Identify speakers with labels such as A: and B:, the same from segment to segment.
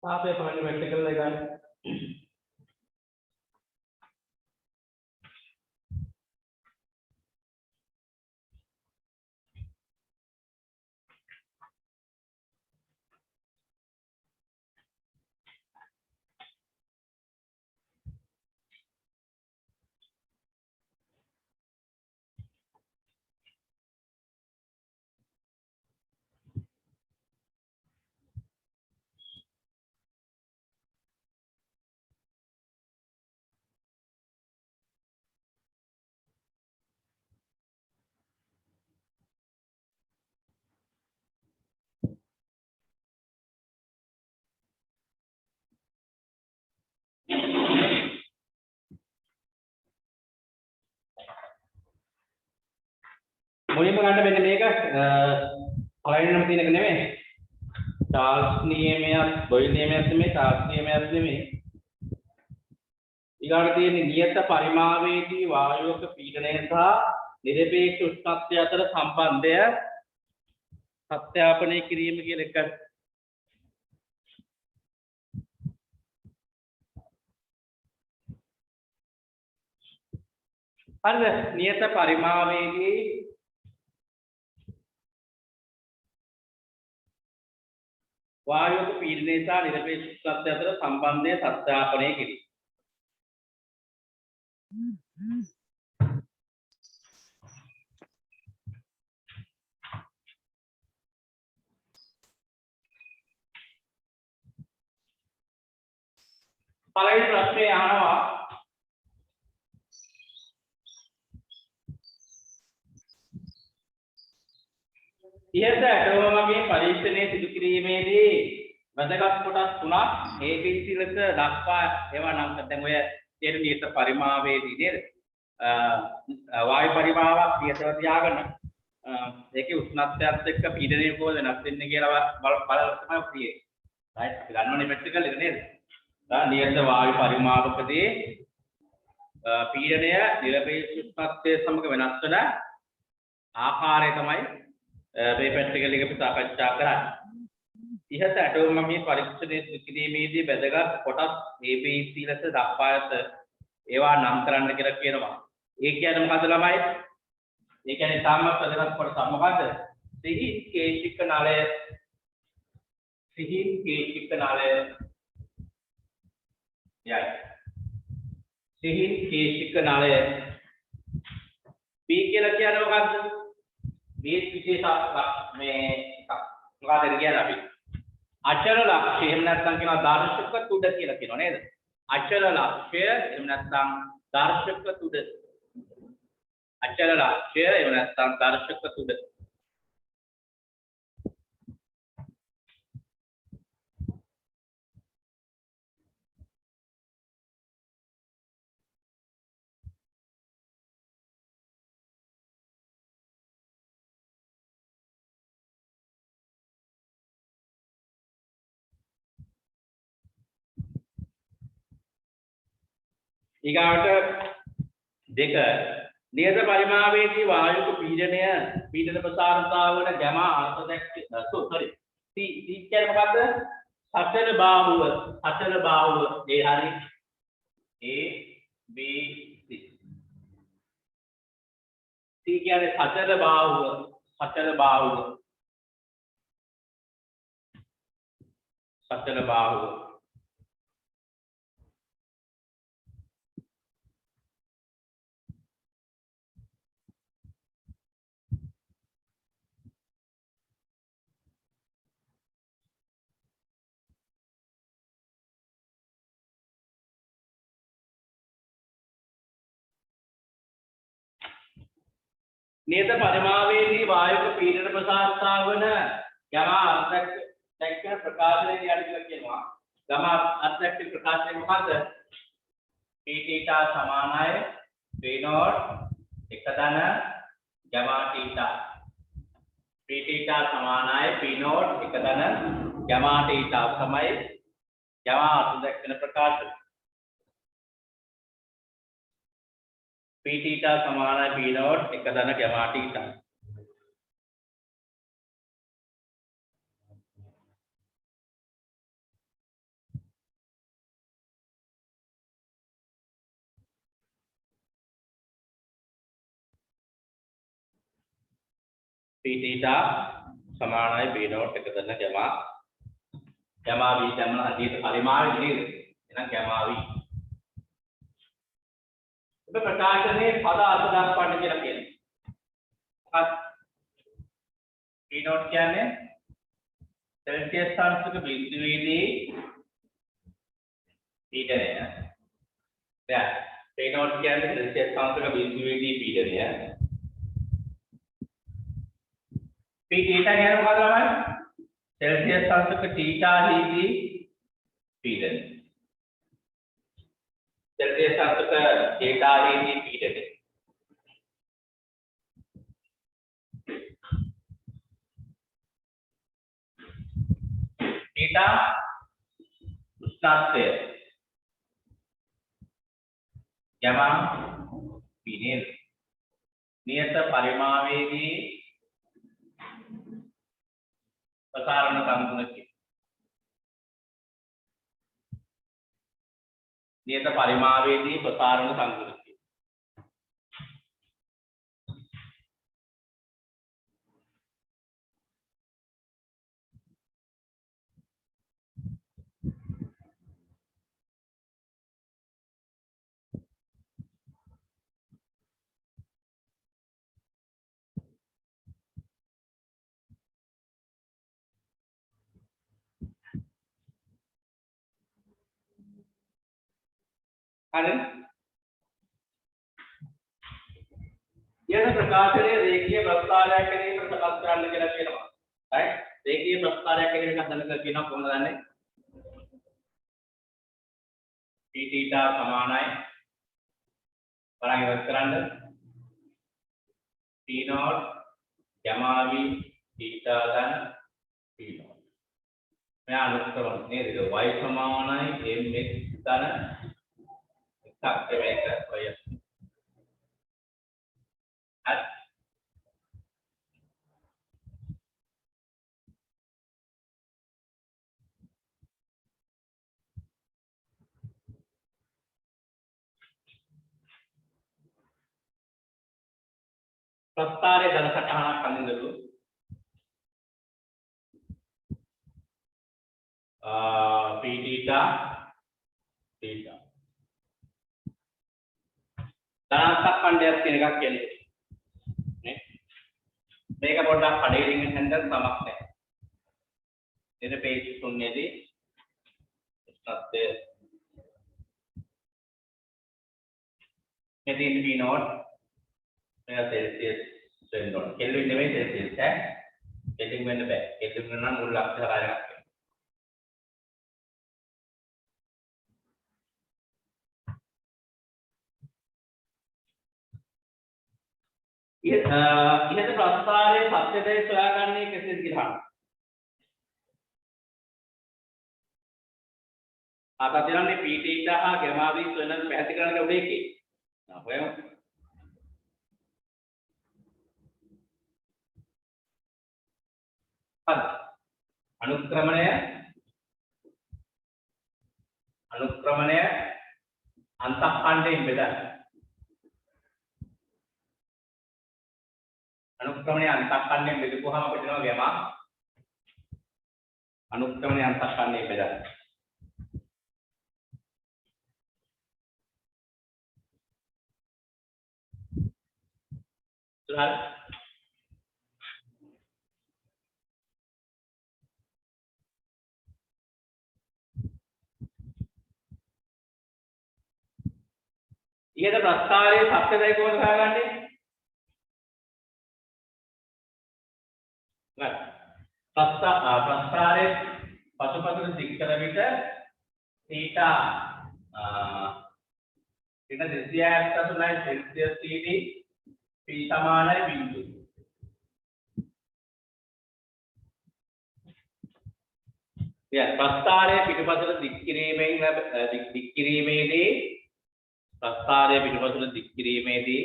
A: तापे पानी वर्टिकल लगाए मुझे तो घंटे मैंने देखा अलाइन नंबर 3 करने में चार्ल्स नियम बॉयल नियम में चार्ल्स नियम में ඊගාට තියෙන නියත පරිමාවේදී වායුවක පීඩනය සහ නිරපේක්ෂ උෂ්ණත්වය අතර සම්බන්ධය සත්‍යාපනය කිරීම කියන එක. හරිද? නියත පරිමාවේදී වායුවක පීඩනය සහ නිරපේක්ෂ උෂ්ණත්වය අතර සම්බන්ධය සත්‍යාපනය කිරීම. පළවෙනි ප්‍රශ්නේ අහනවා ඉහත ඇටෝමගේ පරීක්ෂණය සිදු කිරීමේදී වැදගත් කොටස් තුනක් ABC ලෙස දක්වා ඒවා නම් දැන් ඔය තියෙන නියත පරිමාවේදී නේද වායු පරිමාවක් නියතව තියාගන්න ඒකේ උෂ්ණත්වයත් එක්ක පීඩනය කොහොමද වෙනස් වෙන්නේ කියලා බලලා තමයි තියෙන්නේ. රයිට් අපි ගන්නවනේ මෙට්‍රිකල් එක නේද? නියත වායු පරිමාවකදී පීඩනය නිරපේක්ෂ උෂ්ණත්වය සමග වෙනස් වෙන ආකාරය තමයි මේ පැට්‍රිකල් එක සාකච්ඡා කරන්නේ. ඉහත ඇටෝමගේ පරීක්ෂණය සිදු කිරීමේදී වැදගත් කොටස් ABC ලෙස දක්වා ඇත. ඒවා නම් කරන්න කියලා කියනවා. ඒ කියන්නේ මොකද්ද ළමයි? ඒ කියන්නේ සාමත් වැදගත් කොටස මොකද්ද? සිහින් කේශික නලය යයි. සිහින් කේශික නලය B කියලා කියන්නේ මොකද්ද? මේ විශේෂ මේ මොකක්ද කියන්නේ අපි අචල ලක්ෂ්‍ය එහෙම නැත්නම් කියනවා දර්ශක තුඩ කියලා කියනවා නේද? අචල ලක්ෂ්‍ය එහෙම නැත්නම් දර්ශක තුඩ. අචල ලක්ෂ්‍ය එහෙම නැත්නම් දර්ශක තුඩ. ඊගාට දෙක නියත පරිමාවේදී වායුක පීඩන ප්‍රසාරතාව වන ගැමා අර්ථ දැක්කේ sorry C කියන්නේ මොකද්ද? සතර බාහුව ඒ හරි A B C C කියන්නේ සතර බාහුව නියත පරිමාවේදී වායුක පීඩන ප්‍රසාරතාව වන ගැමා අර්ථ දැක්කන ප්‍රකාශනය කියලා කියනවා. ගැමා අර්ථ දැක්කන ප්‍රකාශනය මොකද්ද? P θ සමානයි V නෝට් එක ධන ගැමා θ. P θ සමානයි P නෝට් එක ධන ගැමා θ තමයි ගැමා අර්ථ දැක්කන ප්‍රකාශනය. P θ සමානයි P නෝට් එක ධන ගැමා θ. p theta සමානයි b not එක දෙන්න gamma v තමයි අතීත පරිමාණය නේද එහෙනම් gamma v ඔබ ප්‍රකාශනයේ පද අර්ථ දක්වන්න කියලා කියනවා p not කියන්නේ सेल्सियस तापमान का बिंदुवेदी पीडन है क्या P नॉट क्या है सेल्सियस तापमान का बिंदुवेदी पीडन है P थीटा क्या होगा हमारा सेल्सियस तापमान का थीटा ही पीडन सेल्सियस तापमान का थीटा ही पीडन थीटा उष्णांश gamma p नियत परिमावेदी प्रसारण संतुलनकी नियत परिमावेदी प्रसारण संतुलनकी अरे यह प्रकाशन रेखीय प्रस्तार्य के लिए प्रकाश करने के लिए ना राइट रेखीय प्रस्तार्य के लिए कथन करके ना कौन जाने p थीटा समान है परांग व्यक्तरंड p not gamma v theta dan p not मैं अनुक्रम ने देखो y समान है mx dan tak mereka saya प्रस्तार्य दल सटहना කලින් දලු p theta theta ධනාත්මක ඛණ්ඩයක් කියන එකක් කියන්නේ නේ මේක පොඩ්ඩක් කඩේලින් හන්දල් සමක් නැහැ එද පේජ් 3 දී ස්ටාර්ට් මෙතන v not मेरा सेल्सियस वेन नॉट केल्विन නෙමෙයි सेल्सियस है केल्विन වෙන්න බෑ केल्विन නම් මුල් අක්ෂර හරයක් इहत प्रस्तारे सत्यते සොයාගන්නේ කෙසේද කියලා අපිට තියෙනවා මේ p theta හා gamma v සොයන පැහැදිලි කරන්න උඩ එකේ හොයමු अनुक्रमणय अंतःखंडයෙන් බෙදන්න अनुक्रमणय अंतःखंडයෙන් බෙදපුවාම අපිට එනවා gamma अनुक्रमणय अंतःखंडයෙන් බෙදන්න सुनाल इहत प्रस्तारයේ සත්‍යදයි කොහොමද හොයාගන්නේ? प्रस्तारයේ පසුපසට දික් කර විට θ ඊට 273 सेल्सियस CD p සමානයි බිංදුව. प्रस्तारයේ පිටපසට දික් කිරීමේදී प्रस्तारයේ පිටපසට දික් කිරීමේදී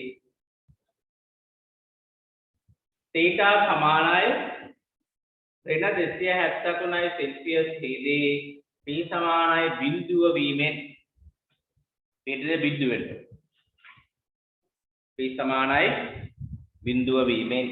A: θ සමානයි ऋण 273 सेल्सियस CD p සමානයි බිංදුව වීමෙන් පිටේ බිංදුව වෙන්න p සමානයි බිංදුව වීමෙන්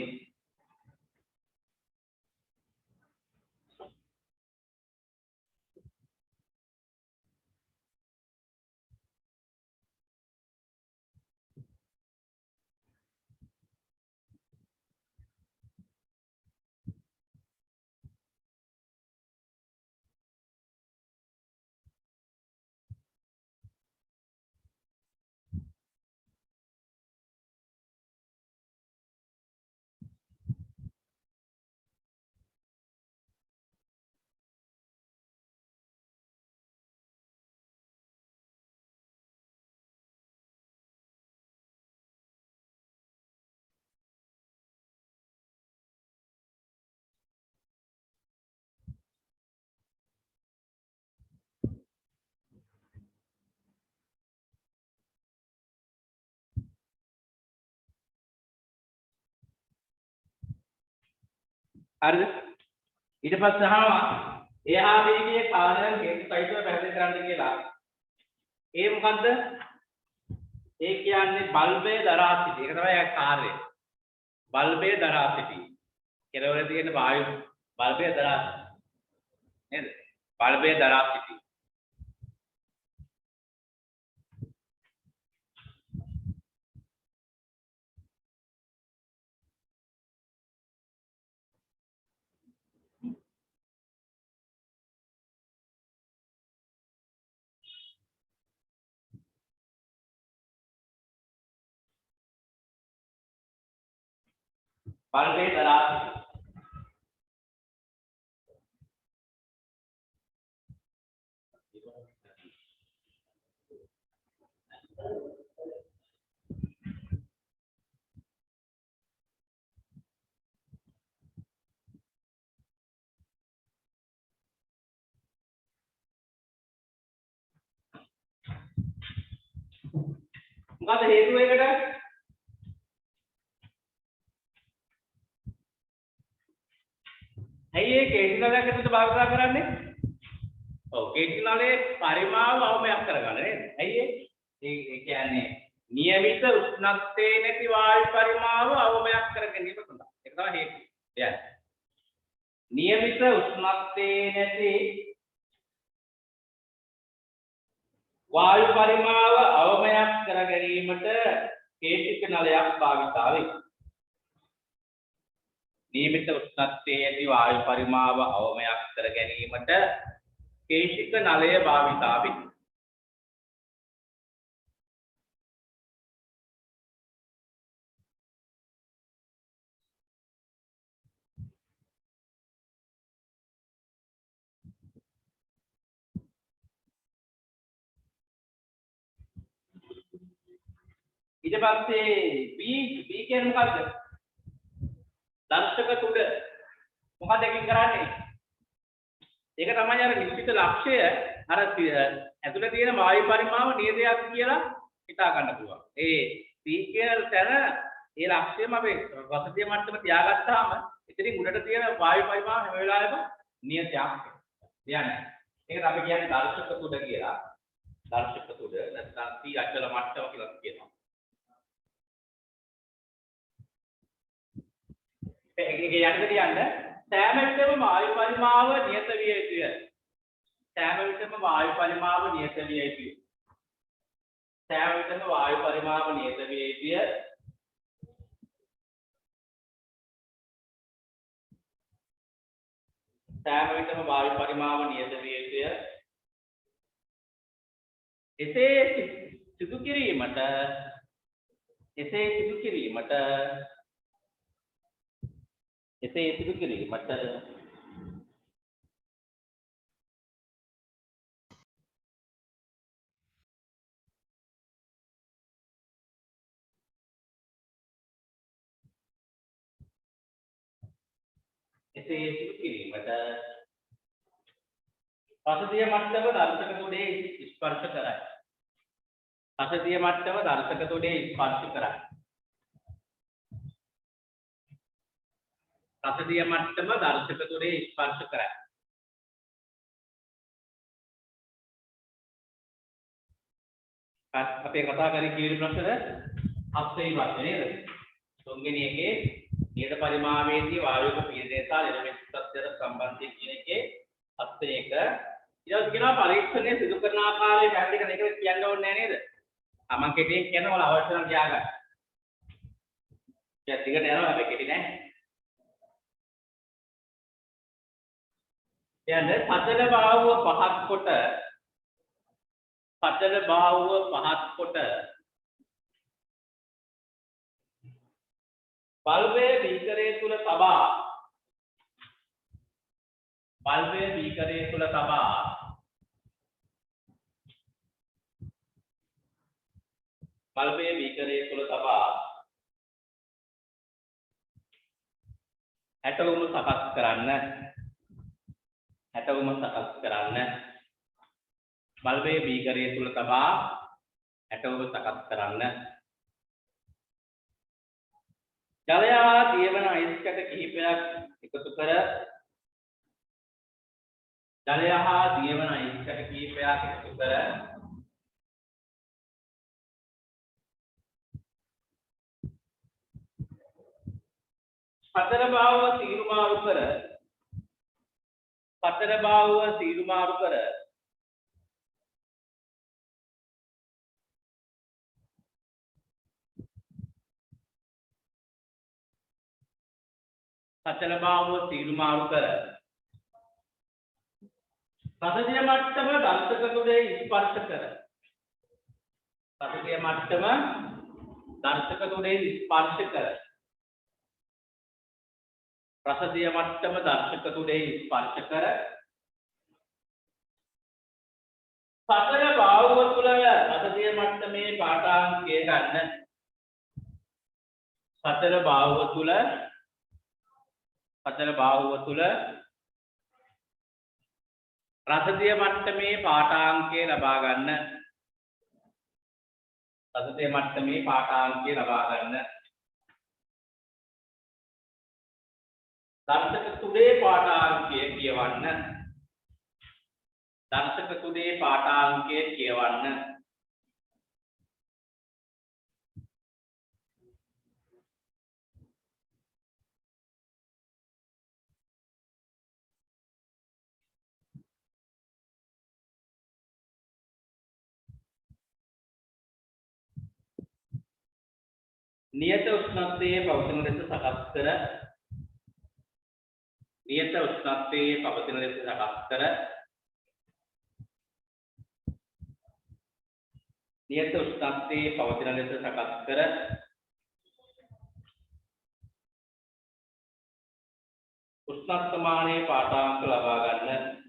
A: හරිද? ඊට පස්සේ අහනවා එහා වේගයේ කාර්යයන් හේතු සහිතව පැහැදිලි කරන්න කියලා. ඒ මොකද්ද? ඒ කියන්නේ බල්බය දරා සිටි. ඒක තමයි ඒ කාර්යය. බල්බය දරා සිටි. කෙලවර තියෙන වායු බල්බය දරා නේද? බල්බය දරා සිටි. බල්බය දරා සිටි. මොකද හේතුව ඒකට? ඇයි ඒ කේටි නලයක් ඇතුළත භාවිත කරන්නේ? ඔව් කේටි නලයේ පරිමාව අවමයක් කරගන්න නේද? ඇයි ඒ කියන්නේ નિયમિત උෂ්ණත්වයේ නැති වායු පරිමාව අවමයක් කර ගැනීම සඳහා. ඒක තමයි හේතුව. يعني નિયમિત උෂ්ණත්වයේ නැති වායු පරිමාව අවමයක් කර ගැනීමට කේටික නලයක් භාවිතා වේ. නියමිත උෂ්ණත්වයේ ඇති වායු පරිමාව අවමයක් කර ගැනීමට කේටික නලය භාවිතා වේ. ඊට පස්සේ B කියන්නේ මොකද්ද? දර්ශක තුඩ මොකක්ද එකකින් කරන්නේ? ඒක තමයි අර නිශ්චිත ලක්ෂ්‍යය අර ඇතුළේ තියෙන වායු පරිමාව නියතයක් කියලා හිතා ගන්න පුළුවන්. ඒ B කියන තැන ඒ ලක්ෂ්‍යයම අපි වසතිය මට්ටම තියාගත්තාම ඉතින් උඩට තියෙන වායු පරිමාව හැම වෙලාවෙම නියතයක්. කියන්නේ ඒකට අපි කියන්නේ දර්ශක තුඩ කියලා. දර්ශක තුඩ නැත්නම් C අචල මට්ටම කියලා කියනවා. ඒක යටට තියන්න සෑම විටම වායු පරිමාව නියත විය යුතුය. සෑම විටම වායු පරිමාව නියත විය යුතුය. සෑම විටම වායු පරිමාව නියත විය යුතුය. සෑම විටම වායු පරිමාව නියත විය යුතුය. එසේ සිදු කිරීමට එසේ සිදු කිරීමට පසදිය මට්ටම දර්ශක තොඩේ ස්පර්ශ කරයි. පසදිය මට්ටම දර්ශක තොඩේ ස්පර්ශ කරයි. පසදිය මට්ටම දර්ශක තොඩේ ස්පර්ශ කරයි. අපේ කතා කරේ කීවි ප්‍රශ්නද? හත්වෙනි ප්‍රශ්නේ නේද? තුන්වෙනි එකේ නියත පරිමාවේදී වායුක පීඩනය සහ නිර්මිත ප්‍රත්‍යය සම්බන්ධය කියන එකේ හත්වෙනි එක. ඊට කියනවා පරීක්ෂණය සිදු කරන ආකාරය පැහැදිලි කරන එක කියන්න ඕනේ නෑ නේද? මම කෙටියෙන් කියනවා ඔයාලා අවශ්‍ය නම් තියාගන්න. ටිකක් දිගට යනවා හැබැයි කෙටි නෑ. කියන්නේ සතර බාහුව පහත් කොට බල්බය බීකරයේ තුල තබා ඇටවුම සකස් කරන්න බල්බය බීකරයේ තුල තබා ඇටවුම සකස් කරන්න ජලය දියවන අයිස් කැට කිහිපයක් එකතු කර ජලය හා දියවන අයිස්කට කීපයක් එකතු කර හතර බාහුව සීරු මාරු කර හතර බාහුව සීරු මාරු කර හතර බාහුව සීරු මාරු කර පසදිය මට්ටම දර්ශක තුඩේ ස්පර්ශ කර පසදිය මට්ටම දර්ශක තුඩේ ස්පර්ශ කර රසදිය මට්ටම දර්ශක තුඩේ ස්පර්ශ කර සතර බාහුව තුල රසදිය මට්ටමේ පාඨාංකය ගන්න සතර බාහුව තුල රසදිය මට්ටමේ පාඨාංකය ලබා ගන්න රසදිය මට්ටමේ පාඨාංකය ලබා ගන්න දර්ශක තුඩේ පාඨාංකය කියවන්න දර්ශක තුඩේ පාඨාංකය කියවන්න නියත උෂ්ණත්වයේ පවතින ලෙස සකස් කර නියත උෂ්ණත්වයේ පවතින ලෙස සකස් කර නියත උෂ්ණත්වයේ පවතින ලෙස සකස් කර උෂ්ණත්මානයේ පාඨාංක ලබා ගන්න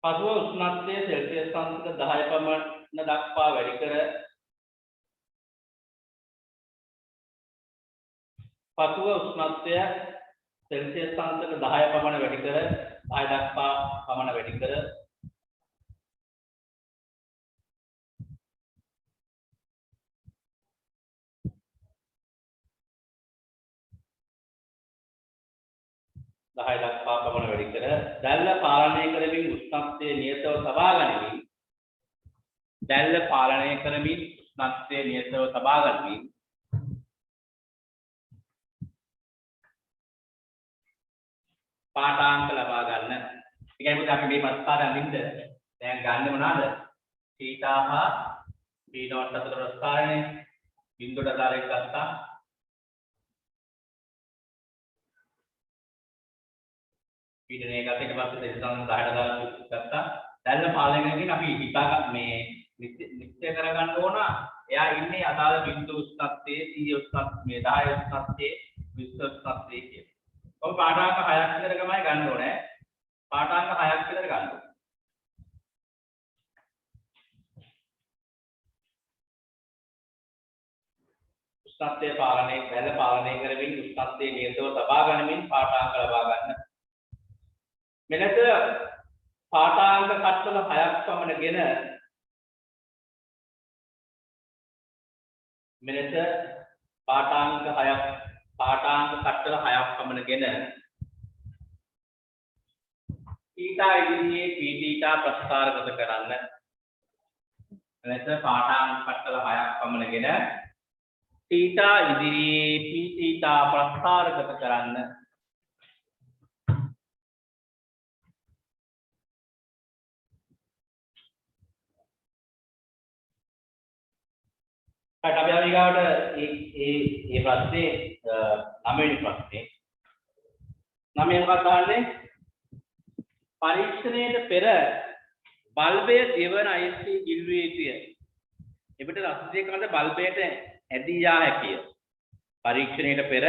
A: පසුව උෂ්ණත්වය සෙල්සියස් අංශක 10 පමණ දක්වා වැඩි කර පසුව උෂ්ණත්වය සෙල්සියස් අංශක 10 පමණ වැඩි කර 10 දක්වා පමණ වැඩි කර දක්වා පමණ වැඩි කර දැල්ල පාලනය කරමින් උෂ්ණත්වය නියතව තබා ගනිමින් දැල්ල පාලනය කරමින් උෂ්ණත්වය නියතව තබා ගනිමින් පාඨාංක ලබා ගන්න. ඒ කියන්නේ අපි මේ ප්‍රස්ථාරය අඳින්න දැන් ගන්න මොනවාද? θ හා b නෝට් අතර ප්‍රස්ථාරනේ බිඳුවට දාලා එක ගත්තා. පීඩනය ගත ඊට පස්සේ දෙවිසන් 10ට දාලා ගත්තා. දැන් පාලනය කරගෙන අපි හිතා මේ නිශ්චය කරගන්න ඕන එයා ඉන්නේ අදාළ බිඳු උෂ්ණත්වයේ 30 උෂ්ණත්වයේ 10 උෂ්ණත්වයේ 20 උෂ්ණත්වයේ කියන. ඔය පාඨාංක 6ක් විතර තමයි ගන්න ඕනේ. පාඨාංක 6ක් විතර ගන්න ඕනේ. උෂ්ණත්වය පාලනය වැල පාලනය කරමින් උෂ්ණත්වයේ නියතව තබා ගනිමින් පාඨාංක ලබා ගන්න. මෙලෙස පාඨාංක කට්ටල 6ක් පමණගෙන මෙලෙස පාඨාංක කට්ටල 6ක් පමණගෙන ඊටා ඉදිරියේ පීඨීටා ප්‍රස්ථාරගත කරන්න. මෙලෙස පාඨාංක කට්ටල 6ක් පමණගෙන ඊටා ඉදිරියේ පීඨීටා ප්‍රස්ථාරගත කරන්න. අපි ඊගාවට මේ ප්‍රශ්නේ 9 වෙනි ප්‍රශ්නේ 9 මොකක්ද අහන්නේ? පරීක්ෂණයට පෙර බල්බය දෙවන අයිස්ටි ගිල්විය යුතුය. එවිට රසදිය කඳ බල්බයට ඇදී යා හැකිය. පරීක්ෂණයට පෙර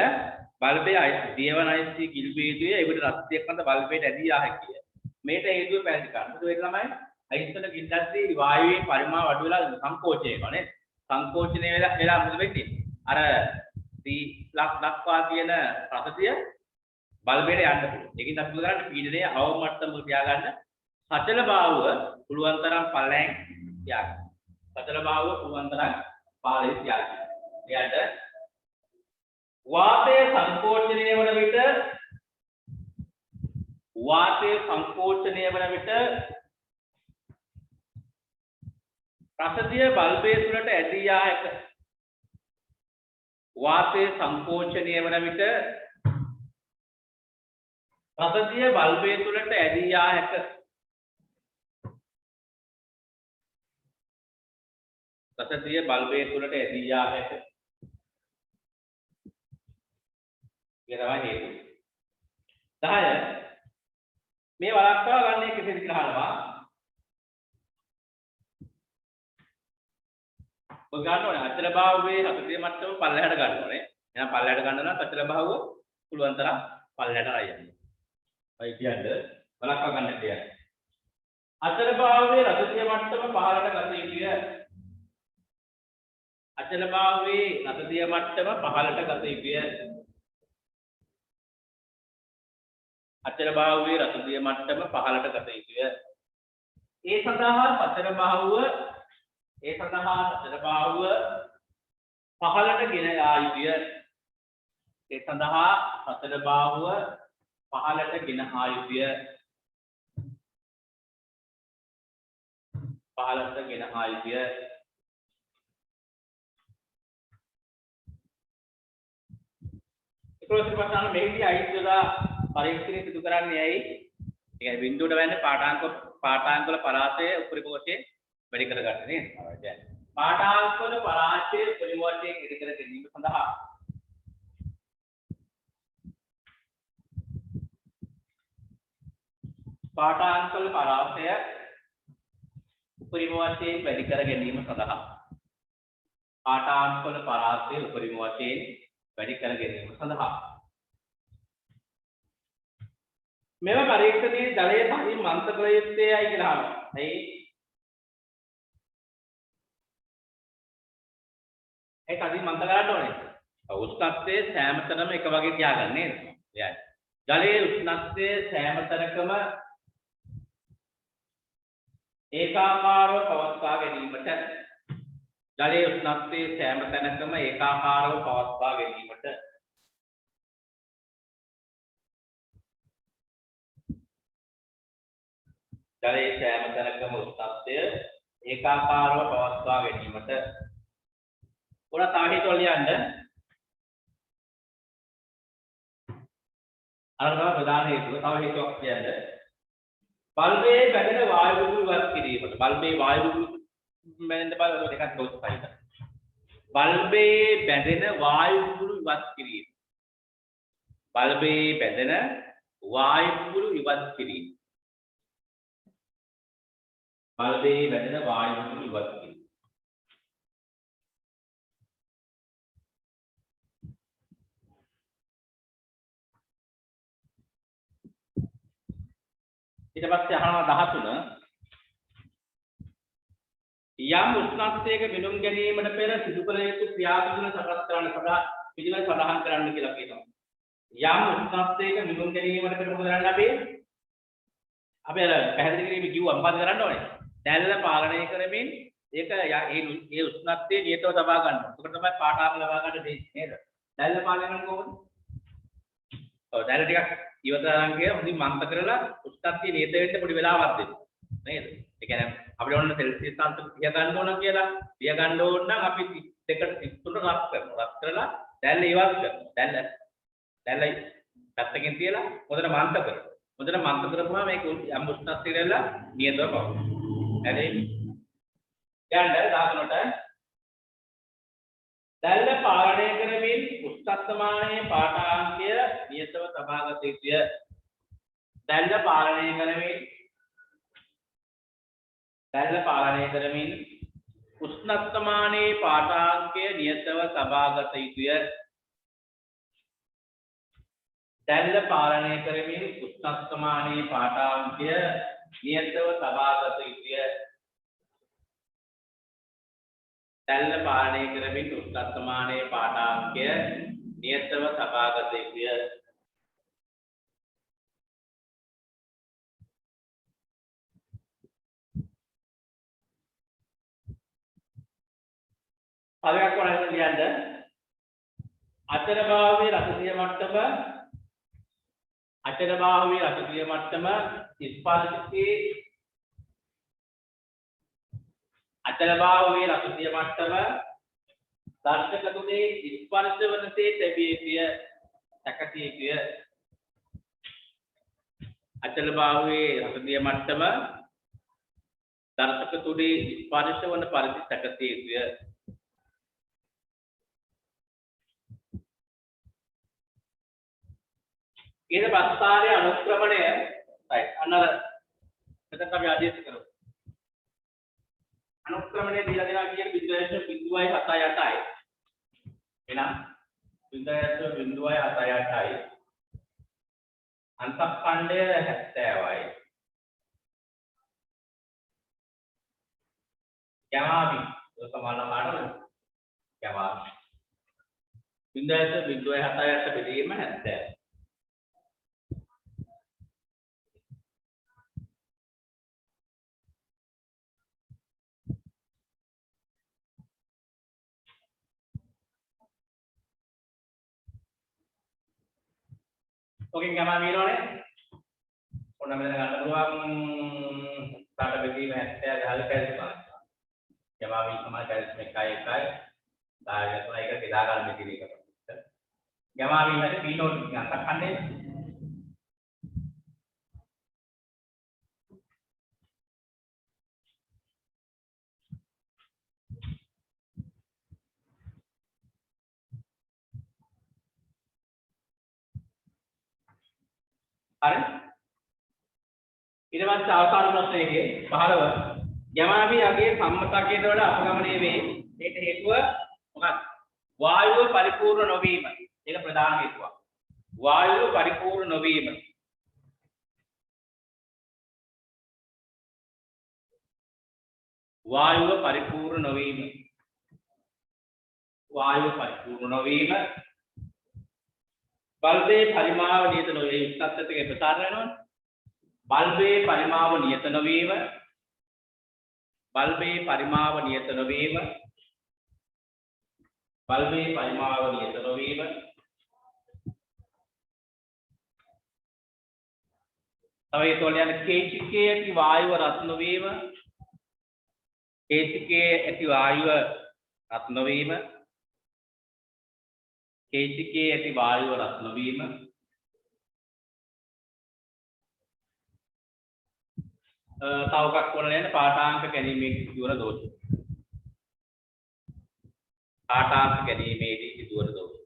A: බල්බය දෙවන අයිස්ටි ගිල්විය යුතුය. එවිට රසදිය කඳ බල්බයට ඇදී යා හැකිය. මේට හේතුව පැහැදිලි කරන්න. ඒක තමයි අයිස්සල ගින්නද්දී වායුවේ පරිමාව අඩු වෙලා සංකෝචනය වෙනවා නේ. සංකෝචනය වෙලා මොකද වෙන්නේ? අර දක්වා තියෙන ප්‍රසතිය බල්බයට යන්න පුළුවන්. ඒකෙන් අපි කරන්නේ පීඩනයේ අවම මට්ටමක තියාගන්න. සචල භාවය පුළුවන් තරම් පල්ලෙන් තියාගන්න. සචල භාවය පුළුවන් තරම් පාළේ තියාගන්න. එයාට වාතයේ සංකෝචනය වන විට ප්‍රසතිය බල්බයේ තුලට ඇදී යා හැක. වාතයේ සංකෝචනය වන විට ප්‍රසතිය බල්බයේ තුලට ඇදී යා හැක. ප්‍රසතිය බල්බයේ තුලට ඇදී යා හැක. ඒ තමයි හේතුව. 10 මේ වළක්වා ගන්න කෙසේද කියලා අහනවා. ඔය ගන්න ඕනේ අචල භාවයේ රසතිය මට්ටම පල්ලෙහාට ගන්න ඕනේ. එහෙනම් පල්ලෙහාට ගන්න නම් අචල භාවය පුළුවන් තරම් පල්ලෙහාට ආයන්න. ඔය කියන්නේ වළක්වා ගන්න කියන්නේ. අචල භාවයේ රසතිය මට්ටම පහළට ගත යුතුය. අචල භාවයේ රසතිය මට්ටම පහළට ගත යුතුය. අචල භාවයේ රසතිය මට්ටම පහළට ගත යුතුය. ඒ සඳහා අචල භාවය පහළට ගෙන යා යුතුය. ඒ සඳහා අචල භාවය පහළට ගෙන ආ යුතුය. පහළට ගෙන ආ යුතුය. ඒකෝස් ප්‍රශ්න මෙහිදී අයිතිලා පරීක්ෂණය සිදු කරන්නේ ඇයි? ඒ කියන්නේ බිඳුවට වැන්නේ පාඨාංක වල පරාසය උපරිම වශයෙන් වැඩි කර ගන්න නේද? පාඨාංක වල පරාසය උපරිම වශයෙන් වැඩි කර ගැනීම සඳහා පාඨාංක වල පරාසය උපරිම වශයෙන් වැඩි කර ගැනීම සඳහා පාඨාංක වල පරාසය උපරිම වශයෙන් වැඩි කර ගැනීම සඳහා මෙව පරීක්ෂණයේ ජලයේ පරිම මන්ත කළ යුත්තේයි කියලා අහනවා. ඒක අදින් මන්ත කරන්න ඕනේ. උෂ්ණත්වයේ සෑම තැනම එක වගේ තියාගන්න නේද? එයයි. ජලයේ උෂ්ණත්වයේ සෑම තැනකම ඒකාකාරව පවත්වා ගැනීමට ජලයේ උෂ්ණත්වයේ සෑම තැනකම ඒකාකාරව පවත්වා ගැනීමට ජලයේ සෑම තැනකම උෂ්ණත්වය ඒකාකාරව පවත්වා ගැනීමට උඩ තව හේතුව ලියන්න. අර තමයි ප්‍රධාන හේතුව. තව හේතුවක් කියන්න. බල්බයේ බැඳෙන වායු බුබුළු ඉවත් කිරීමට. බල්බයේ වායු බුබුළු බැඳෙන බල දෙකක් දොස්පයිද. බල්බයේ බැඳෙන වායු බුබුළු ඉවත් කිරීම. බල්බයේ බැඳෙන වායු බුබුළු ඉවත් කිරීම. බල්බයේ බැඳෙන වායු බුබුළු ඉවත් කිරීම. ඊට පස්සේ අහනවා 13 යම් උෂ්ණත්වයක මිනුම් ගැනීමට පෙර සිදු කළ යුතු ක්‍රියාපිළිවෙල සකස් කරන්න පිළිවෙල සඳහන් කරන්න කියලා කියනවා. යම් උෂ්ණත්වයක මිනුම් ගැනීමට පෙර මොකද කරන්න අපි අර පැහැදිලි කිරීම කිව්වා මොකද කරන්න ඕනේ? දැල්ල පාලනය කරමින් ඒක ඒ උෂ්ණත්වයේ නියතව තබා ගන්නවා. ඒක තමයි පාඨාංග ලබා ගන්න දෙන්නේ නේද? දැල්ල පාලනය කරන කොහොමද? ඔව් දැල්ල ටිකක් ඉවතරංගය හොඳින් මන්ත කරලා උෂ්ණත්වය නියත වෙන්න පොඩි වෙලාවක් දෙන්න. නේද? ඒ කියන්නේ අපිට ඕන සෙල්සියස් අංශ තිය ගන්න ඕන කියලා. තිය ගන්න ඕන නම් අපි 2 3 රත් කරනවා. රත් කරලා දැල්ල ඉවත් කරනවා. දැල්ල පැත්තකින් තියලා හොඳට මන්ත කරනවා. හොඳට මන්ත කරපුවාම මේක යම් උෂ්ණත්වයක ඉරලා නියතව පවතිනවා. හරි? යන්න 13ට දැල්ල පාලනය කරමින් උෂ්ණත්මානයේ පාඨාංකය නියතව තබාගත යුතුය. දැල්ල පාලනය කරමින් උෂ්ණත්මානයේ පාඨාංකය නියතව තබාගත යුතුය. දැල්ල පාලනය කරමින් උත්සස්තමානී පාඨාංකය නියතව සභාගත යුතුය. දැල්ල පාලනය කරමින් උත්සස්තමානී පාඨාංකය නියතව සභාගත යුතුය. පදයක් වලට ලියන්න අචල භාවයේ රසදිය මට්ටම අචල භාවයේ රසදිය මට්ටම ස්පර්ශකේ අචල භාවයේ රසදිය මට්ටම දර්ශක තුනේ ස්පර්ශ වනසේ තැබිය යුතුය සැකසිය යුතුය. අචල භාවයේ රසදිය මට්ටම දර්ශක තුනේ ස්පර්ශ වන පරිදි සැකසිය යුතුය. ඊට පස්තාවේ අනුක්‍රමණය right අන්නර මෙතන අපි ආදේශ කරමු. අනුක්‍රමණය දීලා දෙනවා කියන්නේ 0.78යි. එහෙනම් 0.78යි. අන්තක්ඛණ්ඩය 70යි. යමාවි සමාන මානවද? යමාවි 0.78 බෙදීම 70. Oke, nggak mau nih. Udah mendengar peluang pada begini, saya ada hal kayak gimana? Jamaah sama kayak kai, dari mereka tidak akan begini kan? Jamaah ini nanti pino ngangkatkan deh. හරි ඊට පස්සේ අවසාන ප්‍රශ්නයේ 15 යමාවියගේ සම්මතකයට වඩා අපගමනය වේ. ඒකට හේතුව මොකක්ද? වායුව පරිපූර්ණ නොවීම. ඒක ප්‍රධාන හේතුවක්. වායුව පරිපූර්ණ නොවීම. වායුව පරිපූර්ණ නොවීම. වායුව පරිපූර්ණ නොවීම. බල්බේ පරිමාව නියත නොවේ. උත්සත්තකේ ප්‍රසාර වෙනවනේ. බල්බේ පරිමාව නියත නොවීම. බල්බේ පරිමාව නියත නොවීම. බල්බේ පරිමාව නියත නොවීම. තව ඒ තෝල යන කේචිකේ ඇති වායුව රත් නොවීම. කේචිකේ ඇති වායුව රත් නොවීම. කේචිකේ ඇති වායුව රත් නොවීම. තව එකක් වල යන පාඨාංක ගැනීමේ සිදුවන දෝෂ. පාඨාංක ගැනීමේදී සිදුවන දෝෂ.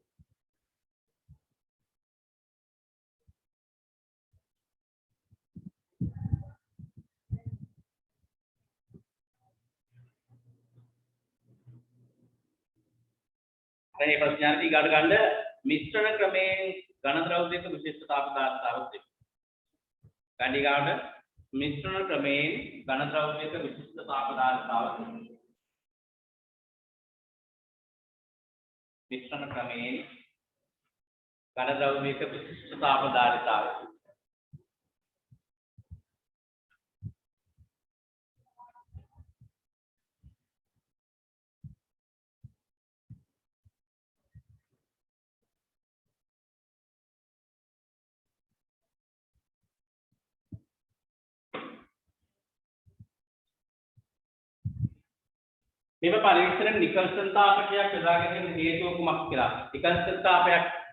A: මේ ප්‍රශ්නාර්ථී ගාඩ ගන්න මිශ්‍රණ ක්‍රමයෙන් ඝන ද්‍රව්‍යයක විශිෂ්ටතාව දාස්තාවක් දෙන්න. ගණි ගාඩ මිශ්‍රණ ක්‍රමයෙන් ඝන ද්‍රව්‍යයක විශිෂ්ටතාව දාස්තාවක් දෙන්න. මිශ්‍රණ ක්‍රමයෙන් ඝන ද්‍රව්‍යයක විශිෂ්ටතාව දාස්තාවක්. මෙම පරීක්ෂණ නිකල්සන් තාපකයක් යොදා ගැනීම හේතුව කුමක් කියලා. නිකල්සන්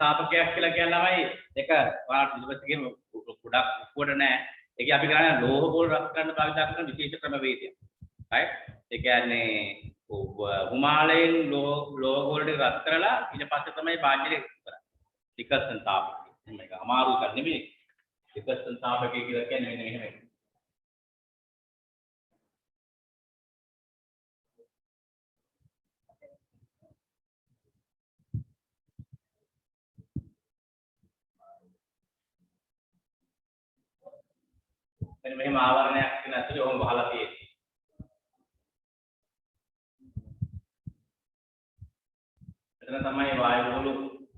A: තාපකයක් කියලා කියනවායි ඒක ඔයාලට ඉතිපස්සේ ගොඩක් උඩ නැහැ. ඒක අපි කරන්නේ ලෝහ බෝල් රත් කරන්න භාවිත කරන විශේෂ ක්‍රමවේදයක්. right? ඒ කියන්නේ හුමාලයෙන් ලෝහ බෝල් ටික රත් කරලා ඊට පස්සේ තමයි බාජ්‍යලේ කරන්නේ. නිකල්සන් තාපකය. මේක අමාරු එකක් නෙමෙයි. නිකල්සන් තාපකය කියලා කියන්නේ මෙන්න මෙහෙම. මෙන්න මෙහෙම ආවරණයක් තියෙන ඇතුලේ ඔහොම වහලා තියෙන්නේ. එතන තමයි වායු බහුල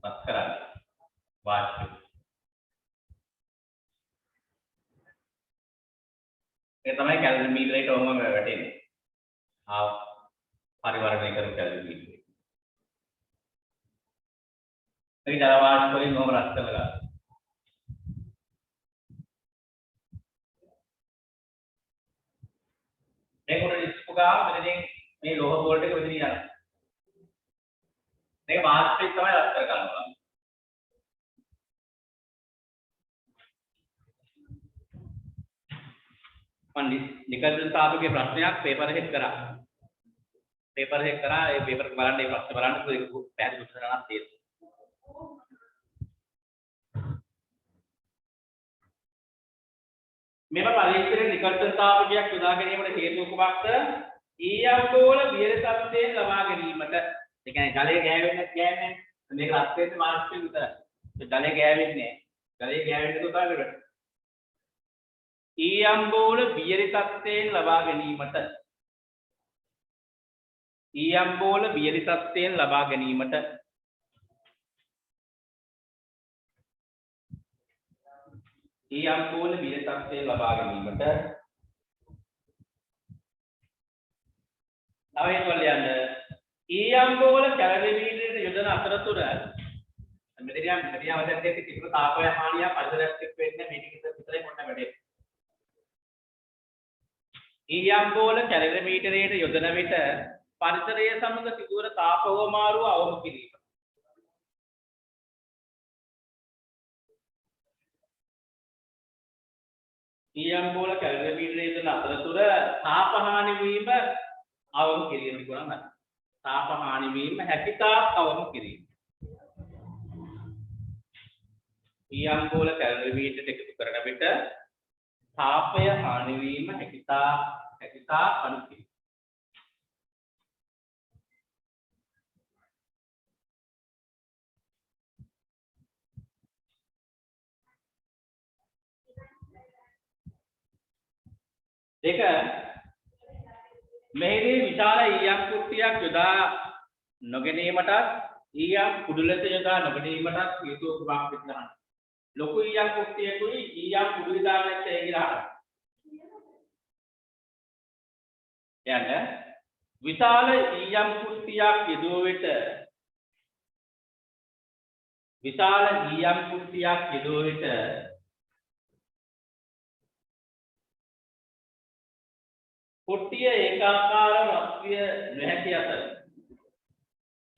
A: රත් කරන්නේ. වාෂ්ප. ඒ තමයි කැලරිමීටරේට ඔහොම වැටෙන්නේ. පරිවර්තනය කරපු කැලරිමීටරේ. මේ ජල වාෂ්ප වලින් ඔහොම රත් කරලා මේක උඩ ඉස්පු ගාව මෙතනින් මේ ලෝහ බෝල්ට් එක මෙතනින් යනවා. මේක වාෂ්පයෙන් තමයි රත් කර ගන්නවා. මම නිකල්සන් තාපගේ ප්‍රශ්නයක් පේපර් එකේ කරා. ඒ පේපර් බලන්න මේ ප්‍රශ්න බලන්න ඒක පැහැදිලි උත්තරයක් තියෙනවා. මෙම පරීක්ෂණයේ නිකල්සන් තාපකයක් යොදා ගැනීමට හේතුව කුමක්ද? ඊයම් ගෝල වියර තත්ත්වයෙන් ලබා ගැනීමට. ඒ කියන්නේ ජලය ගෑවෙන්නේ මේක රත් වෙන්නේ වාෂ්පයෙන් විතරයි. ජලය ගෑවෙන්නේ උදාහරණයක්. ඊයම් ගෝල වියර තත්ත්වයෙන් ලබා ගැනීමට. ඊයම් ගෝල වියර තත්ත්වයෙන් ලබා ගැනීමට ඊයම් ගෝල වියර තත්ත්වයෙන් ලබා ගැනීමට තව එකක් ලියන්න. ඊයම් ගෝල කැලරිමීටරයට යොදන අතරතුර මෙතනියම් වශයෙන් තිබුණු තාපය හානිය පරිසරයක් එක්ක වෙන්නේ මේක විතරයි පොඩ්ඩක් වැඩේ. ඊයම් ගෝල කැලරිමීටරයට යොදන විට පරිසරය සමග සිදුවන තාප හුවමාරුව අවම කිරීම. ඊයම් ගෝල කැලරිමීටරයට යොදන අතරතුර තාප හානි වීම අවම කිරීම කියනවා. තාප හානි වීම හැකිතාක් අවම කිරීම. ඊයම් ගෝල කැලරිමීටරයට එකතු කරන විට තාපය හානි වීම හැකිතාක් අඩු කිරීම. දෙක මෙහිදී විශාල ඊයම් කුට්ටියක් යොදා නොගැනීමටත් ඊයම් කුඩු ලෙස යොදා නොගැනීමටත් හේතුව කුමක්ද කියලා. ලොකු ඊයම් කුට්ටියකුයි ඊයම් කුඩු විදානට ඒ කියලා. යන්නේ විශාල ඊයම් කුට්ටියක් යෙදුව විට කුට්ටිය ඒකාකාරව රත් විය නොහැකි අතර.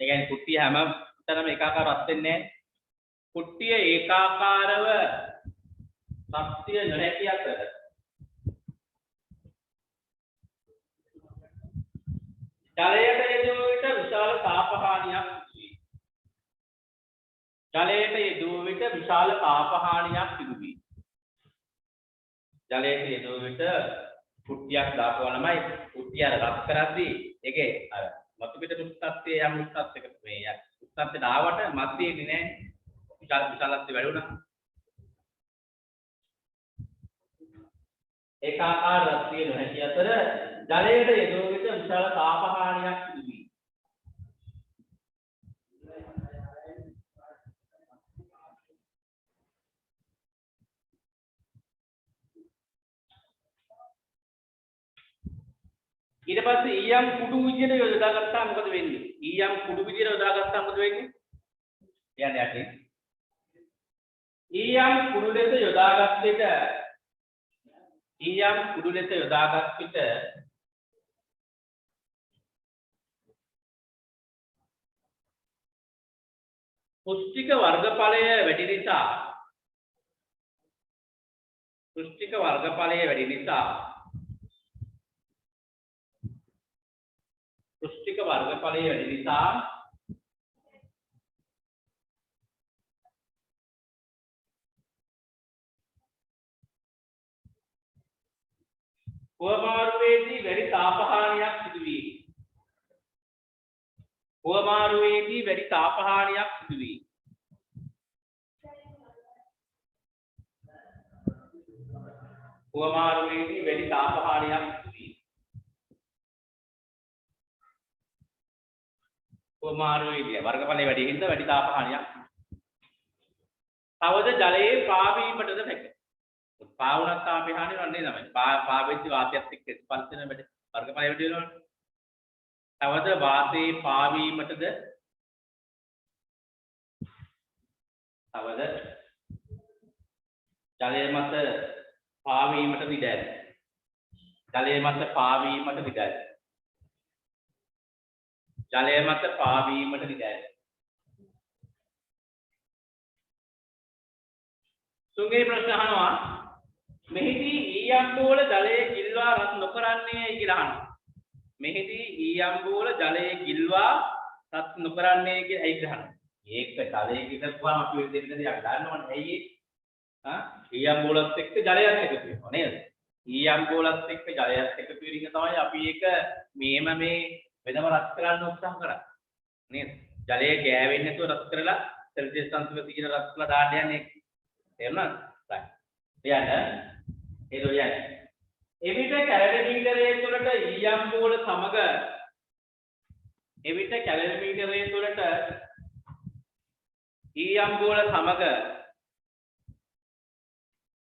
A: ඒ කියන්නේ කුට්ටිය හැම තැනම ඒකාකාරව රත් වෙන්නේ නැහැ. කුට්ටිය ඒකාකාරව රත් විය නොහැකි අතර ජලයට යෙදුව විට විශාල තාප හානියක් සිදු වේ. ජලයට යෙදුව විට කුට්ටියක් දාපුවාමයි කුට්ටිය අර රත් කරද්දී ඒකේ අර මතු පිට උත්පත්තිය යම් උත්පත්තියකට මේ උත්පත්තිය දාවට මැදේදී නෑ විශාලත්වය වැඩි වුණා. ඒකාකාර රත්විය නොහැකි අතර ජලයට යෙදුව විට විශාල තාප හානියක් සිදු වේ. ඊට පස්සේ ඊයම් කුඩු විදියට යොදාගත්තා මොකද වෙන්නේ? ඊයම් කුඩු විදියට යොදාගත්තා මොකද වෙන්නේ? කියන්නේ යටි. ඊයම් කුඩු ලෙස යොදාගත් විට පුෂ්ටික වර්ගඵලය වැඩි නිසා හුවමාරුවේදී වැඩි තාප හානියක් සිදු වේ. හුවමාරුවේදී වැඩි තාපහානියක් සිදු වී. හුවමාරුවේදී වර්ගඵලයේ වැඩි හින්දා වැඩි තාපහානියක්. තවද ජලයේ පාවීමටද හැකිය. පාවුණත් තාපහානිය වන්නේ තමයි. පාවෙච්ච වාතයත් එක්ක ස්පර්ශ වෙන වැඩි වර්ගඵලයේ වැඩි වෙනවනේ. තවද වාතයේ පාවීමටද තවද ජලය මත පාවීමට ඉඩ ඇත. ජලය මත පාවීමට ඉඩ ඇත. ජලය මත පාවීමට ඉඩ ඇත. තුන්වෙනි ප්‍රශ්න අහනවා මෙහිදී ඊයම්බෝල ජලයේ ගිල්වා රත් නොකරන්නේයි කියලා අහනවා. මෙහිදී ඊයම්බෝල ජලයේ ගිල්වා රත් නොකරන්නේ කියලා ඇයි කියලා අහනවා. ඒක ජලයේ ගිල්ලපුවාම අපි දෙන්න දෙයක් ගන්නවනේ ඇයි ඊයම්බෝලත් එක්ක ජලයත් එකතු වෙනවා නේද? ඊයම්බෝලත් එක්ක ජලයත් එකතු වෙන එක තමයි අපි ඒක මේම මේ වෙනම රත් කරන්න උත්සාහ කරන්නේ නේද? ජලය ගෑවෙන්නේ නැතුව රත් කරලා සෙල්සියස් අංශක තියෙන රත් කරලා දාන්න යන්නේ. තේරුණාද? right. එතකොට එවිට කැලරිමීටරයේ තුලට ඊයම්බෝල සමග එවිට කැලරිමීටරයේ තුලට ඊයම්බෝල සමග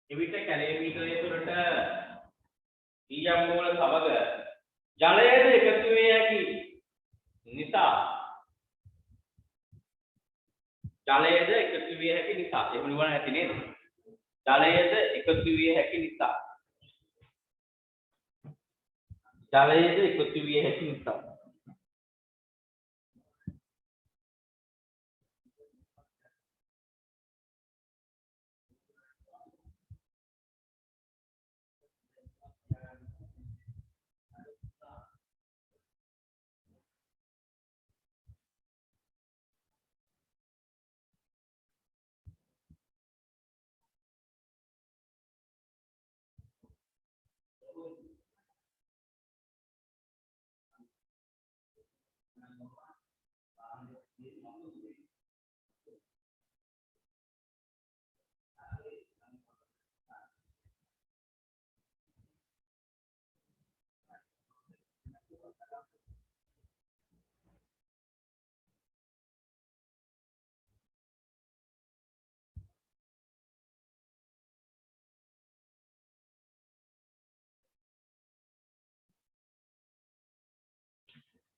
A: එවිට කැලරිමීටරයේ තුලට ඊයම්බෝල සමග ජලයද එකතු වේ හැකි නිසා ජලයද එකතු විය හැකි නිසා එහෙම නිවන නැති නේද? ජලයද එකතු විය හැකි නිසා ජලයද එකතු විය හැකි නිසා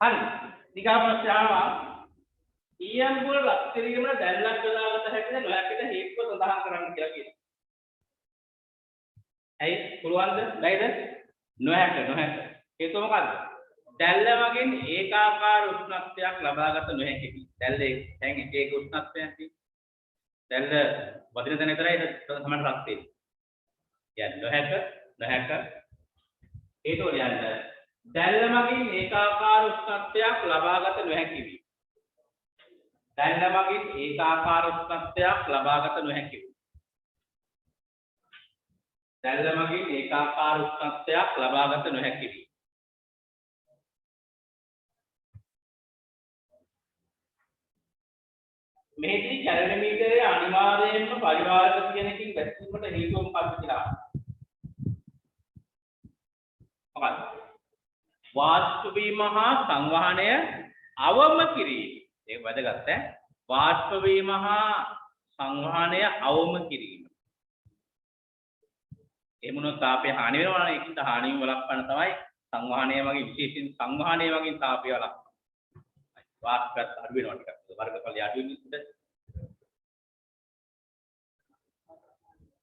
A: හරි. ඊගා ප්‍රශ්නය අහනවා ඊයම්බෝල රත් කිරීමට දැල්ලක් යොදාගත හැකිද නොහැකිද හේතුව සඳහන් කරන්න කියලා කියනවා. ඇයි පුළුවන්ද? බැයිද? නොහැක. හේතුව මොකද්ද? දැල්ල මගින් ඒකාකාර උෂ්ණත්වයක් ලබාගත නොහැකි. දැල්ලේ දැන් එක එක උෂ්ණත්වයක් තියෙනවා. දැල්ල වදින තැන විතරයි සමහර රත් වෙන්නේ. කියන්නේ නොහැක. හේතුව කියන්නේ දැල්ල මගින් ඒකාකාර උෂ්ණත්වයක් ලබාගත නොහැකි වී. දැල්ල මගින් ඒකාකාර උෂ්ණත්වයක් ලබාගත නොහැකි වී. දැල්ල මගින් ඒකාකාර උෂ්ණත්වයක් ලබාගත නොහැකි වී. මෙහිදී කැලරිමීටරයේ අනිවාර්යයෙන්ම පරිවාරක කියනකින් වැස්සීමට හේතුව මොකක්ද කියලා. මොකක්ද? වාෂ්ප වීම හා සංවහනය අවම කිරීම. ඒක වැදගත් ඈ. වාෂ්ප වීම හා සංවහනය අවම කිරීම. එමුණොත් තාපය හානි වෙනවා නේ. ඒකින්ද හානියම වළක්වන්න තමයි සංවහනය වගේ විශේෂයෙන් සංවහනය වගේ තාපය වළක්වන්න. වාෂ්පයත් අඩු වෙනවා ටිකක්. වර්ගඵලය අඩු වෙනකොට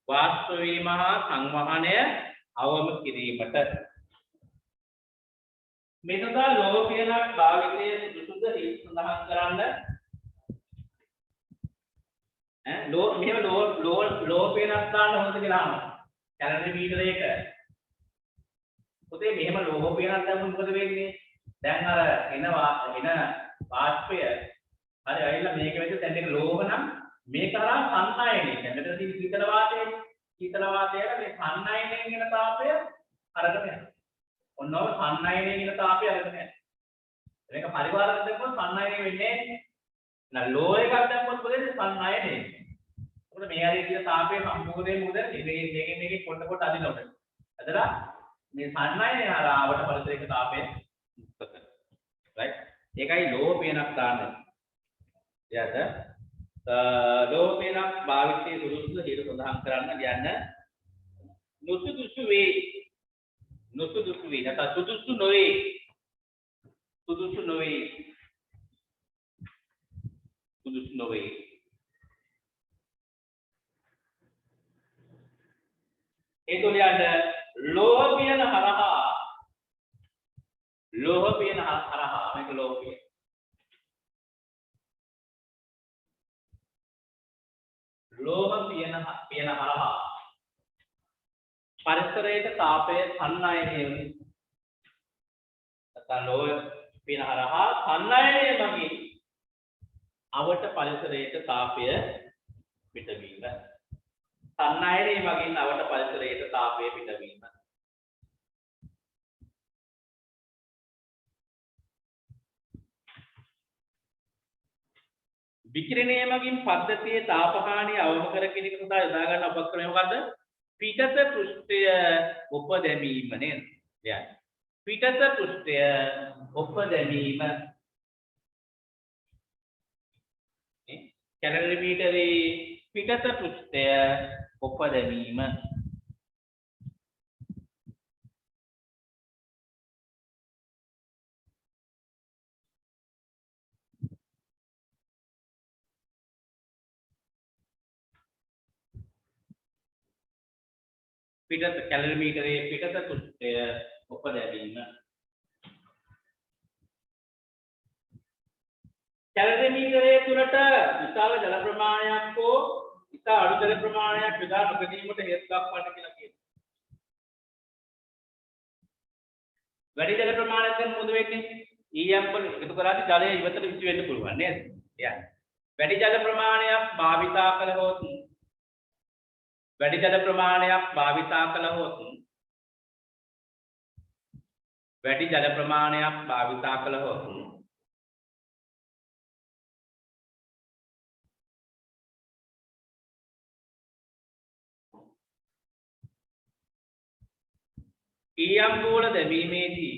A: වාෂ්ප වීම හා සංවහනය අවම කිරීමට මෙතන ලෝපියනක් භාවිතයේ සුදුසුද හේතු සඳහන් කරන්න මෙහෙම ලෝපියනක් දාන්න හොඳ කියලා අහනවා කැලරිමීටරයක පුතේ මෙහෙම ලෝපියනක් දැම්මොත් මොකද වෙන්නේ දැන් අර එන වාෂ්පය හරි ඇවිල්ලා මේක වෙද්දී දැන් මේක ලෝහ නම් මේ කරා සංනයනය දැන් මෙතන තියෙන සීතල වාතය මේ සංනයනයෙන් එන තාපය අරගෙන යනවා ඔන්නෝම සංනයනයෙන් එන තාපය අරගෙන යනවා. මේක පරිවාරක දැම්මොත් සංනයනය වෙන්නේ නැහැ. ලෝ එකක් දැම්මොත් මොකද සංනයනය වෙන්නේ. මොකද මේ හරිය කියන තාපය සම්පූර්ණයෙන් මොකද මේකේ පොඩ අදිනකොට. අදලා මේ සන්නයනේ හරාවට පරිසරයක තාපය right ඒකයි ලෝහ පියනක් දාන්නේ එයාට ලෝහ පියනක් භාවිතයේ සුදුසු හේතු සඳහන් කරන්න කියන්න නුසුදුසු වේ නැත්නම් සුදුසු නොවේ ඒ තුලියන්න ලෝහ පියන හරහා මේක ලෝහ පියන හරහා පරිසරයේ තාපය සන්නයනය වෙනවා. නැත්නම් ලෝහ පියන හරහා සන්නයනය මගින් අවට පරිසරයේ තාපය පිටවීම. සන්නයනය මගින් අවට පරිසරයේ තාපය පිටවීම. විකිරණය මගින් පද්ධතියේ තාපහානිය අවම කර ගැනීම සඳහා යොදා ගන්න උපක්‍රමය මොකද්ද? පිටත පෘෂ්ඨය උපදැමීම නේද? يعني පිටත පෘෂ්ඨය උපදැමීම කැලරිමීටරේ පිටත පෘෂ්ඨය උපදැමීම පිටත කැලරිමීටරේ පිටත පෘෂ්ඨය උපදැවීම කැලරිමීටරයේ තුලට විශාල ජල ප්‍රමාණයක් හෝ ඉතා අඩු ජල ප්‍රමාණයක් යොදා නොගැනීමට හේතු දක්වන්න කියලා කියනවා. වැඩි ජල ප්‍රමාණයකින් මොකද වෙන්නේ? EM වල එකතු කරාදී ජලය ඉවතට විසි වෙන්න පුළුවන් නේද? يعني වැඩි ජල ප්‍රමාණයක් භාවිතා කළහොත් වැඩි ජල ප්‍රමාණයක් භාවිතා කළහොත් ඊයම් ගෝල දැමීමේදී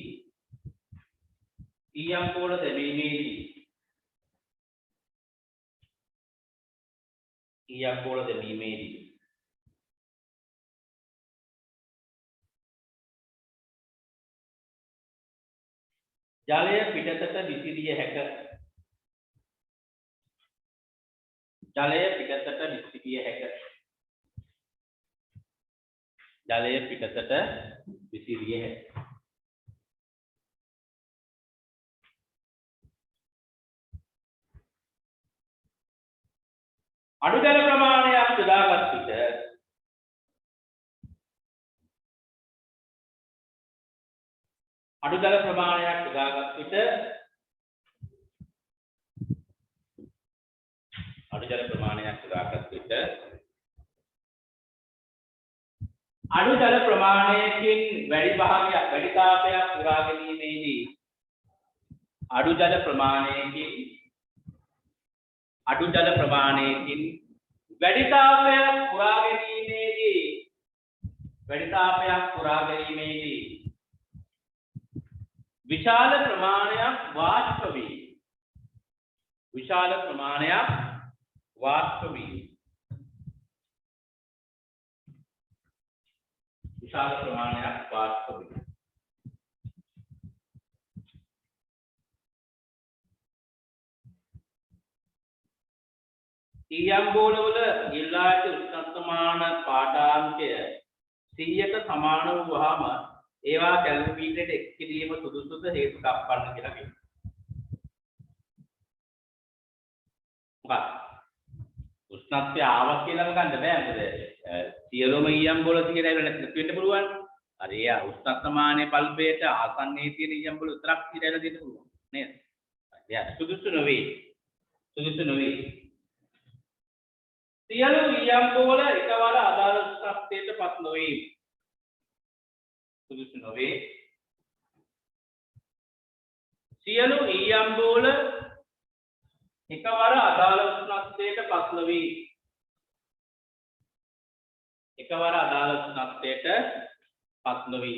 A: ජලය පිටතට විසිරිය හැක. අඩු ජල ප්‍රමාණයක් යොදාගත් විට අඩු ජල ප්‍රමාණයක් යොදාගත් විට අඩු ජල ප්‍රමාණයකින් වැඩි භාගයක් වැඩි තාපයක් පුරා ගැනීමේදී අඩු ජල ප්‍රමාණයකින් වැඩි තාපයක් පුරා ගැනීමේදී විශාල ප්‍රමාණයක් වාෂ්ප වේ. ඊයම් බෝලවල ඉල්ලා ඇති උෂ්ණත්වමාන පාඨාංකය 100ට සමාන වූවහම ඒවා කැලරිමීටරයට එක් කිරීම සුදුසුද හේතු දක්වන්න කියලා කියනවා. මොකක්ද? උෂ්ණත්වය ආවා කියලාම ගන්න බෑ. මොකද සියලුම ඊයම් බෝල තියෙන ඒවා නැති වෙන්න පුළුවන්. හරි ඒ උෂ්ණත්වමානයේ බල්බයට ආසන්නයේ තියෙන ඊයම් බෝල විතරක් කියලා දෙන්න පුළුවන් නේද? එයා සුදුසු නොවේ. සියලු ඊයම් බෝල එකවර අදාළ උෂ්ණත්වයට පත් නොවේ. සියලු ඊයම් බෝල එකවර අදාළ උෂ්ණත්වයට පත් නොවේ. පත් නොවි.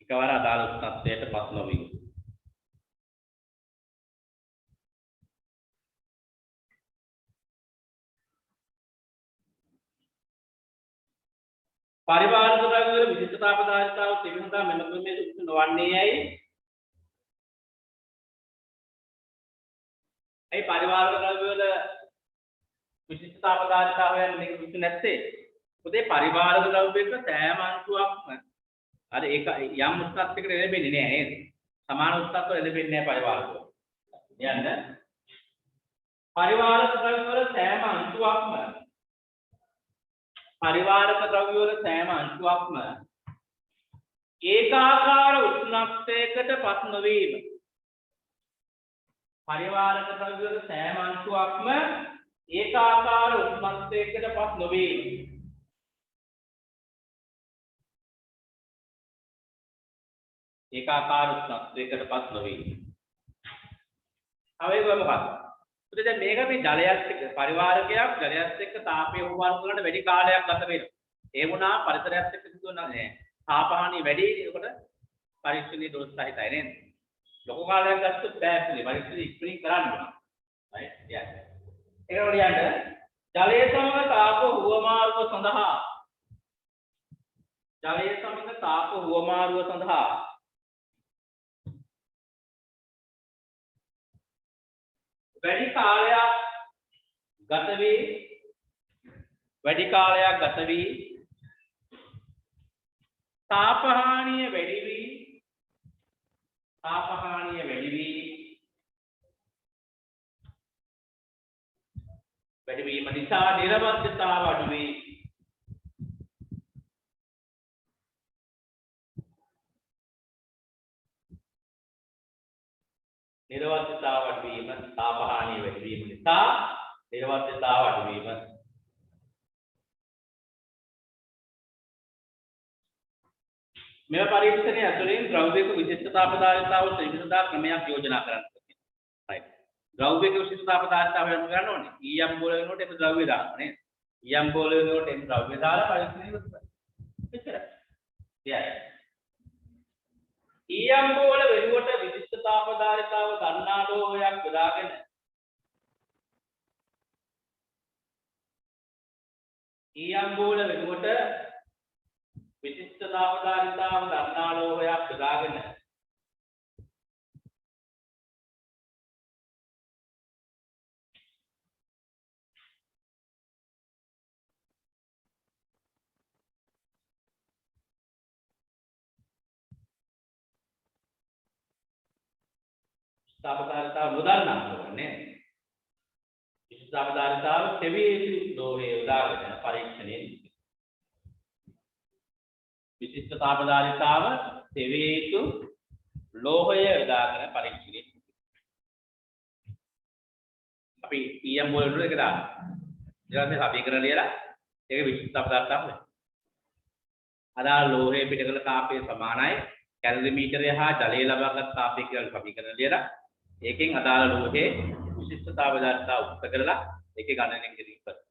A: එකවර අදාළ උෂ්ණත්වයට පත් නොවි. පරිබාහිර ද්‍රව්‍ය වල විශිෂ්ටතා පදාර්ථතාව තිබෙනවා මෙම ක්‍රමයේ සුදුසු නොවන්නේ ඇයි? ඒ පරිබාහිර ද්‍රව්‍ය වල විශිෂ්ටතා පදාර්ථතාවයන් මේක සුදුසු නැත්තේ. පොතේ පරිබාහිර ද්‍රව්‍යයක සෑම අංශුවක්ම අර ඒක යම් උෂ්ණත්වයකට එළඹෙන්නේ නැහැ නේද? සමාන උෂ්ණත්වයක එළඹෙන්නේ නැහැ පරිබාහිර ද්‍රව්‍ය. යන්න පරිබාහිර ද්‍රව්‍ය වල සෑම අංශුවක්ම පරිවාරක ද්‍රව්‍ය වල සෑම අංශුවක්ම ඒකාකාර උෂ්ණත්වයකට පත් නොවීම. පරිවාරක ද්‍රව්‍ය වල සෑම අංශුවක්ම ඒකාකාර උෂ්ණත්වයකට පත් නොවීම. ඒකාකාර උෂ්ණත්වයකට පත් නොවීම. අවේක මොකක්ද? දැන් මේක අපි ජලයත් එක්ක පරිවාරකයක් ජලයත් එක්ක තාපය හුවමාරු කරන වැඩි කාලයක් ගත වෙනවා. ඒ වුණා පරිසරයත් එක්ක සිදුවන තාපහානිය වැඩි. ඒකට පරිස්සමෙන් දොස් සහිතයි නේද? ලොකු කාලයක් ගත්තොත් බෑ පරිස්සමෙන් ඉක්මනින් කරන්න ඕන. right? yes. ඒකට යන්න ජලයේ සමග තාප හුවමාරුව සඳහා ජලයේ සමග තාප හුවමාරුව සඳහා වැඩි කාලයක් ගත වී තාපහානිය වැඩි වීම නිසා නිරවද්‍යතාව අඩු වේ. නිරවද්‍යතාව අඩු වීම තාපහානිය වැඩි වීම නිසා නිරවද්‍යතාව අඩු වීම. මෙම පරීක්ෂණය ඇතුළෙන් ද්‍රව්‍යයක විශිෂ්ටතා පදාර්ථතාව ත්‍රිවිධතා ක්‍රමයක් යෝජනා කරන්න ඕනේ. right. ද්‍රව්‍යයක විශිෂ්ටතා පදාර්ථතාව යොමු කරන්න ඕනේ. ඊයම් බෝල වෙනකොට එම ද්‍රව්‍ය දාන්න නේද? ඊයම් බෝල වෙනකොට එම ද්‍රව්‍ය දාලා පරීක්ෂණය කරන්න. එච්චරයි. yeah. ඊයම් බෝල වෙනුවට විශිෂ්ටතා පදාර්ථතාව ගන්නා ලෝහයක් යොදාගෙන ඊයම් බෝල වෙනුවට විශිෂ්ටතා පදාර්ථතාව ගන්නා ලෝහයක් යොදාගෙන පදාර්ථතාව නොදන්නා ඕනේ. විශිෂ්ටතා පදාර්ථතාව තෙවිය යුතු ලෝහය යොදාගෙන පරීක්ෂණයෙන් විශිෂ්ටතා පදාර්ථතාව තෙවිය යුතු ලෝහය යොදාගෙන පරීක්ෂණයෙන් අපි PM වලට එක දාන්න. ඊට පස්සේ සමීකරණ ලියලා ඒක විශිෂ්ටතා පදාර්ථතාව වෙනවා. අදාළ ලෝහයේ පිටකල තාපය සමානයි කැලරිමීටරය හා ජලය ලබාගත් තාපය කියලා සමීකරණ ලියලා ඒකෙන් අදාළ ලෝහයේ විශිෂ්ටතා පදාර්ථතාව උත්ත කරලා ඒකේ ගණනය කිරීම කරනවා.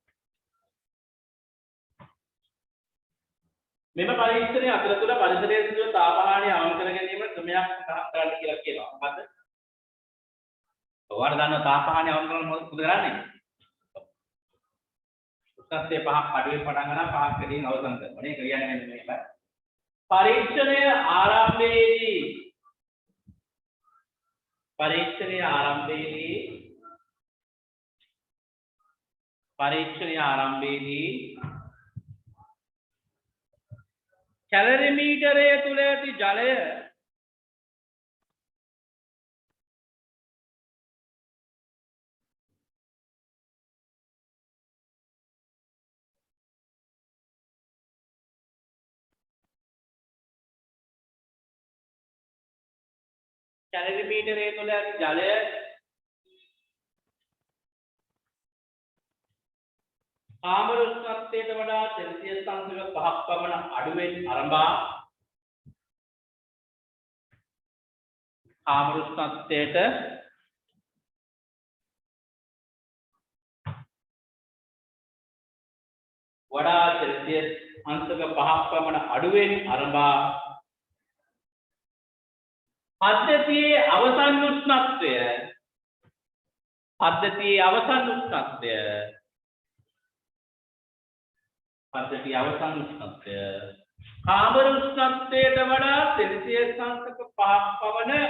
A: මෙම පරීක්ෂණයේ අතරතුර පරිසරයේ සිදුවන තාපහානිය අවම කර ගැනීමට ක්‍රමයක් සඳහන් කරන්න කියලා කියනවා. මොකද්ද? ඔයාලා දන්නවා තාපහානිය අවම කරන්න මොකද කරන්නේ? උත්තරේ පහක් අඩුවෙන් පටන් ගන්න පහක් කඩින් අවසන් කරනවා. නේ කියන්නේ මෙන්න මේක. පරීක්ෂණයේ ආරම්භයේදී කැලරිමීටරය තුල ඇති ජලය කාමර උෂ්ණත්වයට වඩා සෙල්සියස් අංශක 5ක් පමණ අඩුවෙන් ආරම්භා කාමර උෂ්ණත්වයට වඩා සෙල්සියස් අංශක 5ක් පමණ අඩුවෙන් අරඹා පද්ධතියේ අවසන් උෂ්ණත්වය කාබර උෂ්ණත්වයට වඩා සෙල්සියස් අංශක 5ක් පමණ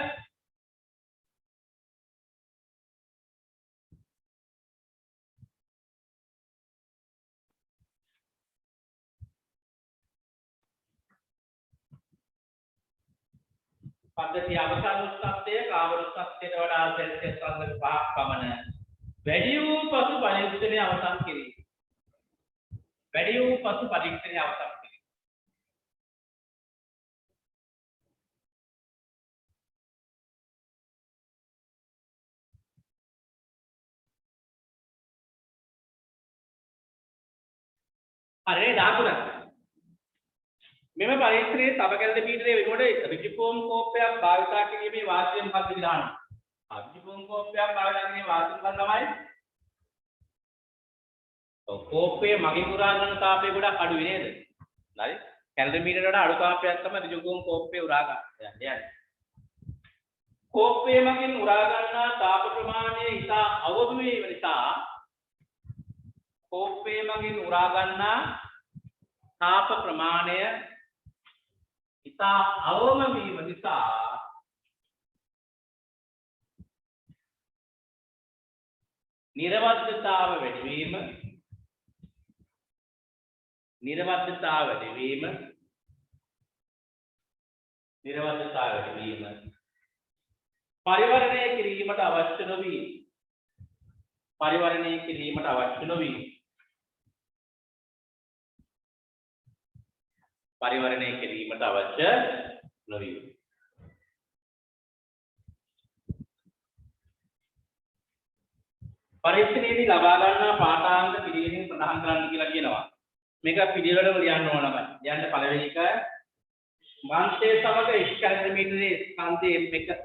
A: පද්ධතිය අවසන් උෂ්ණත්වය කාබර උෂ්ණත්වයට වඩා සෙල්සියස් අංශක 5ක් පමණ වැඩි වූ පසු පරීක්ෂණය අවසන් කිරීම. හරි දාතුරක්. මෙම පරීක්ෂණයේ තව කැලරිමීටරයේ වෙනුවට රිජිෆෝම් කෝප්පයක් භාවිතා කිරීමේ වාසිය මොකක්ද කියලා අහනවා. රිජිෆෝම් කෝප්පයක් භාවිතා කිරීමේ වාසිය මොකක්ද තමයි? කෝප්පයේ මගින් උරා ගන්න තාපය ගොඩක් අඩුයි නේද? හරි. කැලරිමීටරයට වඩා අඩු තාපයක් තමයි රිජිෆෝම් කෝප්පයේ උරා ගන්න. කෝප්පයේ මගින් උරා ගන්නා තාප ප්‍රමාණය ඉතා අවදි වීම නිසා කෝප්පයේ මගින් උරා ගන්නා තාප ප්‍රමාණය ඉතා අවම වීම නිසා නිර්වද්‍යතාව වැඩි වීම පරිවර්ණය කිරීමට අවශ්‍ය නොවේ. පරීක්ෂණයේදී ලබා ගන්නා පාඨාංග පිළිවෙලින් ප්‍රදාන කරන්න කියලා කියනවා. මේක පිළිවෙලට ලියන්න ඕනමයි. ලියන්න පළවෙනි එක මාංශය සමග කැලරිමීටරයේ ස්කන්ධය M1.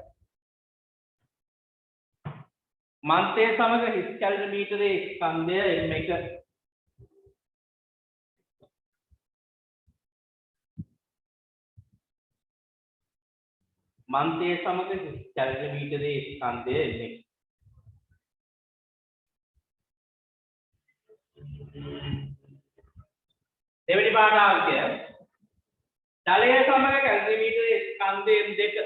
A: මාංශය සමග කැලරිමීටරයේ ස්කන්ධය M1. මාංශය සමග කැලරිමීටරයේ ස්කන්ධය M1. දෙවෙනි පාඨාංගය ජලය සමග කැලරිමීටරයේ ස්කන්ධය M2.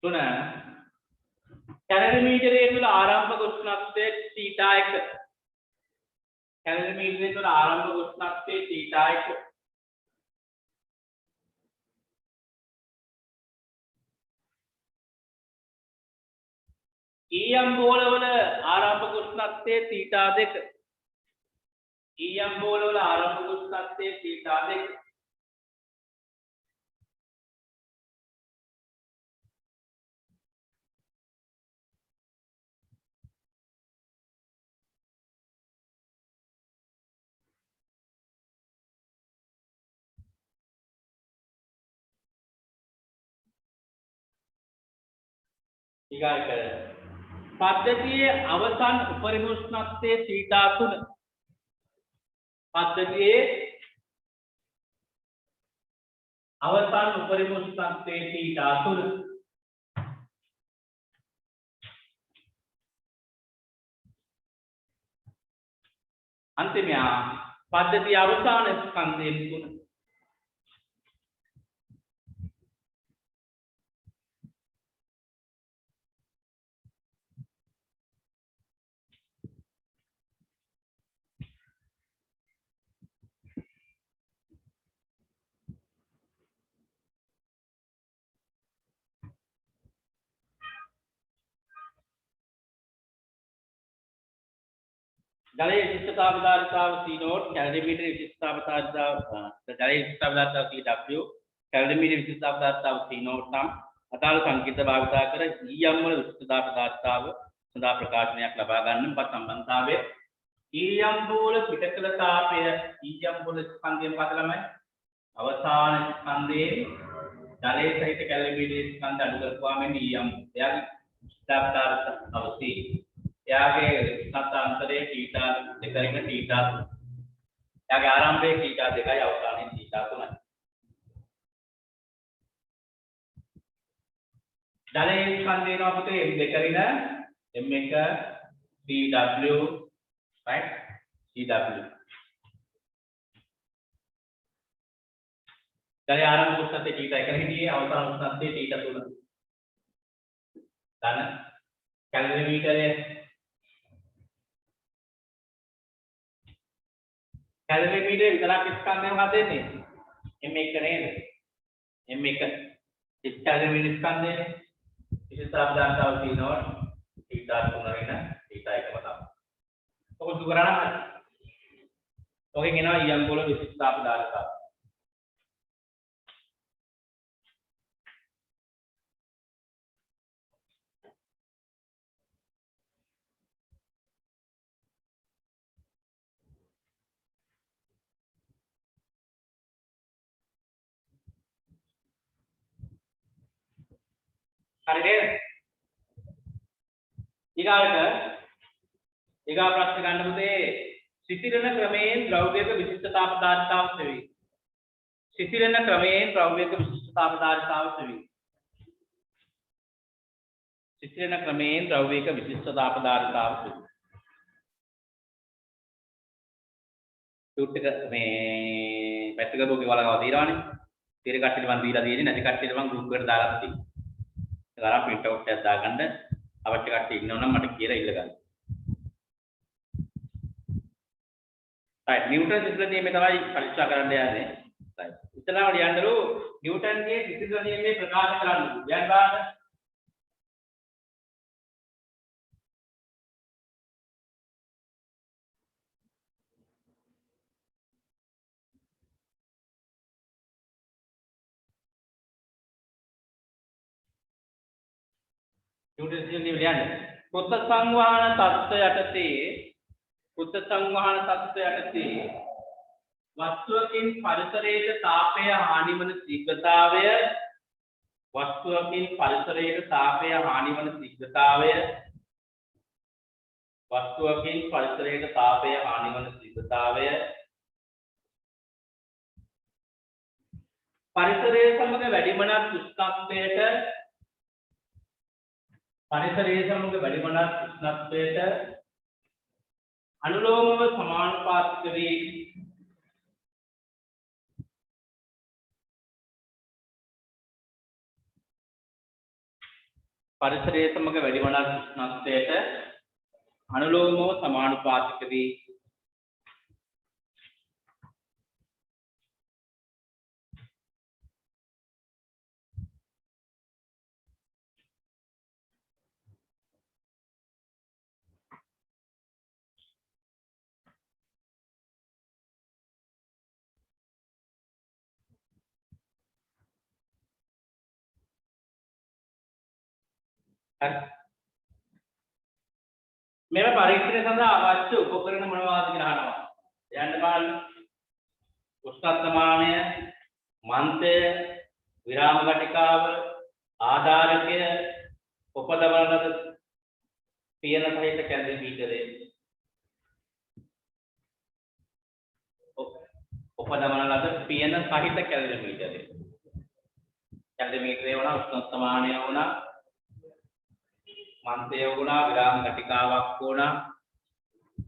A: තුන කැලරිමීටරයේ තුල ආරම්භක උෂ්ණත්වය θ1. කැලරිමීටරයේ තුල ආරම්භක උෂ්ණත්වය θ1. ඊයම් බෝලවල ආරම්භක උෂ්ණත්වය θ2. ඊගාට පද්ධතියේ අවසන් උපරිම උෂ්ණත්වයේ θ3. अंतिमया पद्धति අවසාන ස්කන්ධයෙන් තුන. जल विशिष्टता पदार्थाव C नोट कैलोरीमीटर विशिष्टता पदार्थाव जल विशिष्टता पदार्थाव C W कैलोरीमीटर विशिष्टता पदार्थाव C नोट तम अताल संकेत භාවිතා කර EM වල විශිෂ්ටතා පදාර්ථාව සඳහා ප්‍රකාශනයක් ලබා ගන්න පත් සම්බන්ධතාවය EM වල පිටකල තාපය EM වල ස්කන්ධයෙන් පදලමයි අවසාන ස්කන්ධයේ ජලයේ සහිත කැලණියේ ස්කන්ධ අඩු කරපුවාම එන්නේ ඊයම්. එයාගේ ස්ථාපකාර අවසි. එයාගේ ස්ථානාන්තරයේ තීටා දෙකකින් තීටා. එයාගේ ආරම්භයේ තීටා දෙකයි අවසානයේ තීටා තුනයි. ජලයේ ස්කන්ධේ නෝ පුතේ දෙකකින් m1 cw right cw. जले आरंभ उष्णते थीटा एक हिडिये अवसान उष्णते थीटा 3 धन कैलोरीमीटर है कैलोरीमीटर इतना किसका में होते हैं m1 करें m1 इस कैलोरीमीटर इसका में इस हिसाब से आता है 3 और थीटा 3 है थीटा एक बताओ तो कुछ कराना है ओके कि ना ये हम बोलो विशिष्ट आप डालता හරිද? ඊගා ප්‍රශ්න ගන්න පුතේ සිසිලන ක්‍රමයෙන් ද්‍රව්‍යයක විශිෂ්ටතා පදාර්ථතාව සෙවි. සිසිලන ක්‍රමයෙන් ද්‍රව්‍යයක විශිෂ්ටතා පදාර්ථතාව සෙවි. සිසිලන ක්‍රමයෙන් ද්‍රව්‍යයක විශිෂ්ටතා පදාර්ථතාව සෙවි. ෂූට් එක මේ පැත්තක බෝගේ වලගාව තියනවානේ. තීර කට්ටියට මම දීලා තියෙන්නේ නැති කට්ටියට මම ගෲප් එකට දාලා තියෙනවා. sekarang print out ටැබ් දාගන්න අවශ්‍ය කට්ටිය ඉන්නව නම් මට කියලා ඉල්ල ගන්න. right නිව්ටන් සිසිල නියමය තමයි පරීක්ෂා කරන්න යන්නේ. right ඉතලාම ලියන්නලු නිව්ටන්ගේ සිසිල නියමය ප්‍රකාශ කරන්න. යන්න බලන්න. පුත්ත සංවහන තත්ත්ව යටතේ වස්තුවකින් පරිසරයට තාපය හානි වන ශීඝ්‍රතාවය පරිසරය සමග වැඩිමනක් උෂ්ණත්වයට අනුලෝමව සමානුපාතික වී मेरा परीक्षण सदा අවශ්‍ය උපකරණ මොනවාද කියලා අහනවා. යන්න බලන්න. උෂ්ණත්වමානය, මන්තය, විරාම කටිකාව, ආධාරකය, උපදවන ලද පියන සහිත කැලරිමීටරය. උපදවන ලද පියන සහිත කැලරිමීටරය. කැලරිමීටරය වුණා උෂ්ණත්වමානය වුණා මන්තය වුණා විරාම කටිකාවක් වුණා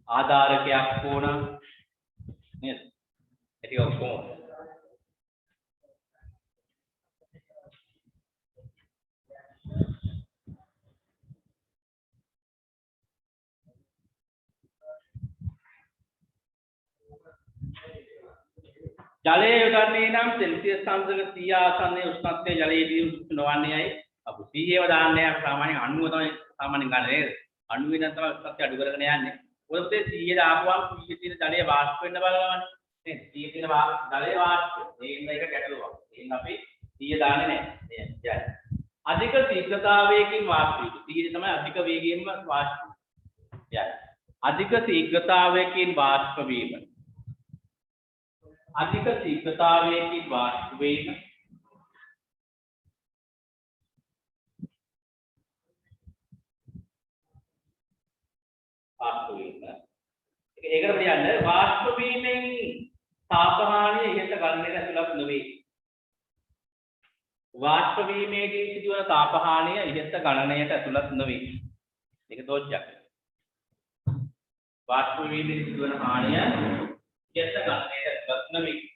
A: ආධාරකයක් වුණා නේද? ඒක ඔක්කොම ජලයේ යොදන්නේ නම් සෙල්සියස් අංශක 100 ආසන්නයේ උෂ්ණත්වයේ ජලයේදී නොවන්නේයි අපි 100ව දාන්නේ අපි සාමාන්‍යයෙන් 90 තමයි සාමාන්‍යයෙන් ගන්න නේද? 90 වෙනන් තමයි උෂ්ණත්වය අඩු කරගෙන යන්නේ. ඔයත් 100 දාපුවම 100 තියෙන ජලයේ වාෂ්ප වෙන්න බලවන්න. නේද? 100 තියෙන ජලයේ වාෂ්ප. ඒකින් එක ගැටලුවක්. ඒකින් අපි 100 දාන්නේ නැහැ. නේද? අධික ශීඝ්‍රතාවයකින් වාෂ්ප වීම. 100 තමයි අධික වේගයෙන්ම වාෂ්ප. යයි. අධික ශීඝ්‍රතාවයකින් වාෂ්ප වීම. अधिक शीघ्रतावेगी बाष्पीभवन ඒකට බලන්න වාෂ්ප වීමෙන් තාපමානය ඉහත ගන්නට ඇතුළත් නොවේ. වාෂ්ප වීමේදී සිදුවන තාපහානිය ඉහත ගණනයට ඇතුළත් නොවේ. මේක දෝෂයක්. වාෂ්ප වීමේදී සිදුවන හානිය ඉහත ගණනයට ඇතුළත් නොවේ.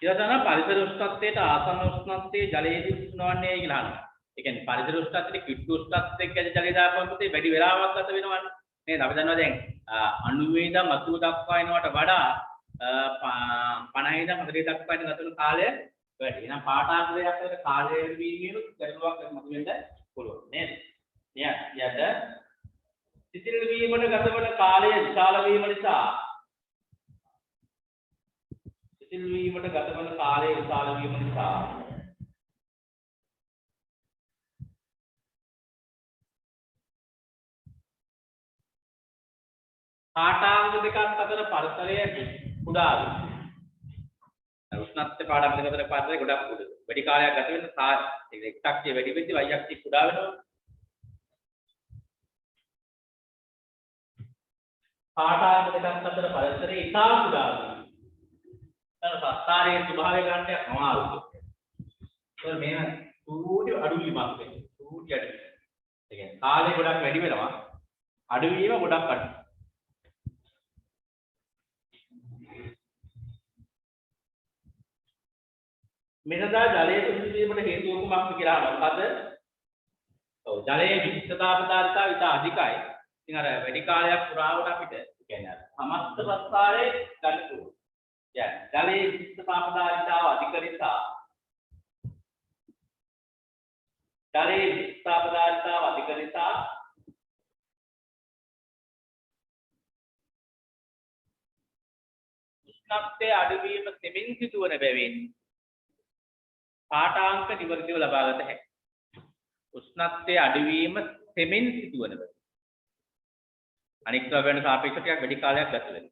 A: ඊළඟට පරිසර උෂ්ණත්වයට ආසන්න උෂ්ණත්වයේ ජලයේදී උෂ්ණවන්නේ කියලා අහනවා. ඒ කියන්නේ පරිසර උෂ්ණත්වයට කිට්ටු උෂ්ණත්වයක් ඇති ජලය දාපුවම පුතේ වැඩි වෙලාවක් ගත වෙනවනේ. නේද? අපි දන්නවා දැන් 90 ඉඳන් 80 දක්වා එනවට වඩා 50 ඉඳන් 40 දක්වා එන ගත වෙන කාලය වැඩි. එහෙනම් පාඨාන්තරයක් අතර කාලය වීමේලු ගැටලුවක් මතුවෙන්න පුළුවන් නේද? යට සිසිල් වීමට ගත වන කාලය විශාල වීම නිසා සිල්වීමට ගත වන කාලය විශාල වීම නිසා පාඨාංග දෙකක් අතර පරතරය කුඩා වේ. උෂ්ණත්ව පාඨාංග දෙක අතර පරතරය ගොඩක් කුඩා. වැඩි කාලයක් ගත වෙන x අක්ෂය වැඩි වෙද්දී y අක්ෂය කුඩා වෙනවා. පාඨාංග දෙකක් අතර පරතරය ඉතා කුඩා වේ. සත්තාරයේ ස්වභාවය ගන්නට අමාරුයි. ඒක මේන සූටි අඩුවීමක් වෙන්නේ. සූටි අඩුවීම. ඒ කියන්නේ කාලය ගොඩක් වැඩි වෙනවා. අඩුවීම ගොඩක් අඩුයි. මෙතනදා ජලයේ පිරිසිදු වීමට හේතු වුණාක් කියලා මොකද? ඔව් ජලයේ විශිෂ්ටතා පදාර්ථය ඉතා අධිකයි. ඉතින් අර වැඩි කාලයක් පුරාවට අපිට කියන්නේ සමස්ත සත්තාරයේ ගන්න පුළුවන්. ජලයේ විශිෂ්ටතා පදාර්ථතාව අධික නිසා ජලයේ විශිෂ්ටතා පදාර්ථතාව අධික නිසා උෂ්ණත්වයේ අඩුවීම තෙමින් සිදුවන බැවින් පාඨාංක නිවර්තිව ලබා ගත හැකියි. උෂ්ණත්වයේ අඩුවීම තෙමින් සිදුවන බැවින් අනික් ද්‍රව්‍යයන් සාපේක්ෂව ටිකක් වැඩි කාලයක් ගත වෙනවා.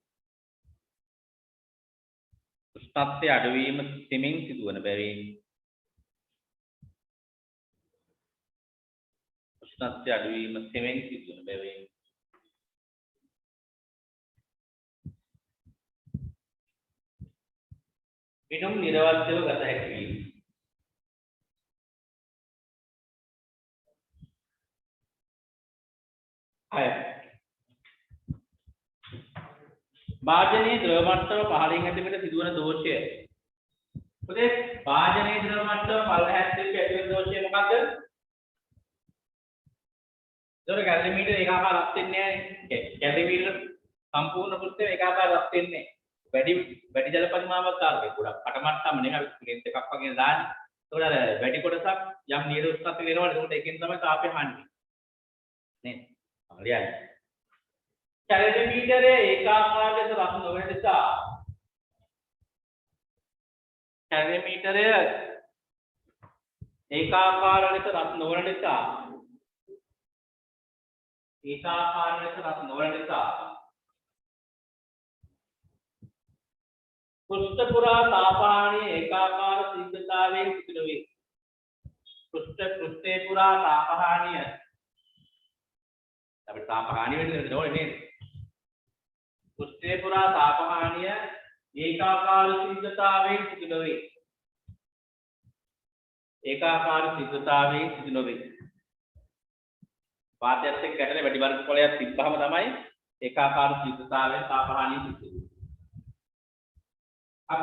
A: උෂ්ණත්වයේ අඩුවීම තෙමින් සිදුවන බැවින් උෂ්ණත්වයේ අඩුවීම තෙමින් සිදුවන බැවින් විදුම් නිරවද්‍යව ගත හැකි වීම. භාජනයේ ද්‍රව මට්ටම පහළින් ඇතිවෙන සිදුවන දෝෂය. පුතේ භාජනයේ ද්‍රව මට්ටම පල්ලෙහාට ඇතිවෙන දෝෂය මොකක්ද? ඒතර කැලරිමීටර ඒකාකාර රත් වෙන්නේ නැහැ. කැලරිමීටර සම්පූර්ණ පෘෂ්ඨය ඒකාකාර රත් වෙන්නේ නැහැ. වැඩි ජල පරිමාණයක් ආවේ. ගොඩක් කටමට්ටම නෙමෙයි ලෙන්ස් එකක් වගේ දාන්නේ. ඒතකොට අර වැඩි කොටසක් යම් නියත උෂ්ණත්වයක වෙනවනේ. ඒකට එකෙන් තමයි තාපය හන්නේ. නේද? හරියයි. කැලරිමීටරයේ ඒකාකාර ලෙස රත් නොවන නිසා කැලරිමීටරය ඒකාකාර ලෙස රත් නොවන නිසා පෘෂ්ඨ පුරා තාපහානිය ඒකාකාර ශීඝ්‍රතාවයෙන් සිදු වේ. පෘෂ්ඨේ පුරා තාපහානිය අපිට තාපහානිය වෙන්නේ නෝනේ නේද? පෘෂ්ඨේ පුරා තාපහානිය ඒකාකාර ශීඝ්‍රතාවයෙන් සිදු නොවේ. ඒකාකාර ශීඝ්‍රතාවයෙන් සිදු නොවේ. වාතයත් එක්ක ගැටෙන වැඩි වර්ග ඵලයක් තිබ්බහම තමයි ඒකාකාර ශීඝ්‍රතාවයෙන් තාපහානිය සිදු වෙන්නේ. अब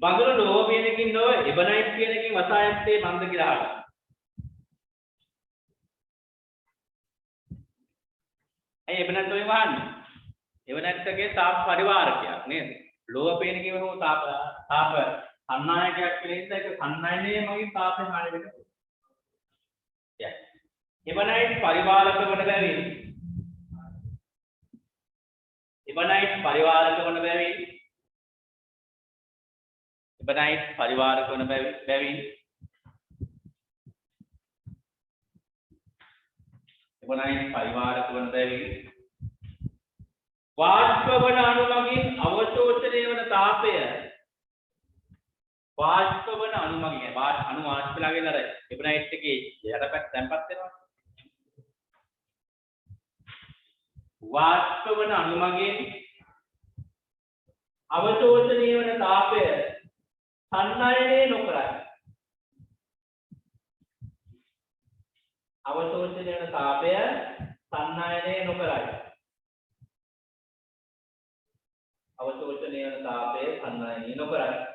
A: බඳුන ලෝහ පිනකින් නොව එබනයිට් පිනකින් වසායත්තේ මන්ද කියලා අහනවා. ඇයි එබනයිට් ඔය වහන්නේ? එබනයිට් එකේ තාප පරිවාරකයක් නේද? ලෝහ පිනකින් හෝ තාප සන්නායකයක් කියලා ඒක සන්නයනේ මගින් තාපය හානි වෙනවා. එබනයිට් පරිවාරක වන බැවින් එබනයිට් පරිවාරක වන බැවින් ඉබනයිට් පරිවාරක වන බැවින් ඉබනයිට් පරිවාරක වන බැවින් වාෂ්ප වන අණු මගින් අවශෝෂණය වන තාපය වාෂ්ප වන අණු මගින් අණු වාෂ්ප ලාගෙන අර ඉබනයිට් එකේ යටපැත්ත තැම්පත් වෙනවා වාෂ්ප වන අණු මගින් අවශෝෂණය වන තාපය සන්නයනය නොකරයි අවශෝෂණය වන තාපය සන්නයනය නොකරයි අවශෝෂණය වන තාපය සන්නයනය නොකරයි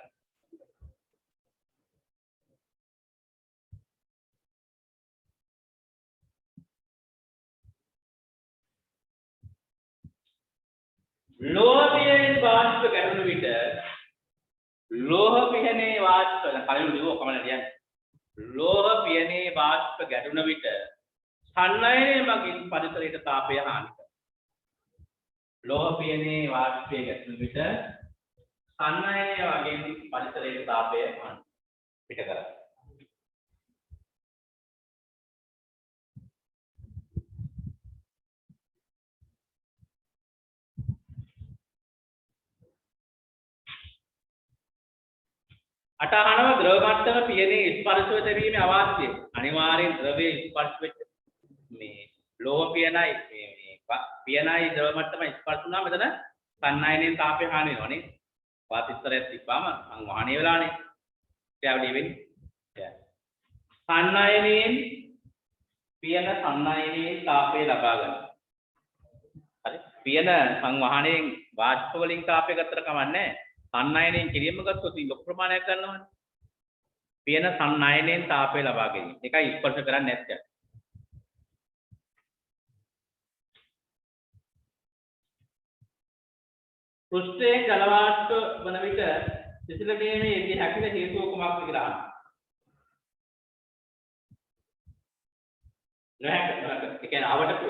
A: ලෝහ පිහනේ වාෂ්ප ගැටුණු විට ලෝහ පිහනේ වාෂ්ප කලින් ලියුව කමන කියන්නේ ලෝහ පිහනේ වාෂ්ප ගැටුණු විට සන්නයනය මගින් පරිසරයට තාපය හානි කරයි ලෝහ පිහනේ වාෂ්පය ගැටුණු විට සන්නයනය මගින් පරිසරයට තාපය හානි පිට කරයි අටහනව ද්‍රව මට්ටම පියනේ ස්පර්ශව තැබීමේ අවශ්‍යය. අනිවාර්යෙන් ද්‍රවයේ ස්පර්ශ වෙච්ච මේ ලෝහ පියනයි මේ පියනයි ද්‍රව මට්ටම ස්පර්ශ වුණා මෙතන සන්නයනයෙන් තාපය හානි වෙනවනේ. වාතිස්තරයක් තිබ්බාම සංවහණය වෙලානේ. ඒවලි වෙන්නේ. සන්නයනයෙන් පියන සන්නයනයෙන් තාපය ලබා ගන්න. හරි. පියන සංවහණයෙන් වාෂ්ප වලින් තාපය ගත්තට කමන්නේ සන්නයනයෙන් කිරීම ගත්තොත් ලොකු ප්‍රමාණයක් ගන්නවනේ. පියන සන්නයනයෙන් තාපය ලබා ගැනීම. ඒකයි ස්පර්ශ කරන්නේ නැත්තේ. පෘෂ්ඨයේ ජල වාෂ්ප වන විට සිසිල ගේමේ යෙදී හැකින හේතුව කුමක්ද කියලා අහනවා. නැහැ. ඒ කියන්නේ අවට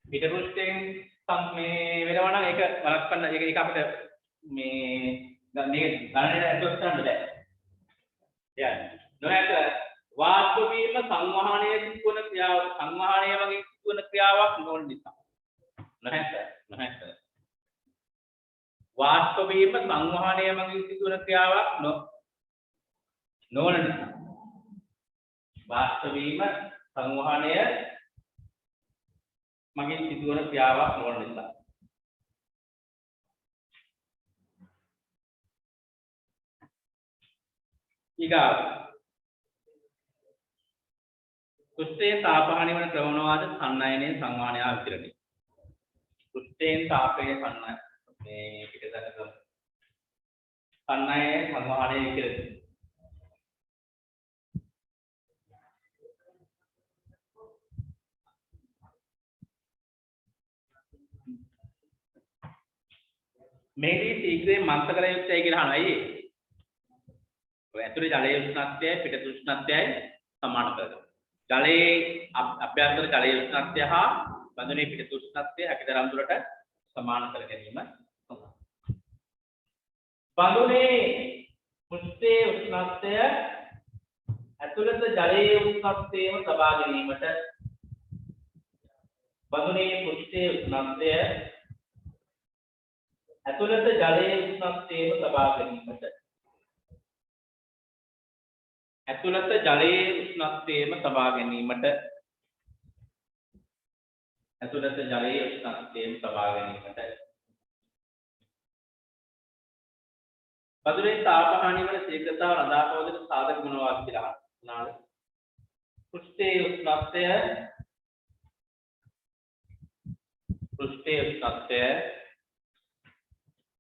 A: පිට පෘෂ්ඨයෙන් මේ වෙනවා නම් ඒක වළක්වන්න ඒක අපිට මේ ගණනට ඇතුළත් කරන්න බෑ. يعني නොහැක වාෂ්ප වීම සංවහනය සිදුවන ක්‍රියාව සංවහනය වගේ සිදුවන ක්‍රියාවක් නොවන නිසා. නොහැක වාෂ්ප වීම සංවහනය වගේ සිදුවන ක්‍රියාවක් නොවන නිසා. වාෂ්ප වීම සංවහනය මගින් සිදුවන ක්‍රියාවක් නොවන නිසා. ඊගාව පෘෂ්ඨයෙන් තාපහානි වන ක්‍රමනවාද සන්නයනයේ සංවහනය විතරයි. පෘෂ්ඨයෙන් තාපයේ සන්නය මේ පිටතට සන්නයයේ සංවහනය විතරයි. මේකේ ශීඝ්‍රයෙන් මන්ත කර යුත්තේ කියලා අහනවා අයියේ. ඔය ඇතුලේ ජලයේ උෂ්ණත්වයයි පිටත උෂ්ණත්වයයි සමාන කරගන්න. ජලයේ අභ්‍යන්තර ජලයේ උෂ්ණත්වය හා බඳුනේ පිටත උෂ්ණත්වය හැකිතරම් දුරට සමාන කර ගැනීම සඳහා. බඳුනේ පෘෂ්ඨයේ උෂ්ණත්වය ඇතුළත ජලයේ උෂ්ණත්වයම තබා ගැනීමට බඳුනේ පෘෂ්ඨයේ උෂ්ණත්වය ඇතුළත ජලයේ උෂ්ණත්වයම තබා ගැනීමට ඇතුළත ජලයේ උෂ්ණත්වයම තබා ගැනීමට ඇතුළත ජලයේ උෂ්ණත්වයම තබා ගැනීමට බඳුනේ තාපහානි වන ශීඝ්‍රතාව රඳාපවතින සාධක මොනවාද කියලා අහනවා. පෘෂ්ඨයේ උෂ්ණත්වය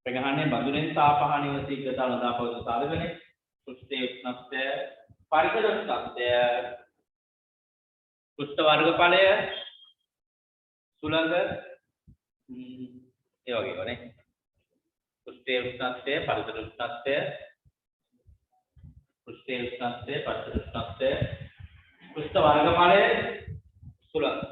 A: ප්‍රගහණය බඳුනේ තාපහානි වන ශීඝ්‍රතාව රඳාපවතින සාධකනේ පෘෂ්ඨයේ උෂ්ණත්වය පරිසර උෂ්ණත්වය පෘෂ්ඨ වර්ගඵලය සුළඟ ඒ වගේ වනේ පෘෂ්ඨයේ උෂ්ණත්වය පරිසර උෂ්ණත්වය පෘෂ්ඨයේ උෂ්ණත්වය පරිසර උෂ්ණත්වය පෘෂ්ඨ වර්ගඵලය සුළඟ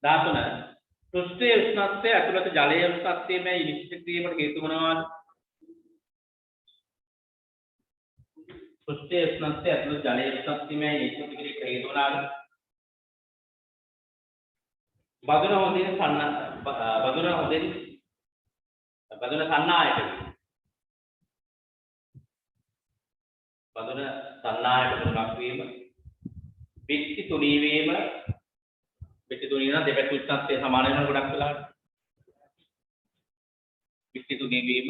A: 13 පෘෂ්ඨයේ උෂ්ණත්වය ඇතුළත ජලයේ උෂ්ණත්වය මේ නිශ්චිත කිරීමට හේතු වනවාද? පෘෂ්ඨයේ උෂ්ණත්වය ඇතුළත ජලයේ උෂ්ණත්වය මේ නිශ්චිත කිරීමට හේතු වනවාද? බදුන හොඳින් සන්නායක බදුන සන්නායක තුනක් වීම පිටි තුනී වීම පිටි තුනී නම් දෙපැත්ත උෂ්ණත්වය සමාන වෙනවා ගොඩක් වෙලාවට පිටි තුනී වීම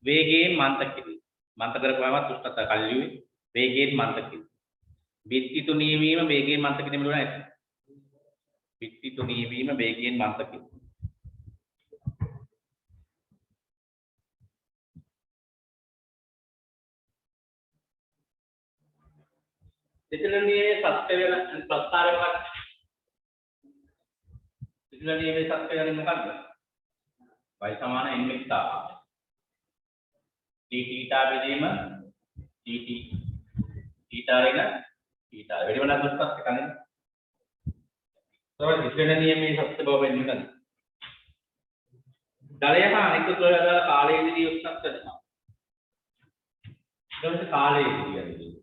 A: වේගයෙන් මන්ත කිරීම මන්ත කරපුවාම උෂ්ණත්වය කල්ලියුයි වේගයෙන් මන්ත කිරීම පිටි තුනී වීම වේගයෙන් මන්ත කිරීම වල නැහැ පිටි තුනී වීම වේගයෙන් මන්ත කිරීම තිතුලනියේ සත්‍ය වෙන ප්‍රස්තාරයක් තිතුලනියේ සත්‍ය වෙන මොකක්ද? y සමාන mx තාප t θ බෙදීම tt θ වෙන θ වැඩි වෙනස් දුක්පත් එකනේ. තමයි තිතුලනියේ මේ සත්‍ය බව වෙන්නේ මොකද? ජලය හා අනිකුත් වල කාලයේදී උෂ්ණත්ව වෙනවා. ඊට පස්සේ කාලයේදී කියන්නේ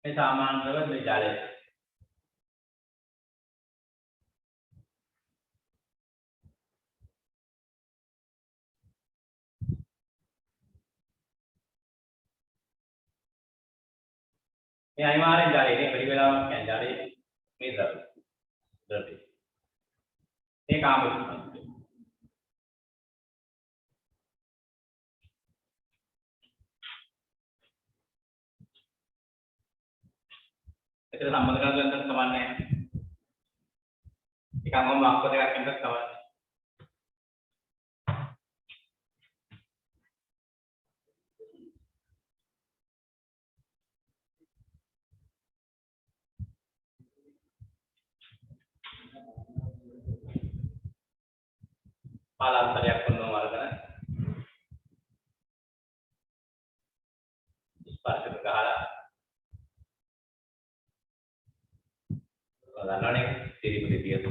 A: මේ සාමාන්‍යව මේ ජලය මේ අනිවාර්යෙන් ජලය නේ වැඩි වෙලාවක් කියන්නේ ජලය මේ ද්‍රව්‍ය මේ කාම උෂ්ණත්වය එතන සම්බන්ධ කරගන්න කමන්නේ එකම අක්කර එකක් වෙනකක් කවන්නේ පාලාන්තරයක් කරනවා වරගෙන ස්පර්ශක ගහලා බලන්නේ තේරිම දෙවියද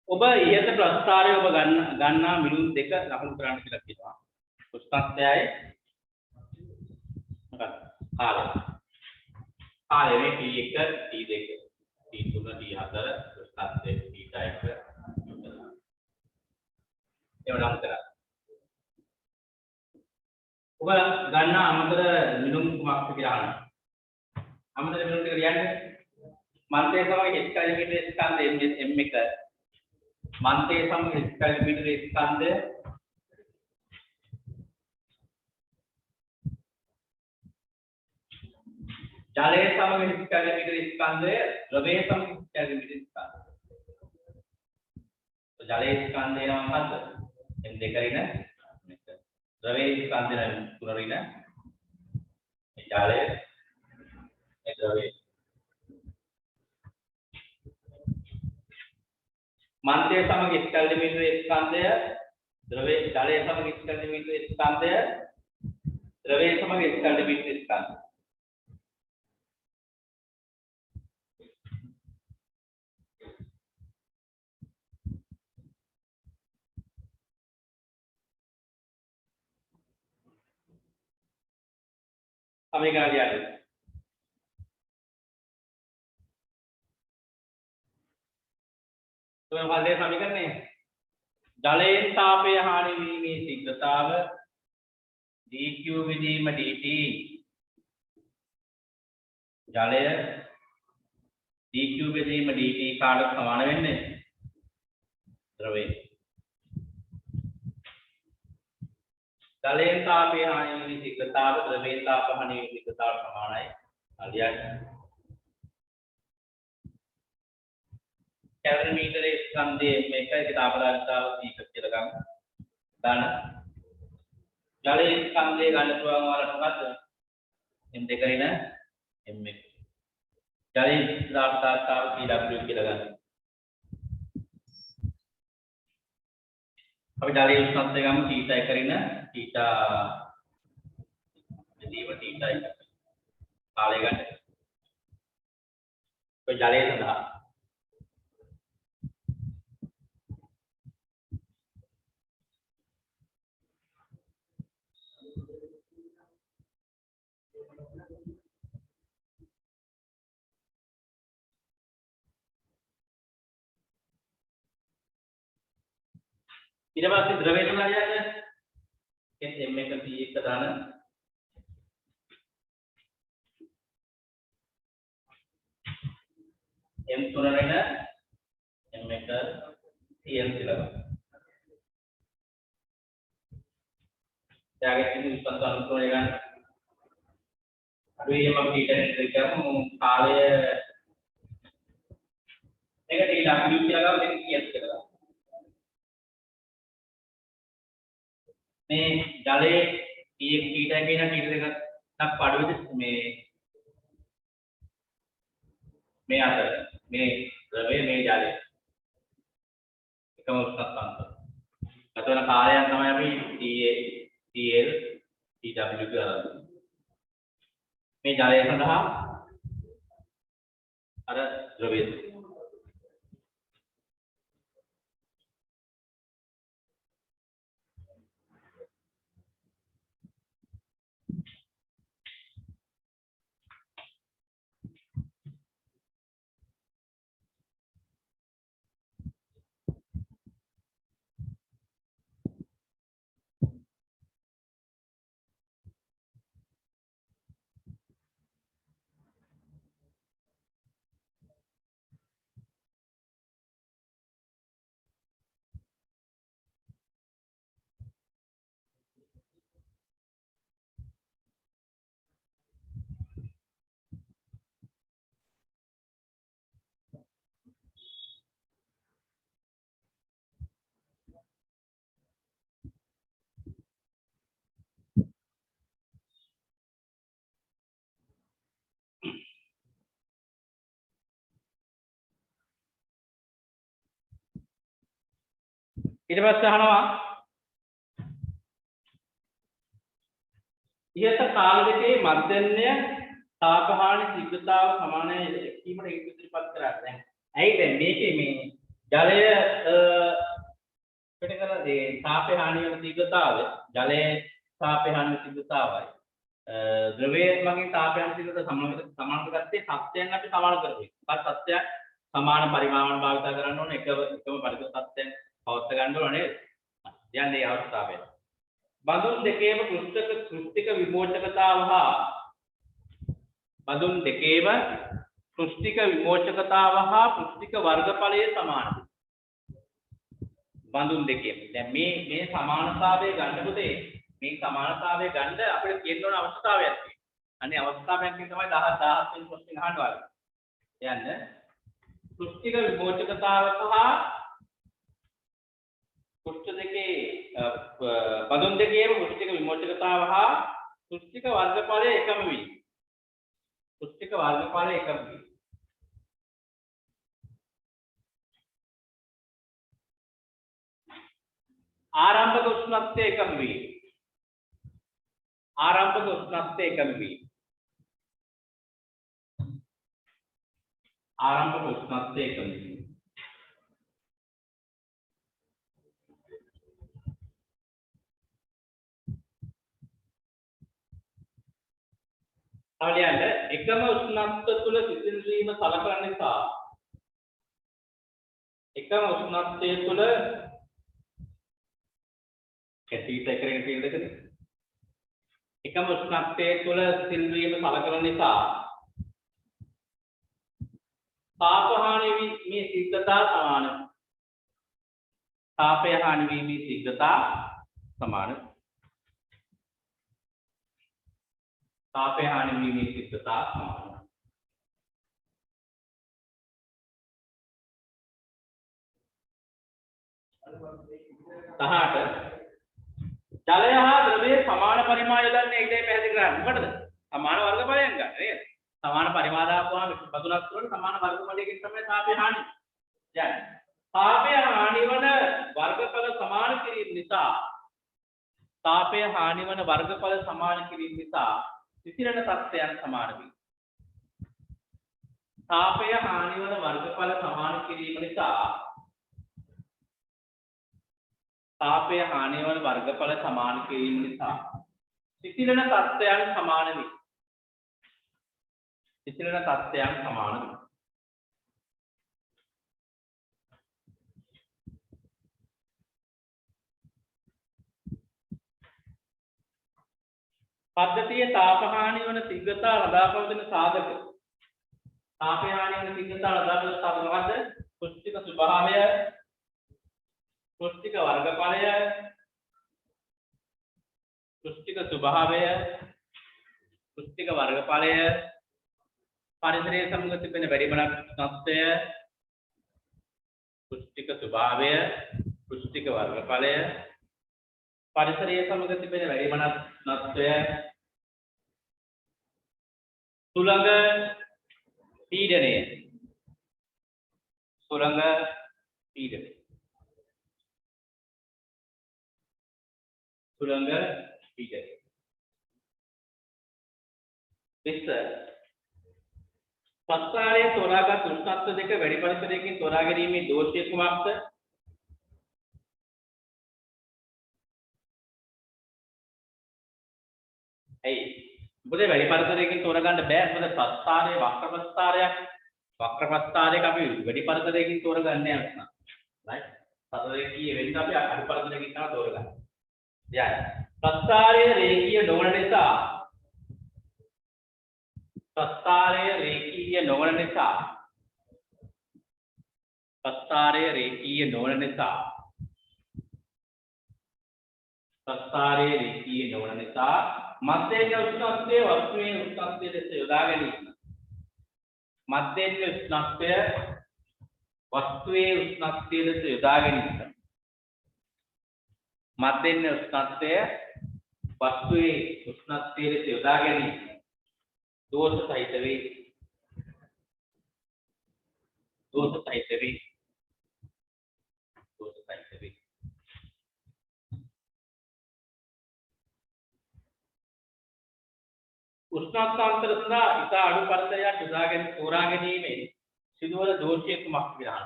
A: ඔබ ඉහත ප්‍රස්ථාරය ඔබ ගන්නා මිනුම් දෙක ලකුණු කරන්න කියලා කියනවා. උෂ්ණත්වයයි මොකක්ද? කාලය. කාලය මේ T1, T2, T3, T4 උෂ්ණත්වය T1 එවනම් කරා. ඔබ ගන්නා අමතර මිනුම් කුමක්ද කියලා අහනවා. අමතර මිනුම් ටික කියන්නේ මන්තේ සමග h කිලෝමීටර ස්කන්ධ m1 මන්තේ සමග h කිලෝමීටර ස්කන්ධය ජලයේ සමග h කිලෝමීටර ස්කන්ධය ද්‍රවයේ සමග h කිලෝමීටර ස්කන්ධය. ජලයේ ස්කන්ධය නම් මොකද්ද? m2 රින ද්‍රවයේ ස්කන්ධය නම් 3 රින ජලය ද්‍රවයේ මන්තේ සමග h කිලෝමීටර ස්කන්ධය ද්‍රවයේ ජලයේ සමග h කිලෝමීටර ස්කන්ධය ද්‍රවයේ සමග h කිලෝමීටර ස්කන්ධය. समीकरण याद है तुम्हें वाले समीकरण ने जलයෙන් තාපය හානි වීමේ ශීඝ්‍රතාව dq විදීම dt ජලය dq විදීම dt කාට සමාන වෙන්නේ ද්‍රවය ජලයෙන් තාපය හානි වී ශීඝ්‍රතාව ද්‍රවයෙන් තාප හානි වී ශීඝ්‍රතාවට සමානයි. හරියට. කැලරිමීටරයේ ස්කන්ධයේ මේකයි තාපදාර්ථතාව සීක කියලා ගන්න. දාන. ජලයේ ස්කන්ධයේ ගන්න පුළුවන් වලට මොකද්ද? M2 රින M1. ජලයේ තාපදාර්ථතාව CW කියලා ගන්න. අපි ජලයේ උෂ්ණත්වය ගමු θ1 රින θ මෙදීම θ1 කාලය ගන්න. ඔය ජලයේ සඳහා ඊට පස්සේ ද්‍රවය තුන හරියට M1 P1 දාන M3 රින M1 CL කියලා ගන්න. යාගේ ඉතින් උත්පන්න අනුකූලව ගන්න. අපි එහෙම අපි ඩීටේල් කරමු කාලය මේක DW කියලා ගමු මේක CS කියලා ගමු. මේ ජලයේ P1 θ1 කියන T2 එකක් පාඩුවේද මේ අතර මේ ද්‍රවයේ මේ ජලය එකම උෂ්ණත්වය. අතන කාලයක් තමයි අපි TL TW කියලා මේ ජලය සඳහා අර ද්‍රවය ඊට පස්සේ අහනවා ඉහත කාල දෙකේ මධ්‍යන්‍ය තාපහානි ශීඝ්‍රතාව සමානයි කීමට හේතු ඉදිරිපත් කරා. දැන් ඇයි දැන් මේකේ මේ ජලය පිට කරන දේ තාපේ හානි වෙන ශීඝ්‍රතාවය ජලයේ තාපේ හානි වෙන ශීඝ්‍රතාවයි ද්‍රවයේ මගින් තාපේ හානි ශීඝ්‍රතාව සමාන කරගත්තේ සත්‍යයන් අපි සමාන කරගන්නවා. බත් සත්‍යයන් සමාන පරිමාණ භාවිත කරන්න ඕනේ එකම පරිසර සත්‍යයන් පවත්ත ගන්න ඕනේ නේද? දැන් මේ අවස්ථාවේ බඳුන් දෙකේම කෘෂ්ටික විමෝචකතාව හා බඳුන් දෙකේම කෘෂ්ටික විමෝචකතාව හා කෘෂ්ටික වර්ගඵලයේ සමානයි. බඳුන් දෙකේම දැන් මේ සමානතාවය ගන්න පුතේ මේ සමානතාවය ගන්න අපිට කියන්න ඕන අවස්ථාවයක් තියෙනවා. අනේ අවස්ථාවෙන් තමයි 10 වෙනි ප්‍රශ්නේ අහන්න ඕනේ. යන්න කෘෂ්ටික විමෝචකතාව සහ කුෂ්ඨ දෙකේ බඳුන් දෙකේම කුෂ්ඨික විමෝචකතාව හා කුෂ්ඨික වර්ගඵලය එකම වේ. කුෂ්ඨික වර්ගඵලය එකම වේ. ආරම්භක උෂ්ණත්වය එකම වේ. ආරම්භක උෂ්ණත්වය එකම වේ. ආරම්භක උෂ්ණත්වය එකම වේ. අවලියන්ට එකම උෂ්ණත්ව තුල සිසිල් වීම සලකන නිසා එකම උෂ්ණත්වය තුල කැටීට එකකින් තියෙන්නේ එකම උෂ්ණත්වය තුල සිසිල් වීම සලකන නිසා තාපහානි මේ ශීඝ්‍රතාව සමාන තාපය හානි වීමේ ශීඝ්‍රතාව සමාන තාපය හානි වීමේ සිද්ධතා සමානයි. තහට ජලය හා ද්‍රවයේ සමාන පරිමාණය දන්නේ ඉතින් පැහැදිලි කරන්නේ මොකටද? සමාන වර්ගඵලයන් ගන්න නේද? සමාන පරිමාණ දාපුවාම බදුලක් වල සමාන වර්ගඵලයකින් තමයි තාපය හානි යන්නේ. තාපය හානි වන වර්ගඵල සමාන කිරීම නිසා තාපය හානි වන වර්ගඵල සමාන කිරීම නිසා විසිරෙන තත්ත්වයන් සමාන වේ. තාපය හානි වන වර්ගඵල සමාන කිරීම නිසා තාපය හානි වන වර්ගඵල සමාන කිරීම නිසා විසිරෙන තත්ත්වයන් සමාන වේ. විසිරෙන තත්ත්වයන් සමාන වේ. පද්ධතියේ තාප හානි වන තීව්‍රතා ලබාපවතින සාධක. තාප හානි වන තීව්‍රතා ලබාපවතින සාධක මොකද්ද? පෘෂ්ඨික ස්වභාවය, පෘෂ්ඨික වර්ගඵලය, පෘෂ්ඨික ස්වභාවය, පෘෂ්ඨික වර්ගඵලය, පරිසරයේ සමග තිබෙන වැඩිමනක් තත්ත්වය, පෘෂ්ඨික ස්වභාවය, පෘෂ්ඨික වර්ගඵලය, පරිසරයේ සමග තිබෙන වැඩිමනක් තත්ත්වය, සුළඟ පීඩනය, සුළඟ පීඩනය, සුළඟ පීඩනය. විස්තර පස්කාරයේ තෝරාගත් උෂ්ණත්ව දෙක වැඩි පරිසරයකින් තෝරා ගැනීමේ දෝෂය කුමක්ද? ඇයි මොකද වැඩි පරිසරයකින් තෝරගන්න බෑ? මොකද ප්‍රස්ථාරයේ වක්‍ර ප්‍රස්ථාරයක්, වක්‍ර ප්‍රස්ථාරයක අපි වැඩි පරිසරයකින් තෝරගන්නේ නැහැ. right? පරිසරයේ වෙන්න අපි අඩු පරිසරයකින් තමයි තෝරගන්නේ. යයි. ප්‍රස්ථාරයේ රේඛීය නොවන නිසා ප්‍රස්ථාරයේ රේඛීය නොවන නිසා ප්‍රස්ථාරයේ රේඛීය නොවන නිසා ප්‍රස්ථාරයේ රේඛීය නොවන නිසා මධ්‍යම උෂ්ණත්වයේ වස්තුවේ උෂ්ණත්වයේ ලෙස යොදා ගැනීම. මධ්‍යම උෂ්ණත්වය වස්තුවේ උෂ්ණත්වයේ ලෙස යොදා ගැනීම. මධ්‍යම උෂ්ණත්වය වස්තුවේ උෂ්ණත්වයේ ලෙස යොදා ගැනීම දෝෂ සහිත වේ. දෝෂ සහිත වේ. දෝෂ සහිත වේ. උෂ්ණත්වාන්තර සඳහා ඉතා අඩු පරිසරයක් තෝරා ගැනීමෙන් සිදුවන දෝෂය කුමක් කියලා.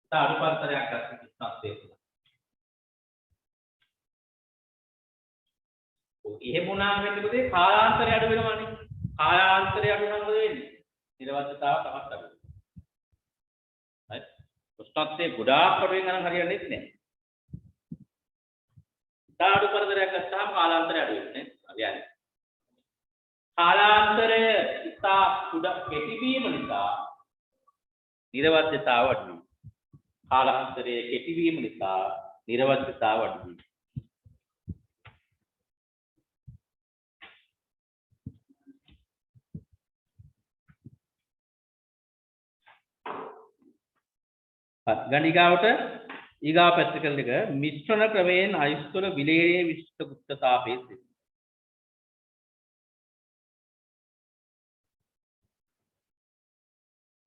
A: ඉතා අඩු පරිසරයක් ගන්න උෂ්ණත්වයේ. එහෙම වුණාම වෙන්නේ මොකද? කාලාන්තරය අඩු වෙනවානේ. කාලාන්තරය අඩු නම් මොකද වෙන්නේ? නිරවද්දතාව තමයි අඩු වෙන්නේ. right? උෂ්ණත්වයේ ගොඩාක් අඩුවෙන් ගණන් හරියන්නේ නැහැ. ඉතා අඩු පරිසරයක් ගත්තාම කාලාන්තරය අඩු වෙන්නේ නැහැ. කාලාන්තරය ඉතා කුඩා කෙටි වීම නිසා නිරවද්දතාව අඩු වෙනවා. කාලාන්තරයේ කෙටි වීම නිසා නිරවද්දතාව අඩු වෙනවා. ගණිකාවට ඊගා පැතිකල් එක මිශ්‍රණ ක්‍රමයෙන් අයුස්වල විලේනයේ විශිෂ්ට ගුප්තතාපයේ සිට.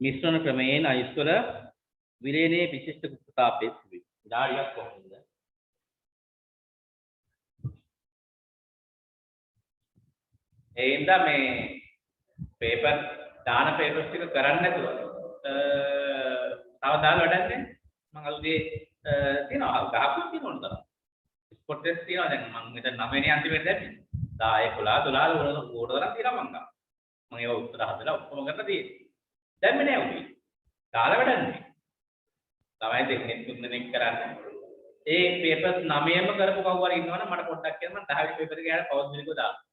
A: මිශ්‍රණ ක්‍රමයෙන් අයුස්වල විලේනයේ විශිෂ්ට ගුප්තතාපයේ සිට. ඩාඩියක් කොහොමද? එයින්ද මේ පේපර් දාන පේපර්ස් ටික කරන්නේ නැතුව තව දාලා වැඩක් නැහැ. මම අලුතේ තියෙනවා ගහකුත් තියෙනවා නේද? ස්පොට් ටෙස්ට් තියෙනවා දැන් මම මෙතන 9 වෙනි අන්තිමේට දැම්මේ. 10 11 12 ඕන තරම් තියෙනවා මං ගා. මම ඒවා උත්තර හදලා ඔක්කොම කරලා තියෙන්නේ. දැම්මේ නෑ උනේ. දාලා වැඩක් නැහැ. තමයි දෙන්නේ තුන්දෙනෙක් කරන්නේ. ඒ පේපර්ස් 9ම කරපු කවුරු හරි ඉන්නවනම් මට පොඩ්ඩක් කියන්න මම 10 වෙනි පේපර් එක ගියාට පවස් මිනිකෝ දානවා.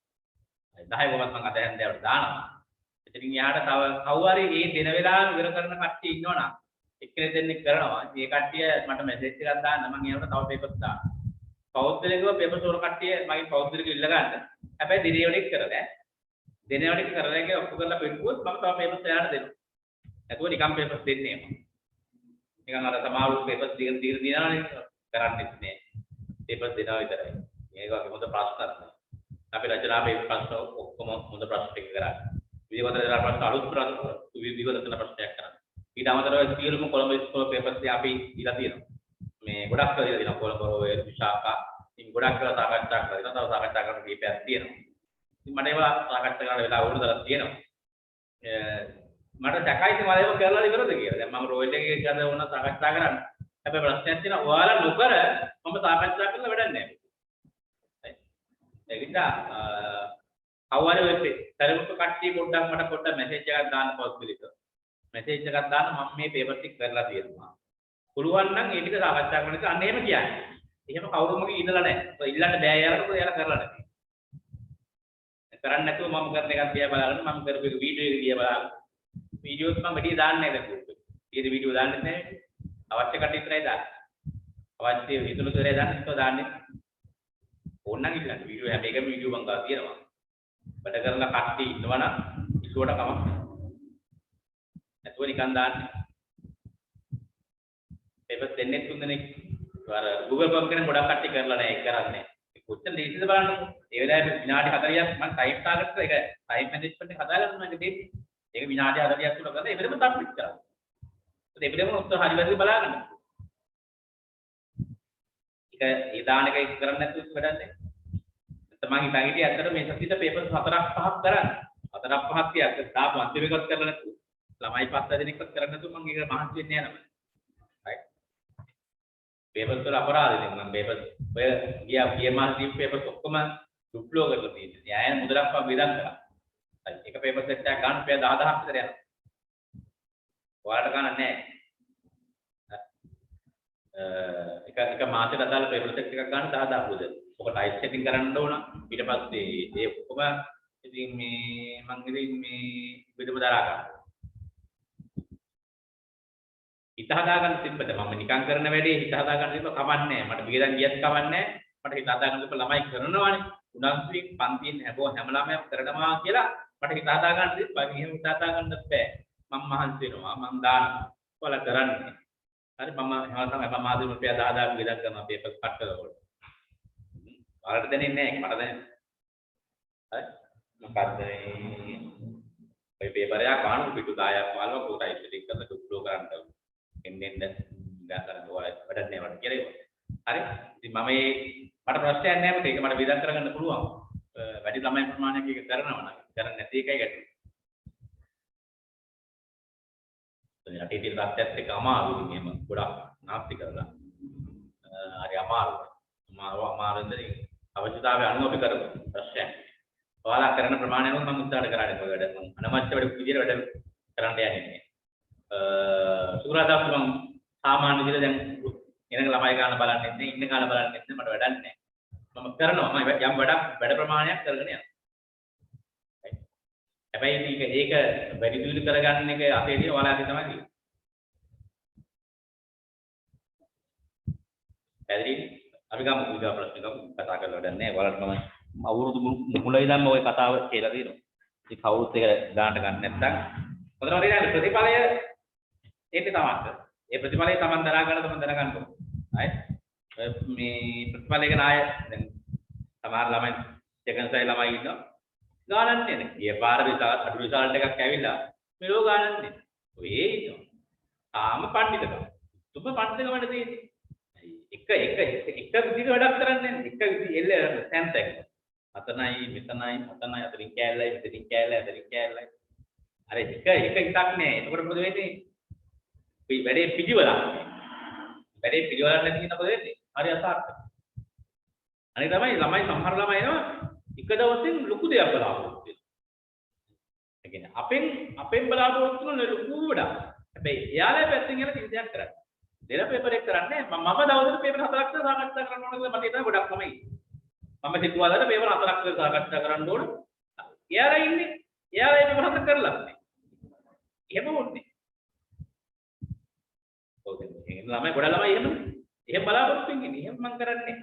A: 10 වගත් මම අද හැන්දෑවට දානවා. ඉතින් එයාට තව කවුරු හරි මේ දින වෙලාව ඉවර කරන කට්ටිය ඉන්නවනම් එක්කෙනෙක් දෙන්නෙක් කරනවා. මේ කට්ටිය මට මැසේජ් එකක් දාන්න මම ඒවට තව පේපර්ස් දානවා. පෞද්ගලිකව පේපර්ස් වල කට්ටිය මගේ පෞද්ගලිකව ඉල්ල ගන්න. හැබැයි දිනේ වලින් කරලා දෙනේ වලට කරලා එක ඔක්කොම කරලා පිටුවොත් මම තව පේපර්ස් එයාට දෙනවා. නැතුව නිකම් පේපර්ස් දෙන්නේ නැහැ. නිකන් අර සමාරු පේපර්ස් දිනනවනේ කරන්නේ නැහැ. පේපර්ස් දෙනවා විතරයි. මේක වගේ හොඳ ප්‍රශ්නක් නෑ. අපි රචනා පේපර් ප්‍රශ්න ඔක්කොම හොඳ ප්‍රශ්න ටික කරා. විදිවතර ප්‍රශ්න අලුත් ප්‍රශ්න විදිවතර ප්‍රශ්නයක් කරා. ඊට අමතරව සියලුම කොළඹ ඉස්කෝල පේපර්ස් අපි දීලා තියෙනවා. මේ ගොඩක් කරලා දීලා තියෙනවා කොළඹ ඔය විශාඛා. ඉතින් ගොඩක් කරලා සාකච්ඡා කරලා තියෙනවා. තව සාකච්ඡා කරන්න කීපයක් තියෙනවා. ඉතින් මට ඒවා සාකච්ඡා කරන්න වෙලාව වුණා තියෙනවා. මට සැකයි ඉතින් මම ඒක කරලා ඉවරද කියලා. දැන් මම රෝයල් එකේ ගිහලා වුණා සාකච්ඡා කරන්න. හැබැයි ප්‍රශ්නයක් තියෙනවා. ඔයාලා නොකර මම සාකච්ඡා කරලා වැඩක් නැහැ. ඒක නිසා අවවාද වෙන්නේ තරමුක කට්ටිය පොඩ්ඩක් මට මැසේජ් එකක් දාන්න පොස්බිලිට. මැසේජ් එකක් දාන්න මම මේ පේපර් ටික කරලා තියෙනවා. පුළුවන් නම් ඒ ටික සාකච්ඡා කරන්න අන්න එහෙම කියන්නේ. එහෙම කවුරුම ඉන්නලා නැහැ. ඔය ඉල්ලන්න බෑ යාළුවෝ එයාලා කරලා නැහැ. කරන්නේ නැතුව මම කරන එකක් දිහා බලන්න මම කරපු වීඩියෝ එක දිහා බලන්න. වීඩියෝස් මම මෙඩි දාන්නේ නැහැ දැන්. ඊට වීඩියෝ දාන්නේ නැහැ. අවශ්‍ය කටයුතු විතරයි දාන්නේ. අවශ්‍ය විදුලි දරේ දාන්නේ ඕනනම් ඉල්ලන්න වීඩියෝ හැම එකම වීඩියෝ මං ගාව තියෙනවා. වැඩ කරන කට්ටිය ඉන්නවනම් ඉස්සුවට කමක් නැතුව නිකන් දාන්න. පේපර් දෙන්නේ තුන් දෙනෙක් අර Google Form කෙනෙක් ගොඩක් කට්ටිය කරලා නැහැ ඒක කරන්නේ. ඒ කොච්චර දීසිද බලන්නකො. ඒ වෙලාවේ විනාඩි 40ක් මම ටයිම් ටාගට් කරලා ඒක ටයිම් මැනේජ්මන්ට් එක හදාගන්න මම දෙන්නේ. ඒක විනාඩි 40ක් තුන කරලා ඒ වෙලෙම සබ්මිට් කරා. ඒ වෙලෙම උත්තර හරි වැරදි බලාගන්න. ඒ දාන එක කරන්නේ නැතුව වැඩක් නැහැ. තමන් හිතන් හිටියේ ඇත්තට මේ සතියේ පේපර්ස් 4ක් 5ක් කරන්න. 4ක් 5ක් තියක් තාම අන්තිම එකත් කරලා නැතුව. ළමයි 5 දෙනෙක්වත් කරන්නේ නැතුව මම ඒක මහන්සි වෙන්නේ නැහැ නම. right. පේපර්ස් වල අපරාධ මම පේපර්ස් ඔය ගිය මාස දීපු පේපර්ස් ඔක්කොම ඩුප්ලෝ කරලා තියෙනවා. න්යායන මුදලක් මම වියදම් කරා. එක පේපර් සෙට් එකක් ගන්න පෙර 10000ක් විතර යනවා. ඔයාලට ගන්න නැහැ. එක මාසෙකට අදාළ පේපර් සෙට් එකක් ගන්න 10000ක් උදේ. ඔක ටයිප් සෙටින් කරන්න ඕන. ඊට පස්සේ ඒ ඔක්කොම ඉතින් මේ මම ඉතින් මේ විදම දරා ගන්නවා. හිත හදා ගන්න තිබ්බද මම නිකන් කරන වැඩේ හිත හදා ගන්න තිබ්බ කමන්නේ මට බියදන් ගියත් කමන්නේ මට හිත හදා ගන්න තිබ්බ ළමයි කරනවානේ උනන්දුවෙන් පන්තියෙන් හැම ළමයාම කරනවා කියලා මට හිත හදා ගන්න තිබ්බා. මෙහෙම හිත හදා ගන්නත් බෑ. මම මහන්සි වෙනවා. මම දානවා. ඔයාලා කරන්නේ. හරි මම තමයි මම ආදී රුපියල් 10000ක් වියදම් කරනවා පේපර්ස් කට් කරනකොට. ඔයාලට දැනෙන්නේ නැහැ මට දැනෙන්නේ. හරි මොකද්ද මේ පේපර් එක කාණු පිටු 10ක් වල්ව කොට ටයිප් සෙටින් කරලා ඩුප්ලෝ කරන්න එන්නේ දැන් ඔයාලා වැඩක් නෑ මට කියලා ඒක. හරි ඉතින් මම මට ප්‍රශ්නයක් නෑ මට ඒක මට වියදම් කරගන්න පුළුවන්. වැඩි ළමයි ප්‍රමාණයක් ඒක කරනවා නම් කරන්නේ නැති එකයි ගැටලුව. රටේ තියෙන තත්ත්වයක් එක්ක අමාරුයි එහෙම ගොඩක් නාස්ති කරලා. හරි අමාරුයි අවශ්‍යතාවය අනුව අපි කරමු ප්‍රශ්නයක්. ඔයාලා කරන ප්‍රමාණය අනුව මම උත්සාහ කරන්නේ ඔය වැඩ මම අනවශ්‍ය වැඩ විදියට වැඩ කරන්න යන්නේ නැහැ. සුරාදා මම සාමාන්‍ය විදිහට දැන් එනක ළමයි ගන්න බලන්නේ නැහැ ඉන්න කාලේ බලන්නේ නැහැ මට වැඩක් නැහැ. මම කරනවා මම යම් වැඩ ප්‍රමාණයක් කරගෙන යනවා. හැබැයි ඒක වැඩි දියුණු කරගන්න එක අපේදී ඔයාලාගේ තමයි තියෙන්නේ. පැහැදිලිද? අපි ගමු ඊගා ප්‍රශ්න කතා කරලා වැඩක් නැහැ. ඔයාලට මම අවුරුදු මුල ඉඳන්ම ওই කතාව කියලා දෙනවා. ඉතින් කවුරුත් ඒක දාන්න ගන්න නැත්නම් හොඳට හරියට ප්‍රතිඵලය ඒක තමයි. ඒ ප්‍රතිඵලය Taman දරා ගන්න Taman දැනගන්න ඕනේ. right? මේ ප්‍රතිඵලයක නාය දැන් සමහර ළමයි සෙකන්ඩ් සයි ළමයි ඉන්නවා. ගානන්නේ නේ. ඊය පාර විසාල අඩු රිසල්ට් එකක් ඇවිල්ලා මෙලෝ ගානන්නේ. ඔය ඉන්නවා. තාම පඬිතුකම. තුඹ පඬිතුකම වලට තියෙන්නේ. එක විදිහට වැඩක් කරන්නේ නැහැ. එක විදිහ එල්ල සෙන්ස් එක. අතනයි මෙතනයි අතරින් කෑල්ලයි මෙතනින් කෑල්ලයි අතරින් කෑල්ලයි. අර එක හිතක් නෑ. එතකොට මොකද වෙන්නේ? මේ වැඩේ පිළිවෙලක්. වැඩේ පිළිවෙලක් නැති කෙනා මොකද වෙන්නේ? හරි අසාර්ථක. අනිත් තමයි ළමයි සමහර ළමයි එනවා එක දවසින් ලොකු දෙයක් බලාපොරොත්තු වෙනවා. ඒ කියන්නේ අපෙන් බලාපොරොත්තු වෙන ලොකු වැඩක්. හැබැයි එයාලා පැත්තෙන් යන කිසි දෙයක් කරන්නේ. දෙල පේපර් එක කරන්නේ මම දවසට පේපර් 4ක් විතර සාකච්ඡා කරන්න ඕන කියලා මට හිතන ගොඩක් තමයි. මම සිතුවාලට පේපර් 4ක් විතර සාකච්ඡා කරන්න ඕන. එයාලා ඉන්නේ. එයාලා ඒක මොකද කරලා නැහැ. එහෙම වුණේ. ඔව් එහෙම ළමයි ගොඩ ළමයි එහෙම බලාපොරොත්තු වෙන්නේ. එහෙම මම කරන්නේ.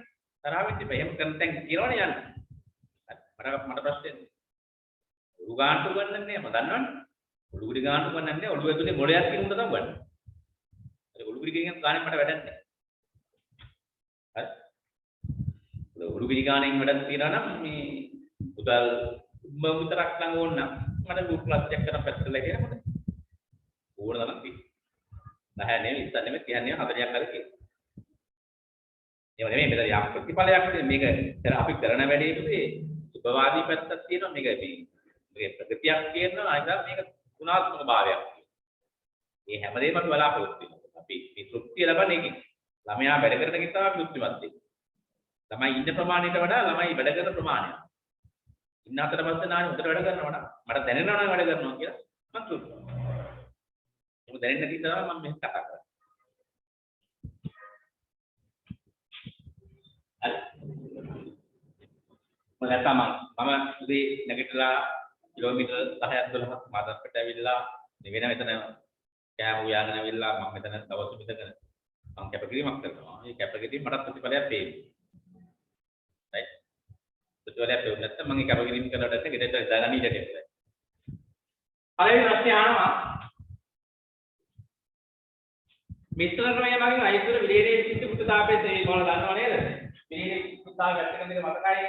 A: තරහ වෙන්න බෑ. එහෙම කරන තැන් කියනවනේ යන්න. මට ප්‍රශ්නේ. උඩු ගානට ගන්නන්නේ මම දන්නවනේ. උඩු ගිරි ගානට ගන්නන්නේ ඔළුව ඇතුලේ මොළයක් කිනුට තමයි ගන්න. ඒ උඩු ගිරි ගානේ මට වැඩක් නැහැ. හරි. උඩු ගිරි ගානෙන් වැඩක් තියනවා නම් මේ උදල් විතරක් ළඟ ඕන නම් මට ගෲප් ක්ලාස් එකක් කරන් පැත්තට ගියා මට ඕන තරම් තියෙනවා. නැහැ නෙවෙයි ඉතින් නෙවෙයි කියන්නේ 40ක් හරි කියනවා. ඒව නෙමෙයි මෙතන යක් ප්‍රතිඵලයක් මේක අපි කරන වැඩේකේ සුභවාදී පැත්තක් තියෙනවා මේක මේ ප්‍රගතියක් කියනවා අයිදා මේක ගුණාත්මක භාවයක් තියෙනවා. මේ හැමදේම අපි බලාපොරොත්තු වෙනවා. අපි මේ තෘප්තිය ලබන්නේ ඒකෙන්. ළමයා වැඩ කරන කෙනා තමයි තෘප්තිමත් වෙන්නේ. ළමයි ඉන්න ප්‍රමාණයට වඩා ළමයි වැඩ කරන ප්‍රමාණය. ඉන්න අතර පස්සේ නානි උඩට වැඩ කරනවා නම් මට දැනෙනවා නම් වැඩ කරනවා කියලා මම තෘප්තියි. මොකද දැනෙන්න නැති නිසා මම මේ කතා කරන්නේ. මම උදේ නැගිටලා කිලෝමීටර් 10ක් 12ක් මාදප්පට ඇවිල්ලා වෙන මෙතන කෑම උයාගෙන ඇවිල්ලා මම මෙතන දවස් මෙතන මම කැපකිරීමක් කරනවා. මේ කැපකිරීම මට ප්‍රතිඵලයක් දෙන්නේ. right? ප්‍රතිඵලයක් දෙන්නේ නැත්නම් මම කැපකිරීම කරලා නැත්නම් ගෙදරට දාගන්න ඉඩ දෙන්න. පළවෙනි ප්‍රශ්නේ අහනවා මිශ්‍ර ක්‍රමයේ මගින් අයිතුර විලේරයේ සිට පුතාපේ තේ මොන දන්නව නේද? විලේරයේ පුතා වැටෙන දේ මතකයි.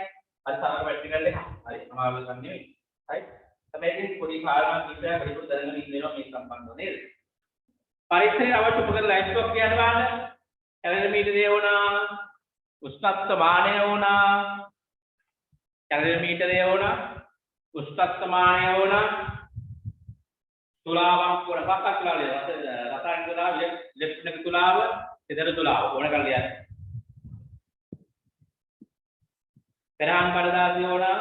A: හරි සමහර ප්‍රැක්ටිකල් එක හරි අමාරු ගන්න නෙවෙයි. right? තමයි ඉතින් පොඩි කාරණා කිහිපයක් වැඩිපුර දැනගෙන ඉන්නවා මේ සම්බන්ධව නේද? පරීක්ෂණයේ අවශ්‍ය උපකරණ ලයිස්ට්ක් කියන බලන්න. කැලරිමීටරය වුණා, උෂ්ණත්ව මානය වුණා, කැලරිමීටරය වුණා, උෂ්ණත්ව මානය වුණා, තුලාවක් වුණා, පක්ක තුලාවල රසායනික තුලාව, ඉලෙක්ට්‍රොනික තුලාව, සිදර තුලාව ඕන කරලා යන්න. පෙරහන් කඩදාසිය වුණා,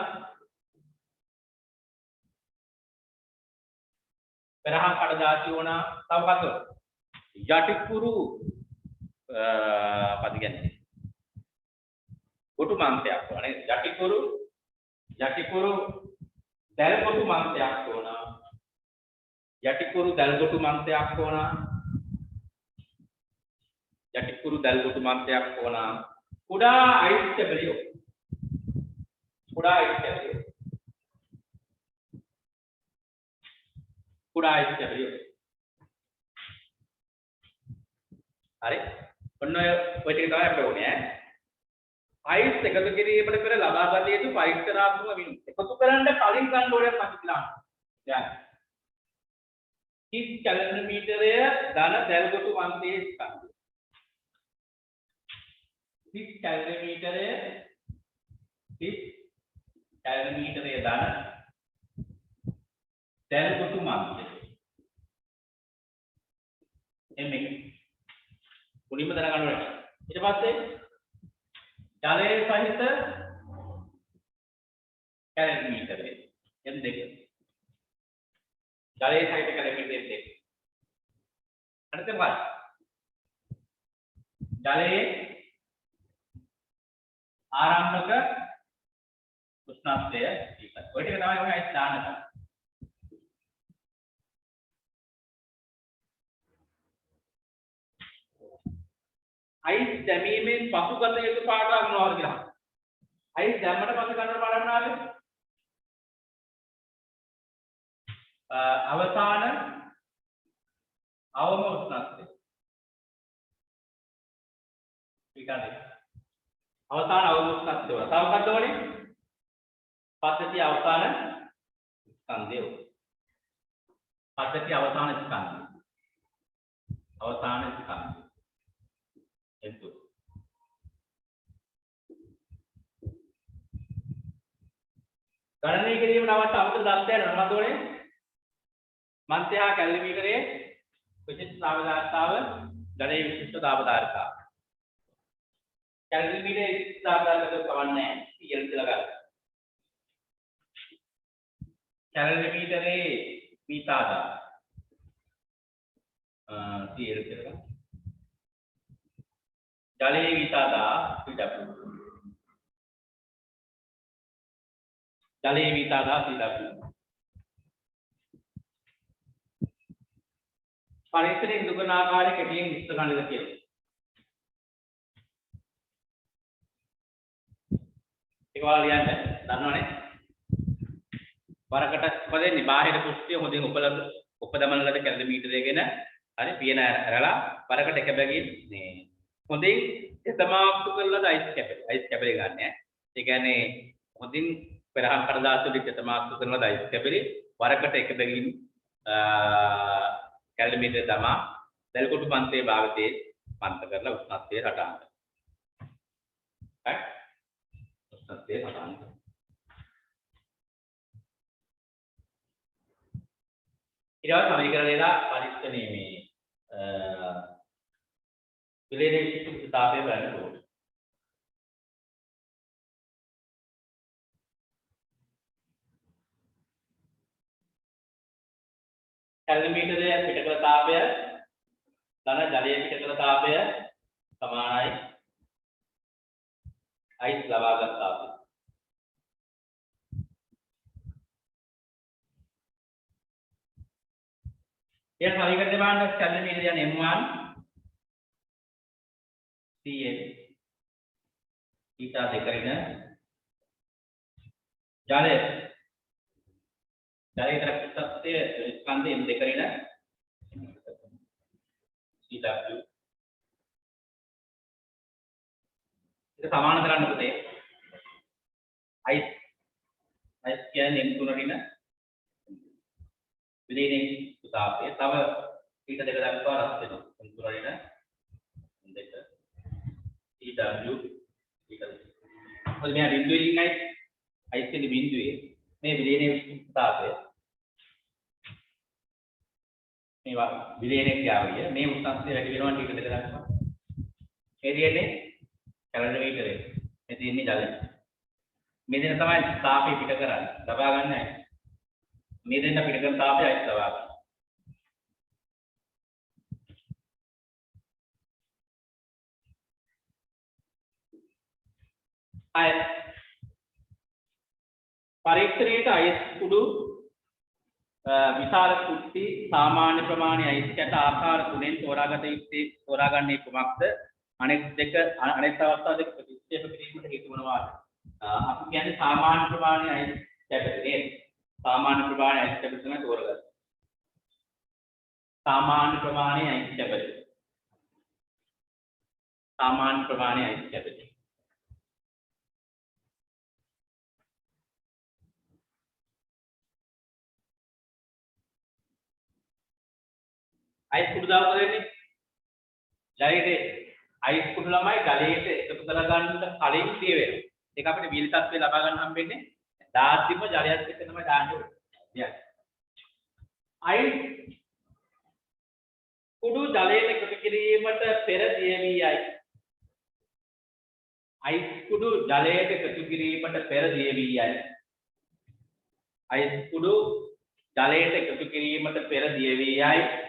A: පෙරහන් කඩදාසිය වුණා, තව කතෝ යටිකුරු පදි කියන්නේ කොටු මන්තයක් වුණා නේද? යටිකුරු දැල් කොටු මන්තයක් වුණා, යටිකුරු දැල් කොටු මන්තයක් වුණා, යටිකුරු දැල් කොටු මන්තයක් වුණා, කුඩා අයිස් කැබලියෝ, කුඩා අයිස් කැබලියෝ, කුඩා අයිස් කැබලියෝ. හරි ඔන්න ඔය ටික තමයි අපිට ඕනේ අයිස් එකතු කිරීමට පෙර ලබා ගත යුතු පරීක්ෂණාත්මක විනු එකතු කරන්න කලින් ගන්න ඕනේ මතකලා දැන් 30 කැලරිමීටරය ධන දැල් කොටු මන්තයේ ස්කන්ධය 30 කැලරිමීටරය ධන දැල් කොටු මන්තය එමෙ මුලින්ම දැනගන්න ඕනේ. ඊට පස්සේ ජලයේ සහිත කැලරිමීටරය M2. ජලයේ සහිත කැලරිමීටරය M2. අනිත් එක ජලයේ ආරම්භක උෂ්ණත්වය ඉතින් ඔය ටික තමයි ඔය අයිස් දාන්න කරන්නේ. අයිස් දැමීමෙන් පසු ගත යුතු පාඩම් මොනවද කියලා. අයිස් දැම්මට පස්සේ ගන්න පාඩම් නාද? අවසාන අවම උෂ්ණත්වය. ඊටදී. අවසාන අවම උෂ්ණත්වය. තව මොකක්ද ඕනේ? පද්ධතිය අවසාන ස්කන්ධය. පද්ධතිය අවසාන ස්කන්ධය. අවසාන ස්කන්ධය. itu ගණනය කිරීමට අවශ්‍ය අමතර දත්තයන් මොනවද ඕනේ? මන්ත්‍ය හා කැලරිමීටරයේ විශිෂ්ට දාබදාරිතාව, ජලයේ විශිෂ්ට දාබදාරිතාව. කැලරිමීටරයේ විශිෂ්ට දාබදාරිතාව කවන්නේ නැහැ. ඉගෙන කියලා ගන්න. කැලරිමීටරයේ පීතාදා TL කියලා ජලයේ විතාදා CW ජලයේ විතාදා CW පරීක්ෂණයේ දුකන ආකාරය කෙටියෙන් විස්තර කරන්නද කියලා. ඒක ඔයාලා ලියන්න දන්නවනේ. වරකට මොකද බාහිර කුෂ්ඨිය හොඳින් උපදමන ලද කැලරිමීටර් එකගෙන හරි පියන ඇරලා වරකට එක බැගින් මේ හොඳින් එතමාක්තු කරලා අයිස් කැපලි ගන්න. ඒ කියන්නේ හොඳින් පෙරහන් කඩදාසි වලින් එතමාක්තු කරලා අයිස් කැපලි වරකට එක බැගින් කැලරිමීටර් තමා දැල්කොටු පන්තියේ භාවිතයේ පන්ත කරලා උෂ්ණත්වය රටාන්න. හරි? උෂ්ණත්වය රටාන්න. ඊළඟ සමීකරණයලා පරීක්ෂණයේ මේ විලේන විශිෂ්ට තාපය බලන්න ඕනේ. කැලරිමීටරයේ පිටකල තාපය ධන ජලයේ පිටකල තාපය සමානයි අයිස් ලබාගත් තාපය. ये समीकरण में कैलरीमीटर यानी m1 Cl थीटा देकर जाले तरफ सबसे स्कंदे m देकर थीटा q इसे समान करना होते आइस क्या m2 नडीना विलेने තාපය තව ඊට දෙක දක්වා රත් වෙනවා. සම්පූර්ණ දෙක ඊටු ඊට මොකද මේ බිඳුවකින් අයිස් කියන බිඳුවේ මේ විලේනේ විශිෂ්ට තාපය මේවා විලේනේ ක්‍රියාවලිය මේ උෂ්ණත්වය වැඩි වෙනවා ඊට දෙක දක්වා. ඒ කියන්නේ කැලරිමීටරේ මේ තියෙන්නේ ජලය. මේ දෙන තමයි තාපය පිට කරන්නේ. ලබා ගන්න නැහැ. මේ දෙන්න පිට කරන තාපය අයිස් ලබා ගන්න. පරීක්ෂණයට අයිස් කුඩු විශාල කුට්ටි සාමාන්‍ය ප්‍රමාණයේ අයිස් කැට ආකාර තුනෙන් තෝරාගත යුත්තේ තෝරාගන්නේ කුමක්ද? අනෙක් අවස්ථා දෙක ප්‍රතික්ෂේප කිරීමට හේතු වනවා. අපි කියන්නේ සාමාන්‍ය ප්‍රමාණයේ අයිස් කැට නේද? සාමාන්‍ය ප්‍රමාණයේ අයිස් කැට තමයි තෝරගන්නේ. සාමාන්‍ය ප්‍රමාණයේ අයිස් කැට. සාමාන්‍ය ප්‍රමාණයේ අයිස් කැට. අයිස් කුඩු දාලා දෙන්නේ ජලයේ අයිස් කුඩු ළමයි ජලයට එකතු කරලා ගන්න කලින් දිය වෙනවා. ඒක අපිට වීල තත්ත්වය ලබා ගන්න හම්බෙන්නේ දාද්දිම ජලයත් එක්ක තමයි දාන්න ඕනේ. අයිස් කුඩු ජලයට එකතු කිරීමට පෙර දිය වී යයි. අයිස් කුඩු ජලයට එකතු කිරීමට පෙර දිය වී යයි. අයිස් කුඩු ජලයට එකතු කිරීමට පෙර දිය වී යයි.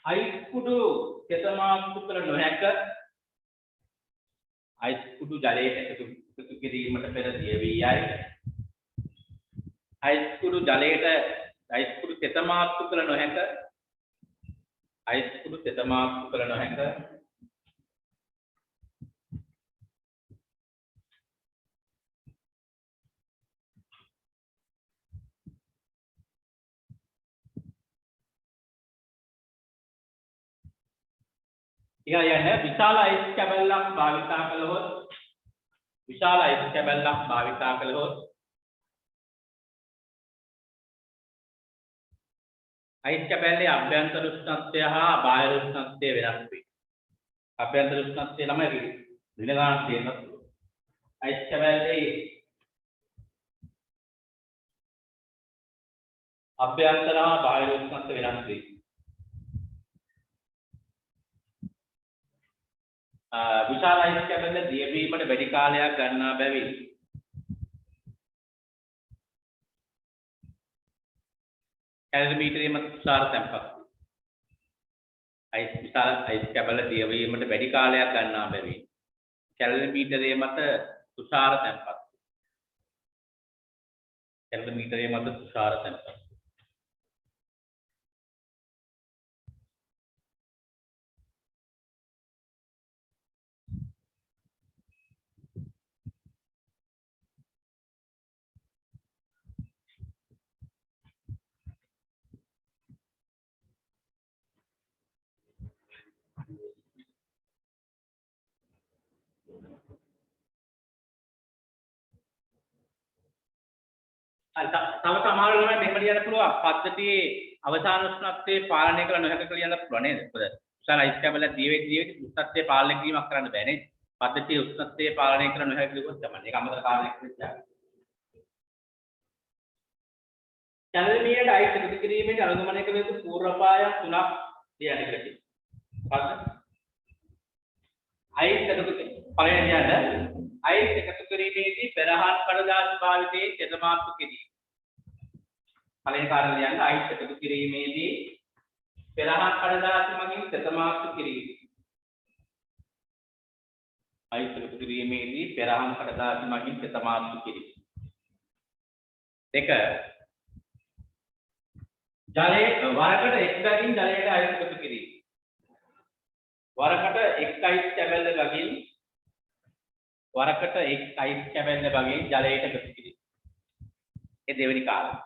A: අයිස් කුඩු තෙතමාක්තු කළ නොහැක. අයිස් කුඩු ජලයට එකතු කිරීමට පෙර දිය වී යයි. අයිස් කුඩු තෙතමාක්තු කළ නොහැක. අයිස් කුඩු තෙතමාක්තු කළ නොහැක. කියන්නේ විශාල අයිස් කැබල්ලක් භාවිතා කළහොත් අයිස් කැබල්ලේ අභ්‍යන්තර උෂ්ණත්වය හා බාහිර උෂ්ණත්වය වෙනස් වේ. අභ්‍යන්තර උෂ්ණත්වය ළමයි දින ගණන් තියෙනවා. අයිස් කැබල්ලේ අභ්‍යන්තර හා බාහිර උෂ්ණත්වය වෙනස් වේ. විශාල අයිස් කැබල්ල දියවීමට වැඩි කාලයක් ගන්නා බැවින් කැලරිමීටරයේ මත තුෂාර තැන්පත් විශාල අයිස් කැබල්ල දියවීමට වැඩි කාලයක් ගන්නා බැවින් කැලරිමීටරයේ මත තුෂාර තැන්පත් තව සමහර ළමයි මෙහෙම ලියන්න පුළුවන්. පද්ධතියේ අවසාන උෂ්ණත්වයේ පාලනය කළ නොහැක කියලා ලියන්න පුළුවන් නේද? මොකද උසාල අයිස් කැබල දීවේ උෂ්ණත්වයේ පාලනය කිරීමක් කරන්න බෑ නේද? පද්ධතියේ උෂ්ණත්වයේ පාලනය කළ නොහැක කිව්වොත් තමයි. ඒක අමතර කාරණයක් විදිහට. චලනීයට අයිස් එකතු කිරීමේදී අනුගමනය කළ යුතු පූර්වපායම් 3ක් ලියන්න කියලා කියනවා. හරිද? අයිස් එකතු පළවෙනි ලියන්න. අයිස් එකතු කිරීමේදී පෙරහන් කඩදාසි භාවිතයේ තෙතමාත්තු කිරීම. පළවෙනි කාරණය ලියන්න අයිස් එකතු කිරීමේදී පෙරහන් කඩදාසි මගින් තෙතමාත්තු කිරීම. අයිස් එකතු කිරීමේදී පෙරහන් කඩදාසි මගින් තෙතමාත්තු කිරීම. දෙක ජලයේ වරකට එක් ගින් ජලයට අයිස් එකතු කිරීම. වරකට එක් අයිස් කැබැල්ල ගින් වරකට එක් අයිස් කැබැල්ල ගින් ජලයට එකතු කිරීම. ඒ දෙවෙනි කාරණය.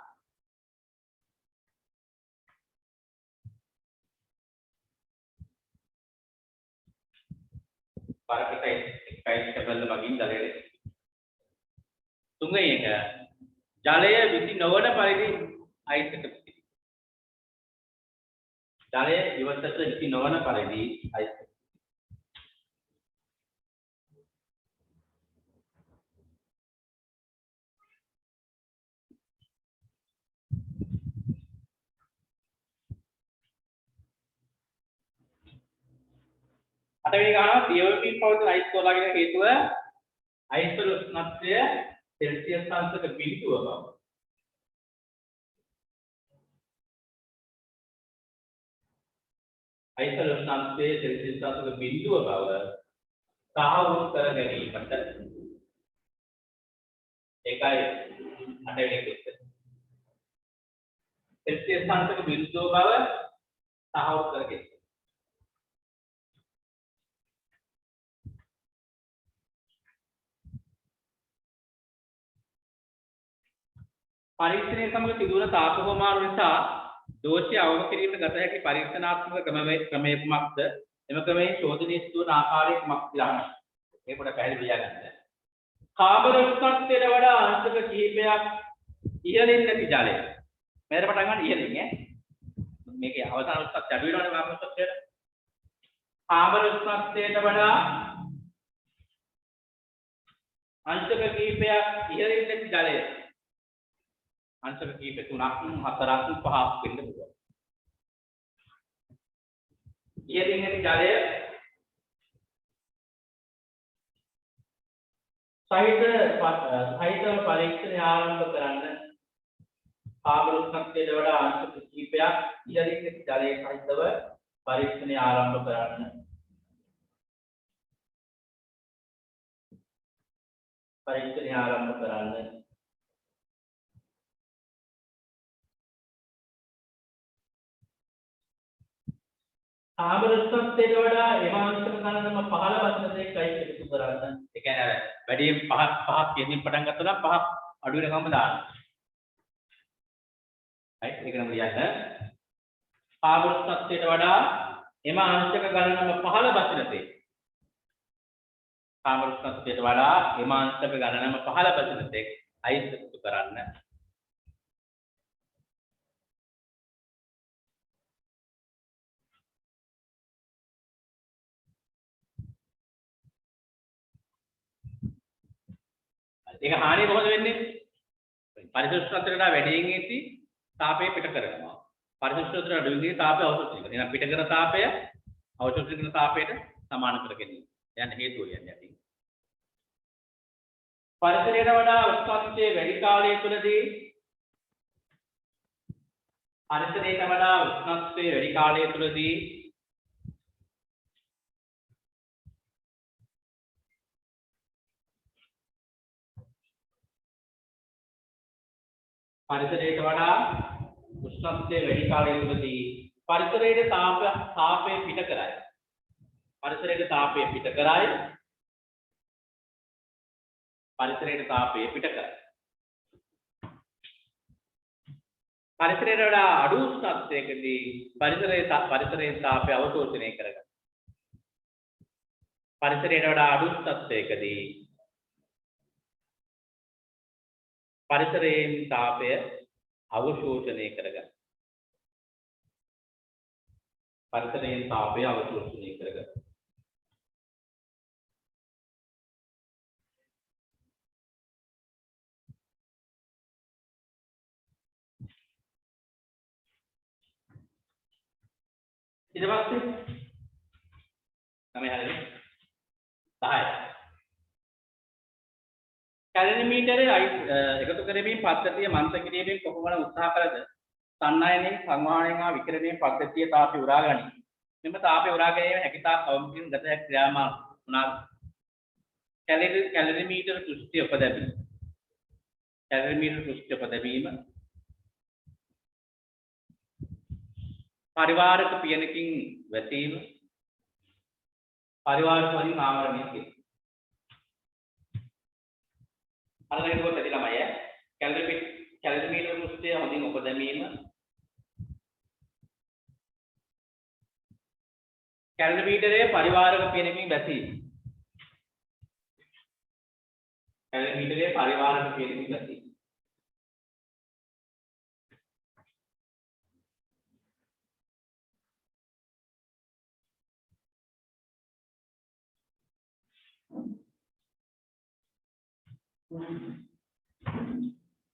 A: වරකට එක් අයිස් කැබැල්ල ගින් ජලයට. තුන්වෙනි එක ජලය විසි නොවන පරිදි අයිස් එකතු කිරීම. ජලය ඉවතට විසි නොවන පරිදි අයිස් අටවෙනි ගානව දියවමින් පවතින අයිස් තෝරාගෙන හේතුව අයිස් වල උෂ්ණත්වය සෙල්සියස් අංශක බිඳුව බව. අයිස් වල උෂ්ණත්වය සෙල්සියස් අංශක බිඳුව බව සාහවුරු කර ගැනීමට ඒකයි අටවෙනි එක. සෙල්සියස් අංශක බිඳුව බව සාහවුරු කර ගැනීම. පරීක්ෂණයේ සමග සිදුවන තාපමාන නිසා දෝෂය අවම කිරීමට ගත හැකි පරීක්ෂණාත්මක ක්‍රමය කුමක්ද? එම ක්‍රමයේ ශෝධනයේ සිදුවන ආකාරය කුමක්ද කියලා. ඒක පොඩ්ඩක් පැහැදිලි කරගන්න. කාබන උෂ්ණත්වයට වඩා අංශක කිහිපයක් ඉහළින් නැති ජලය. මෙහෙර පටන් ගන්න ඉහළින් ඈ. මේකේ අවසාන උෂ්ණත්වය අඩු වෙනවනේ කාබන උෂ්ණත්වයට. කාබන උෂ්ණත්වයට වඩා අංශක කිහිපයක් ඉහළින් නැති ජලය. අංශක කීප 3ක් 4ක් 5ක් වෙන්න පුළුවන්. ඉහළින් ඇති ජලය සහිත පරීක්ෂණය ආරම්භ කරන්න කාබන උෂ්ණත්වයට වඩා අංශක කීපයක් ඉහළින් ඇති ජලයේ සහිතව පරීක්ෂණය ආරම්භ කරන්න. කාබන උෂ්ණත්වයට වඩා එම අංශක ගණනම 15 වශයෙන් එකයි එකතු කරන්න. ඒ කියන්නේ අර වැඩියෙන් පහක් කියමින් පටන් ගත්තා නම් පහක් අඩු වෙනකම්ම දාන්න. right ඒක නම් ලියන්න. කාබන උෂ්ණත්වයට වඩා එම අංශක ගණනම 15 වශයෙන් තේ. කාබන උෂ්ණත්වයට වඩා එම අංශක ගණනම 15 වශයෙන් තේ අයිස් එකතු කරන්න. ඒක හානිය කොහොමද වෙන්නේ? පරිශුද්ධත්වයට වැඩියෙන් ඇති තාපය පිට කරනවා. පරිශුද්ධත්වයට අඩු වෙන්නේ තාපය අවශෝෂණය කරනවා. එහෙනම් පිට කරන තාපය අවශෝෂණය කරන තාපයට සමාන කර ගැනීම. යන හේතුව කියන්නේ අපි. පරිසරයට වඩා උෂ්ණත්වයේ වැඩි කාලය තුළදී පරිසරයේ තාපය පිට කරයි. පරිසරයේ තාපය පිට කරයි. පරිසරයේ තාපය පිට කරයි. පරිසරයට වඩා අඩු උෂ්ණත්වයකදී පරිසරයේ තාපය අවශෝෂණය කරගන්නවා. පරිසරයට වඩා අඩු උෂ්ණත්වයකදී පරිසරයෙන් තාපය අවශෝෂණය කරගන්න. පරිසරයෙන් තාපය අවශෝෂණය කරගන්න. ඊට පස්සේ තමයි හරිනේ 10 කැලරිමීටරේ එකතු කරමින් පද්ධතිය මන්ත්‍ර කිරීමෙන් කොපමණ උත්සාහ කළද සන්නයනෙන් සංවාහණයෙන් හා විකිරණයෙන් පද්ධතිය තාපය උරා ගනී. මෙම තාපය උරා ගැනීම හැකියතාක් අවමකින් ගත හැකි ක්‍රියාමාර්ග මොනවාද? කැලරිමීටර දෘෂ්ටි උපදැවීම. කැලරිමීටර දෘෂ්ටි උපදැවීම පරිවාරක පියනකින් වැසීම පරිවාරක වලින් ආවරණය කිරීම. අරගෙන ගොඩ ඇති ළමයි කැලරිමීටර දෘෂ්ටිය හොඳින් උපදැමීම කැලරිමීටරයේ පරිවාරක පියනකින් වැසීම කැලරිමීටරයේ පරිවාරක පියනකින් වැසීම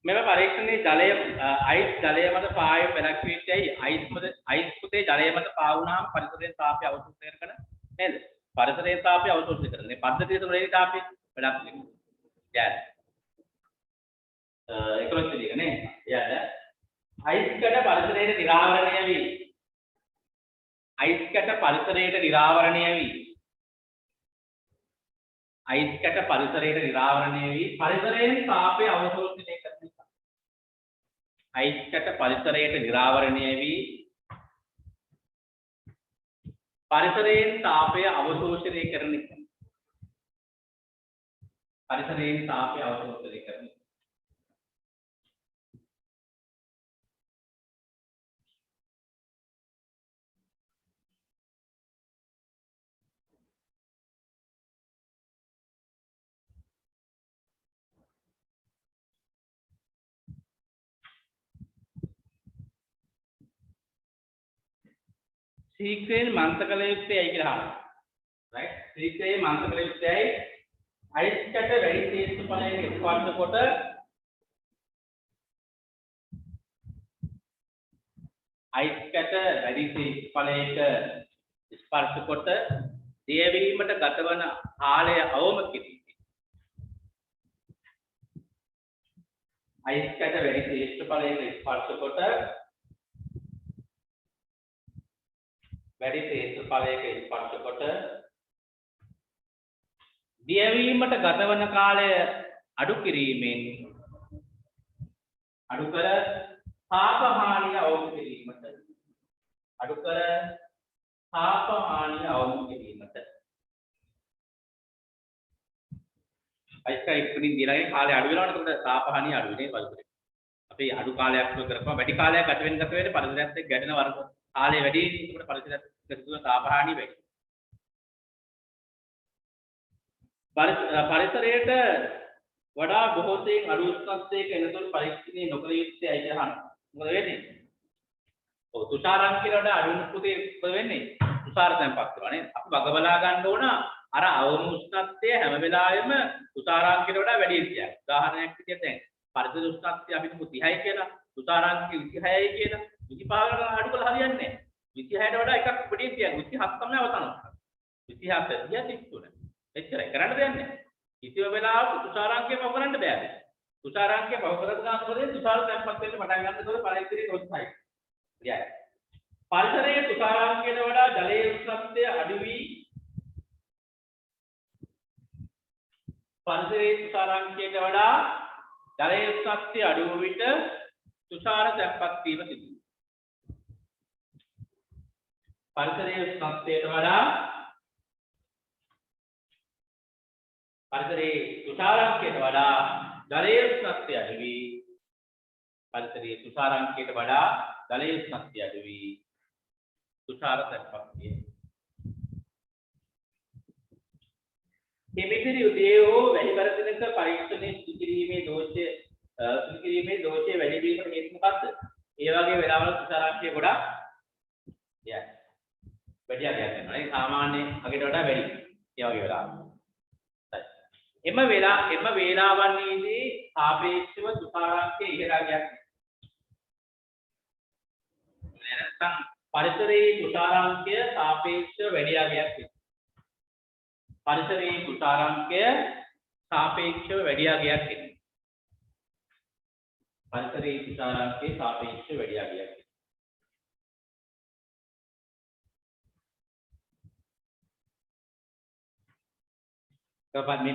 A: මෙම පරීක්ෂණයේ ජලය අයිස් ජලය මත පායු පැලැක්විච්චයි අයිස් පුතේ ජලය මත පාවුනාම පරිසරයෙන් තාපය අවශෝෂණය කරන නේද? පරිසරයෙන් තාපය අවශෝෂණය කරන. මේ පද්ධතිය තුළදී තාපය වැඩක් නෙමෙයි. යාද. 11 වෙනි එක නේ. යාද. අයිස් කැට පරිසරයට නිරාවරණය වී අයිස් කැට පරිසරයට නිරාවරණය වී අයිස් කැට පරිසරයට නිරාවරණය වී පරිසරයෙන් තාපය අවශෝෂණය කරන නිසා. අයිස් කැට පරිසරයට නිරාවරණය වී පරිසරයෙන් තාපය අවශෝෂණය කරන නිසා. පරිසරයෙන් තාපය අවශෝෂණය කරන නිසා. ශීඝ්‍රයෙන් මන්ත්‍ර කළ යුත්තේයි කියලා අහනවා. right? ශීඝ්‍රයෙන් මන්ත්‍ර කළ යුත්තේයි අයිස් කැට වැඩි තේජස් ඵලයක ස්පර්ශ කොට අයිස් කැට වැඩි තේජස් ඵලයක ස්පර්ශ කොට දියවීමට ගතවන කාලය අවම කිරීම. අයිස් කැට වැඩි තේජස් ඵලයක ස්පර්ශ කොට වැඩි තේජස් ඵලයක ස්පර්ශ කොට දියවීමට ගතවන කාලය අඩු කිරීමෙන් අඩු කර තාප හානිය අවම කිරීමට අඩු කර තාප හානිය අවම කිරීමට අයිස්කයි ඉක්මනින් දිලාගේ කාලය අඩු වෙනවනේ එතකොට තාප හානිය අඩු වෙන්නේ පරිසරේ. අපි අඩු කාලයක් කරපුවා වැඩි කාලයක් ගත වෙන පරිසරයත් එක්ක ගැටෙන වර්ග කාලය වැඩි එතකොට පරිසරයත් එක්ක තාප හානිය වැඩි. පරිසරයට වඩා බොහෝ සෙයින් අඩු උෂ්ණත්වයක එනතුරු පරීක්ෂණය නොකළ යුත්තේ ඇයි කියලා අහනවා. මොකද වෙන්නේ? ඔව් තුෂාරාංකයට වඩා අඩු උෂ්ණත්වයේ මොකද වෙන්නේ? තුෂාර තැන්පත් කරනවා නේද? අපි වග බලා ගන්න ඕන අර අවම උෂ්ණත්වය හැම වෙලාවෙම තුෂාරාංකයට වඩා වැඩි කියලා. උදාහරණයක් විදිහට දැන් පරිසර උෂ්ණත්වය අපි හිතමු 30යි කියලා. තුෂාරාංකය 26යි කියලා. 25කට අඩු කළා හරියන්නේ නැහැ. 26ට වඩා එකක් පිටින් තියන්න. 27 තමයි අවසන්. 27 33 එච්චරයි කරන්න දෙයක් නැහැ. කිසිම වෙලාවක තුෂාරාංකය පව කරන්න බෑ. තුෂාරාංකය පව කරලා ගන්නකොට තුෂාර තැන්පත් වෙන්න පටන් ගන්නකොට පරිසරයේ ඔස්සයි. හරියයි. පරිසරයේ තුෂාරාංකයට වඩා ජලයේ උෂ්ණත්වය අඩු වී පරිසරයේ තුෂාරාංකයට වඩා ජලයේ උෂ්ණත්වය අඩු වූ විට තුෂාර තැන්පත් වීම සිදු වෙනවා. පරිසරයේ උෂ්ණත්වයට වඩා පරිසරයේ තුෂාරාංකයට වඩා ජලයේ උෂ්ණත්වය අඩු වී පරිසරයේ තුෂාරාංකයට වඩා ජලයේ උෂ්ණත්වය අඩු වී තුෂාර තැන්පත් වේ. හිමිදිරි උදේ හෝ වැහි පරිසරයක පරීක්ෂණයේ සිදුවීමේ දෝෂය සුළු කිරීමේ දෝෂය වැඩි වීමට හේතු මොකක්ද? ඒ වගේ වෙලාවල තුෂාරාංශය ගොඩක් වැඩි අගයක් වෙනවා. ඒ සාමාන්‍ය අගයට වඩා වැඩි. ඒ වගේ වෙලාවල. එම වේලාවන්හිදී සාපේක්ෂව තුෂාරාංශය ඉහළ අගයක් නැත්නම් පරිසරයේ තුෂාරාංශය සාපේක්ෂව වැඩි අගයක් වෙනවා. පරිසරයේ තුෂාරාංශය සාපේක්ෂව වැඩි අගයක් වෙනවා. පරිසරයේ තුෂාරාංශය සාපේක්ෂව වැඩි අගයක් වෙනවා.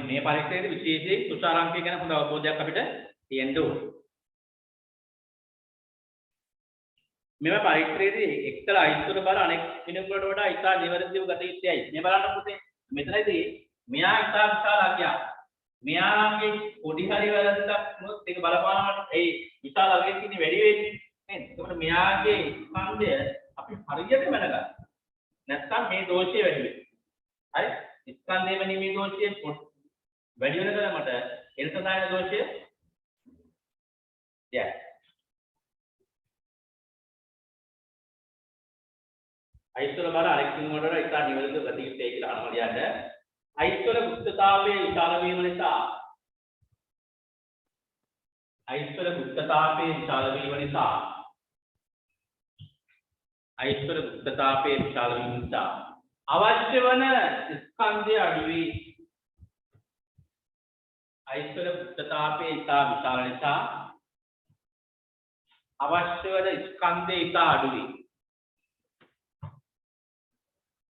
A: මේ පරීක්ෂණයේදී විශේෂයෙන් තුෂාරාංශය ගැන හොඳ අවබෝධයක් අපිට තියෙන්න ඕනේ. මෙම පරීක්ෂණයේදී එක්තරා අයිස්තුර බල අනෙක් කෙනෙකුට වඩා ඉතා නිවැරදිව ගත යුත්තේයි. මේ බලන්න පුතේ මෙතනදී මෙයා ඉතා විශාල අගයක්. මෙයාගේ පොඩි හරි වැරද්දක් වුණොත් ඒක බලපානකට ඒ විශාල අගයක් ඉන්නේ වැඩි වෙන්නේ නේද? ඒකට මෙයාගේ ස්කන්ධය අපි හරියට මැනගන්න. නැත්නම් මේ දෝෂය වැඩි වෙනවා. හරි? ස්කන්ධයේ මැනීමේ දෝෂය වැඩි වෙන තරමට එල්සදායන දෝෂය අයිස්වල බල අනෙක් කෙනෙකුට වඩා ඉතා නිවැරදිව ගත යුත්තේ කියලා අහනවා ලියන්න. අයිස්වල ගුප්තතාවයේ විශාල වීම නිසා අයිස්වල ගුප්තතාවයේ විශාල වීම නිසා අයිස්වල ගුප්තතාවයේ විශාල වීම නිසා අවශ්‍ය වන ස්කන්ධය අඩු වී අයිස්වල ගුප්තතාවයේ ඉතා විශාල නිසා අවශ්‍ය වන ස්කන්ධය ඉතා අඩු වී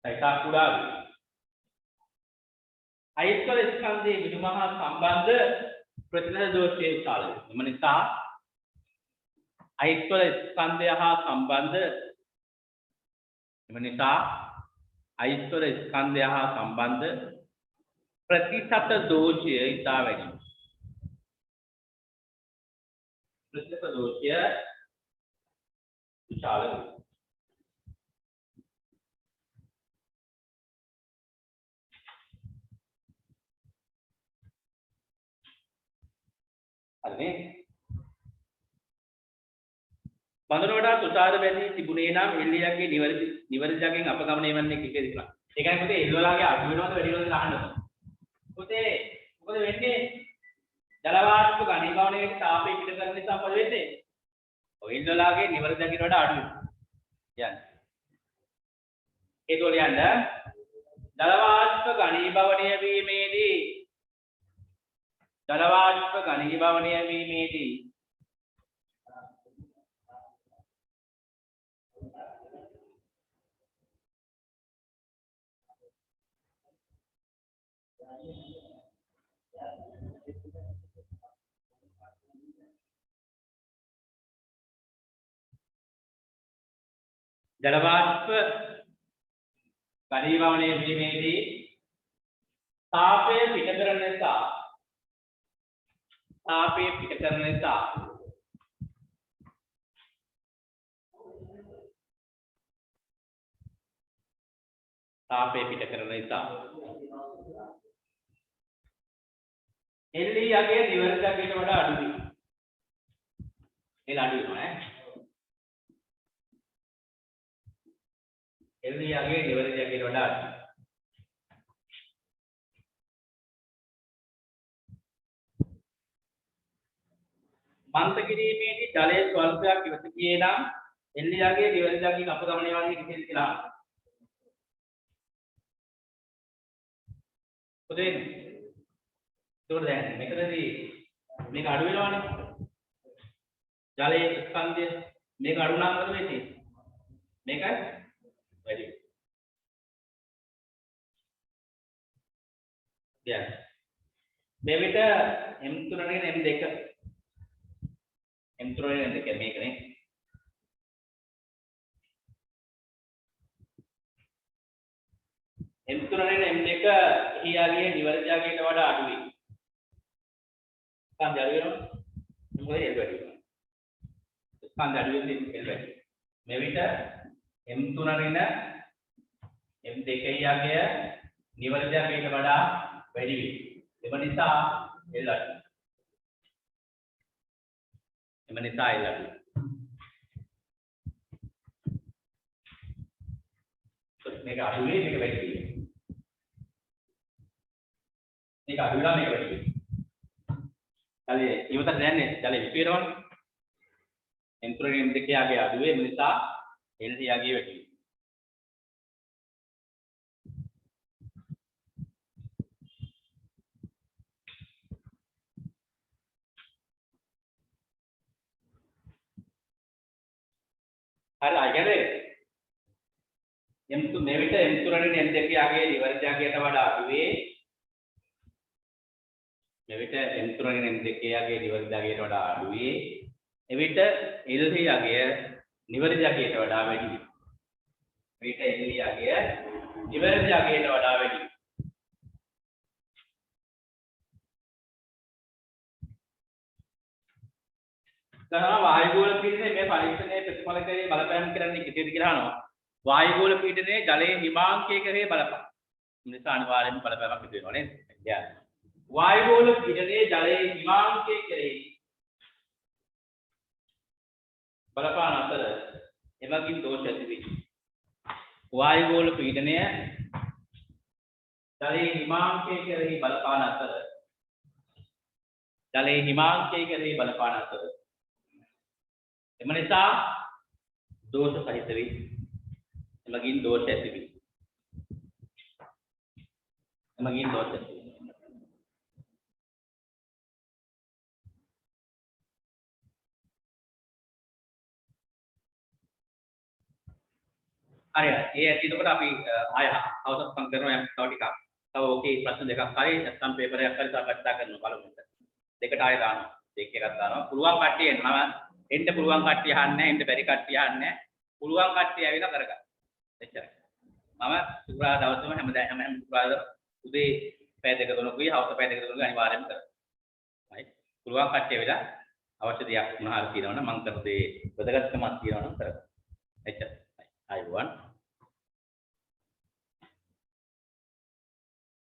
A: ඉතා කුඩා වේ. අයිස්වල ස්කන්ධයේ විදුම හා සම්බන්ධ ප්‍රතිනද දෝෂයේ විශාල වේ. එම නිසා අයිස්වල ස්කන්ධය හා සම්බන්ධ ප්‍රතිශත දෝෂය ඉතා වැඩි. ප්‍රතිශත දෝෂය විශාල වේ. හරිනේ? බඳුන වඩා තුෂාර වැඩි තිබුණේ නම් එල්ලියගේ නිවැරදියෙන් අපගමනය වෙන්නේ කිසිද කියලා. ඒ කියන්නේ පුතේ එල්වලාගේ අඩු වෙනවද වැඩි වෙනවද අහන්න ඕන. පුතේ මොකද වෙන්නේ? ජල වාෂ්ප ඝනීභවනයේ තාපය පිට කරන නිසා මොකද වෙන්නේ? ඔය එල්වලාගේ නිවැරදියෙන් වඩා අඩු වෙනවා. යන්න. ඒක ඔලියන්න ජල වාෂ්ප ඝනීභවනය වීමේදී ජල වාෂ්ප ඝනීභවනය වීමේදී ජල වාෂ්ප ඝනීභවනය වීමේදී තාපය පිට කරන නිසා තාපය පිට කරන නිසා එල්ලියගේ නිවැරදියට වඩා අඩු වෙනවා. එල අඩු වෙනවා ඈ. එල්ලියගේ නිවැරදියට වඩා අඩු. මන්ත කිරීමේදී ජලයේ ස්වල්පයක් ඉවත ගියේ නම් එල්ලියගේ නිවැරදියෙන් අපගමනය වන්නේ කිසිද කියලා. පුතේ ඒකට දැන් මේකදී මේක අඩු වෙනවනේ. ජලයේ ස්කන්ධය මේක අඩු නම් මොකද වෙන්නේ? මේක වැඩි. දැන් මේ විට M3 නෙගෙන M2 M3 නෙගෙන M2 මේකනේ. M3 නෙගෙන M2 එහියාගේ නිවැරදියාගේට වඩා අඩුයි. ස්කන්ධය අඩු වෙනවා. මොකද L වැඩි වෙනවා. ස්කන්ධය අඩු වෙන්නේ L වැඩි. මේ විට M3 නෙගෙන M2 එහියාගේ නිවැරදියාගේට වඩා වැඩි වෙයි. ඒ නිසා L අඩුයි. එම නිසා L අඩුයි. මේක අඩුවේ මේක වැඩි. මේක අඩුලා මේක වැඩි. ජලයේ ඉවතට දැනන්නේ ජලයේ විපිරවන එන්ත්‍රෝනියම් දෙකේ ආගේ අඩුවේ එම නිසා LC ආගේ වැඩි. හරි අයනේ M2 මේ විට එන්ත්‍රෝනියම් දෙකේ ආගේ රිවර්ස් ආගේට වඩා අඩුවේ මේ විට එන්ත්‍රෝනියම් දෙකේ ආගේ රිවර්ස් ආගේට වඩා අඩුවේ එවිට LC ආගේ නිවර්ජ ආගේට වඩා වැඩි. එවිට LC ආගේ නිවර්ජ ආගේට වඩා වැඩි. දැන් වායුගෝල පීඩනයේ මේ පරීක්ෂණයේ ප්‍රතිඵල කරේ බලපෑම් කරන්නේ කෙසේද කියලා අහනවා. වායුගෝල පීඩනයේ ජලයේ හිමාංකය කරේ බලපෑම. නිසා අනිවාර්යයෙන්ම බලපෑමක් සිදු වෙනවා නේද? දැන් වායුගෝල පීඩනයේ ජලයේ හිමාංකය කරේ බලපාන අතර එමගින් දෝෂ ඇති වේ. වායුගෝල පීඩනය ජලයේ හිමාංකය කරේ බලපාන අතර ජලයේ හිමාංකය කරේ බලපාන අතර එම නිසා දෝෂ සහිත වේ. එමගින් දෝෂ ඇති වේ. එමගින් දෝෂ ඇති වේ. හරි ඒ ඇතිනකොට අපි ආය අවසන් කරනවා යම් තව ටිකක්. තව ඕකේ ප්‍රශ්න දෙකක් හරි නැත්නම් පේපර් එකක් හරි සාකච්ඡා කරනවා බලමු. දෙකට ආය දානවා. දෙක එකක් දානවා. පුළුවන් කට්ටිය එනවා. එන්න පුළුවන් කට්ටිය අහන්නේ එන්න බැරි කට්ටිය අහන්නේ පුළුවන් කට්ටිය ඇවිල්ලා කරගන්න. එච්චරයි. මම සුබ්‍රා දවසම හැම සුබ්‍රා උදේ පැය දෙක තුනකුයි හවස පැය දෙක තුනකුයි අනිවාර්යයෙන්ම කරනවා. හරි. පුළුවන් කට්ටිය ඇවිල්ලා අවශ්‍ය දෙයක් මොනවා හරි කියනවනම් මම කරපු දේ වැදගත්කමක් කියනවනම් කරගන්න. එච්චරයි. අයුවන්